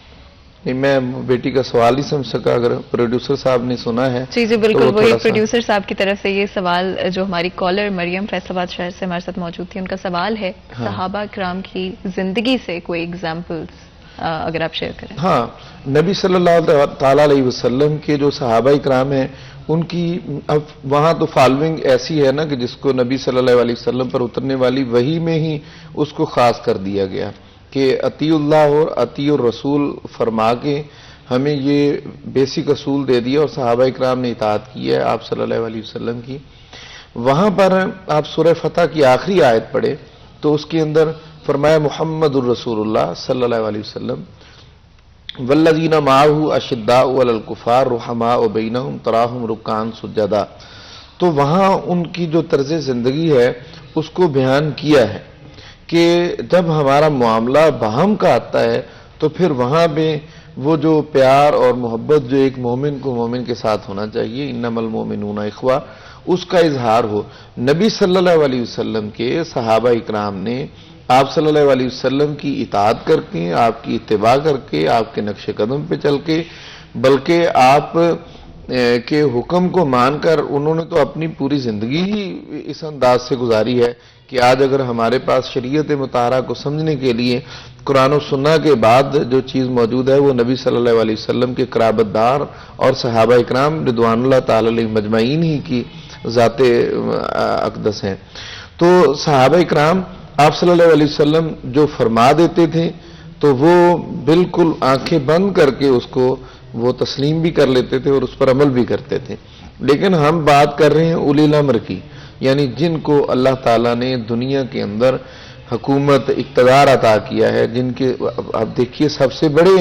نہیں، میں بیٹی کا سوال ہی سمجھ سکا. اگر پروڈیوسر صاحب نے سنا ہے جی جی بالکل، وہی پروڈیوسر صاحب کی طرف سے یہ سوال جو ہماری کالر مریم فیصل آباد شہر سے ہمارے ساتھ موجود تھی، ان کا سوال ہے صحابہ اکرام کی زندگی سے کوئی اگزامپلس اگر آپ شیئر کریں. ہاں، نبی صلی اللہ تعالی علیہ وسلم کے جو صحابہ اکرام ہیں ان کی اب وہاں تو فالوئنگ ایسی ہے نا کہ جس کو نبی صلی اللہ علیہ وسلم پر اترنے والی وحی میں ہی اس کو خاص کر دیا گیا کہ اطیع اللہ اور اطیع الرسول فرما کے ہمیں یہ بیسک اصول دے دیا، اور صحابہ اکرام نے اطاعت کی ہے آپ صلی اللہ علیہ وسلم کی. وہاں پر آپ سورہ فتح کی آخری آیت پڑھے تو اس کے اندر فرمایا محمد الرسول اللہ صلی اللہ علیہ وسلم والذین معہ اشداء علی الکفار رحماء بینہم تراہم رکعا سجدا. تو وہاں ان کی جو طرز زندگی ہے اس کو بیان کیا ہے کہ جب ہمارا معاملہ باہم کا آتا ہے تو پھر وہاں پہ وہ جو پیار اور محبت جو ایک مومن کو مومن کے ساتھ ہونا چاہیے، انما المؤمنون اخوہ، اس کا اظہار ہو. نبی صلی اللہ علیہ وسلم کے صحابہ اکرام نے آپ صلی اللہ علیہ وسلم کی اطاعت کر کے، آپ کی اتباع کر کے، آپ کے نقش قدم پہ چل کے، بلکہ آپ کے حکم کو مان کر انہوں نے تو اپنی پوری زندگی ہی اس انداز سے گزاری ہے کہ آج اگر ہمارے پاس شریعت مطہرہ کو سمجھنے کے لیے قرآن و سنت کے بعد جو چیز موجود ہے وہ نبی صلی اللہ علیہ وسلم کے قرابت دار اور صحابہ اکرام رضوان اللہ تعالی علیہ مجمعین ہی کی ذات اقدس ہیں. تو صحابہ اکرام آپ صلی اللہ علیہ وسلم جو فرما دیتے تھے تو وہ بالکل آنکھیں بند کر کے اس کو وہ تسلیم بھی کر لیتے تھے اور اس پر عمل بھی کرتے تھے. لیکن ہم بات کر رہے ہیں اولی الامر کی، یعنی جن کو اللہ تعالیٰ نے دنیا کے اندر حکومت اقتدار عطا کیا ہے، جن کے آپ دیکھیے سب سے بڑے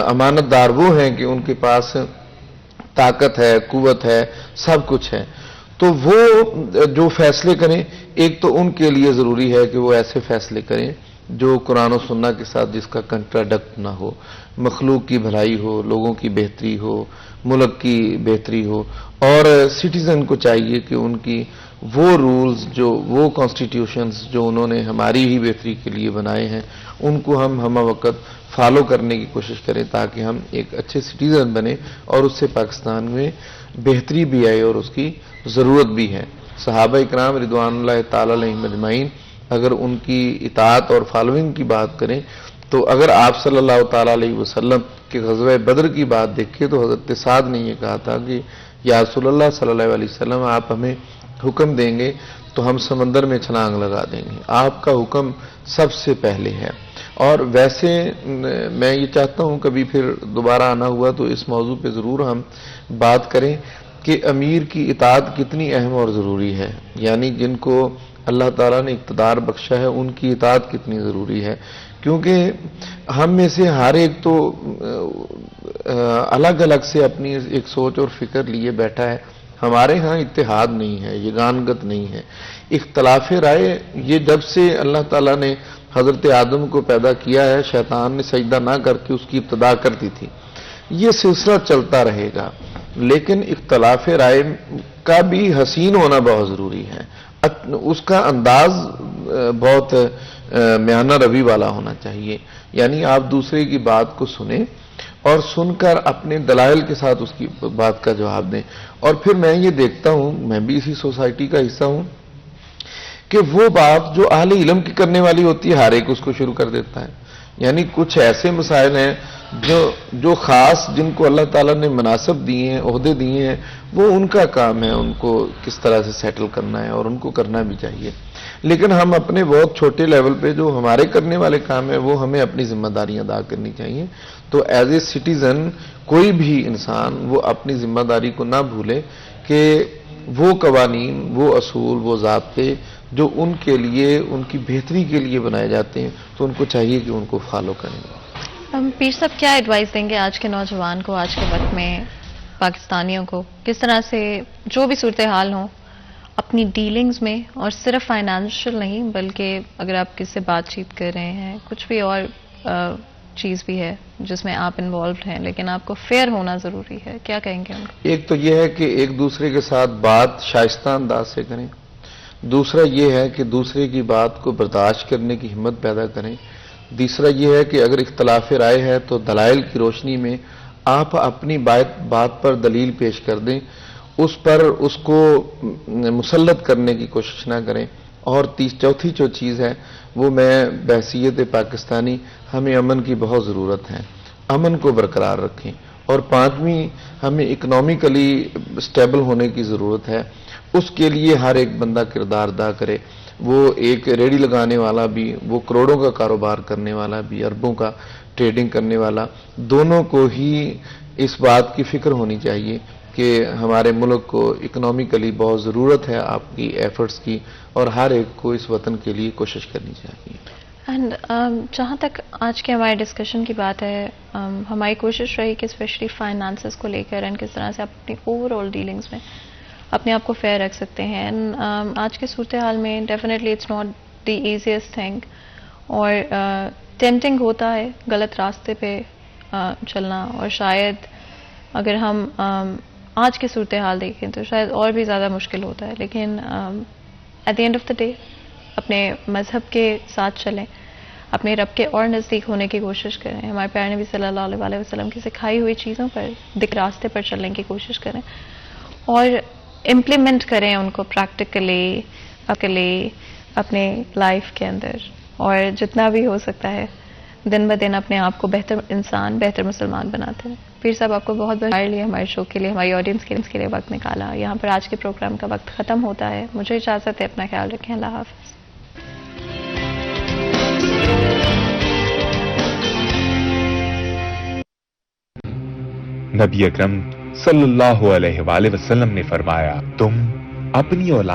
امانت دار وہ ہیں کہ ان کے پاس طاقت ہے، قوت ہے، سب کچھ ہے. تو وہ جو فیصلے کریں، ایک تو ان کے لیے ضروری ہے کہ وہ ایسے فیصلے کریں جو قرآن و سنت کے ساتھ جس کا کنٹراڈکٹ نہ ہو، مخلوق کی بھلائی ہو، لوگوں کی بہتری ہو، ملک کی بہتری ہو. اور سٹیزن کو چاہیے کہ ان کی وہ رولز جو وہ کانسٹیٹیوشنز جو انہوں نے ہماری ہی بہتری کے لیے بنائے ہیں ان کو ہم ہمہ وقت فالو کرنے کی کوشش کریں تاکہ ہم ایک اچھے سٹیزن بنیں اور اس سے پاکستان میں بہتری بھی آئے اور اس کی ضرورت بھی ہے. صحابہ اکرام رضوان اللہ تعالی علیہ مجمعین اگر ان کی اطاعت اور فالوئنگ کی بات کریں تو اگر آپ صلی اللہ تعالی علیہ وسلم کے غزوہ بدر کی بات دیکھیں تو حضرت سعد نے یہ کہا تھا کہ یا رسول اللہ صلی اللہ علیہ وسلم آپ ہمیں حکم دیں گے تو ہم سمندر میں چھلانگ لگا دیں گے، آپ کا حکم سب سے پہلے ہے. اور ویسے میں یہ چاہتا ہوں کبھی پھر دوبارہ آنا ہوا تو اس موضوع پہ ضرور ہم بات کریں کہ امیر کی اطاعت کتنی اہم اور ضروری ہے، یعنی جن کو اللہ تعالیٰ نے اقتدار بخشا ہے ان کی اطاعت کتنی ضروری ہے. کیونکہ ہم میں سے ہر ایک تو الگ الگ سے اپنی ایک سوچ اور فکر لیے بیٹھا ہے. ہمارے ہاں اتحاد نہیں ہے، یگانگت نہیں ہے، اختلاف رائے. یہ جب سے اللہ تعالیٰ نے حضرت آدم کو پیدا کیا ہے شیطان نے سجدہ نہ کر کے اس کی ابتدا کر دی تھی. یہ سلسلہ چلتا رہے گا، لیکن اختلاف رائے کا بھی حسین ہونا بہت ضروری ہے. اس کا انداز بہت میانہ روی والا ہونا چاہیے، یعنی آپ دوسرے کی بات کو سنیں اور سن کر اپنے دلائل کے ساتھ اس کی بات کا جواب دیں. اور پھر میں یہ دیکھتا ہوں، میں بھی اسی سوسائٹی کا حصہ ہوں، کہ وہ بات جو اہل علم کی کرنے والی ہوتی ہے ہر ایک اس کو شروع کر دیتا ہے. یعنی کچھ ایسے مسائل ہیں جو خاص جن کو اللہ تعالیٰ نے مناصب دیے ہیں، عہدے دیے ہیں، وہ ان کا کام ہے ان کو کس طرح سے سیٹل کرنا ہے اور ان کو کرنا بھی چاہیے. لیکن ہم اپنے بہت چھوٹے لیول پہ جو ہمارے کرنے والے کام ہیں وہ ہمیں اپنی ذمہ داریاں ادا کرنی چاہیے. تو ایز اے سٹیزن کوئی بھی انسان وہ اپنی ذمہ داری کو نہ بھولے کہ وہ قوانین، وہ اصول، وہ ضابطے جو ان کے لیے، ان کی بہتری کے لیے بنائے جاتے ہیں تو ان کو چاہیے کہ ان کو فالو کریں. پیر صاحب کیا ایڈوائس دیں گے آج کے نوجوان کو، آج کے وقت میں پاکستانیوں کو، کس طرح سے جو بھی صورتحال ہوں اپنی ڈیلنگز میں، اور صرف فائنانشل نہیں بلکہ اگر آپ کس سے بات چیت کر رہے ہیں، کچھ بھی اور چیز بھی ہے جس میں آپ انوالوڈ ہیں لیکن آپ کو فیئر ہونا ضروری ہے، کیا کہیں گے ان کو؟ ایک تو یہ ہے کہ ایک دوسرے کے ساتھ بات شائستہ انداز سے کریں. دوسرا یہ ہے کہ دوسرے کی بات کو برداشت کرنے کی ہمت پیدا کریں. تیسرا یہ ہے کہ اگر اختلاف رائے ہے تو دلائل کی روشنی میں آپ اپنی بات پر دلیل پیش کر دیں، اس پر اس کو مسلط کرنے کی کوشش نہ کریں. اور چوتھی جو چیز ہے وہ میں بحیثیت پاکستانی ہمیں امن کی بہت ضرورت ہے، امن کو برقرار رکھیں. اور پانچویں ہمیں اکنامیکلی سٹیبل ہونے کی ضرورت ہے. اس کے لیے ہر ایک بندہ کردار ادا کرے. وہ ایک ریڑھی لگانے والا بھی، وہ کروڑوں کا کاروبار کرنے والا بھی، اربوں کا ٹریڈنگ کرنے والا، دونوں کو ہی اس بات کی فکر ہونی چاہیے کہ ہمارے ملک کو اکنامیکلی بہت ضرورت ہے آپ کی ایفرٹس کی، اور ہر ایک کو اس وطن کے لیے کوشش کرنی چاہیے. اینڈ جہاں تک آج کے ہمارے ڈسکشن کی بات ہے، ہماری کوشش رہی کہ اسپیشلی فائنانسز کو لے کر اینڈ کس طرح سے آپ اپنی اوور آل ڈیلنگز میں اپنے آپ کو فیئر رکھ سکتے ہیں. آج کے صورتحال میں definitely it's not the easiest thing, اور ٹیمپٹنگ ہوتا ہے غلط راستے پہ چلنا، اور شاید اگر ہم آج کی صورتحال دیکھیں تو شاید اور بھی زیادہ مشکل ہوتا ہے. لیکن at the end of the day اپنے مذہب کے ساتھ چلیں، اپنے رب کے اور نزدیک ہونے کی کوشش کریں، ہمارے پیارے نبی صلی اللہ علیہ وسلم کی سکھائی ہوئی چیزوں پر راستے پر چلنے کی کوشش کریں، اور امپلیمنٹ کریں ان کو پریکٹیکلی اپنے لائف کے اندر. اور جتنا بھی ہو سکتا ہے دن بدن اپنے آپ کو بہتر انسان، بہتر مسلمان بناتے ہیں. پیر صاحب آپ کو بہت ہمارے لیے، ہمارے شو کے لیے، ہماری آڈینس کے لیے وقت نکالا. یہاں پر آج کے پروگرام کا وقت ختم ہوتا ہے. مجھے اجازت ہے، اپنا خیال رکھیں. اللہ حافظ. نبی اکرم صلی اللہ علیہ وآلہ وسلم نے فرمایا، تم اپنی اولاد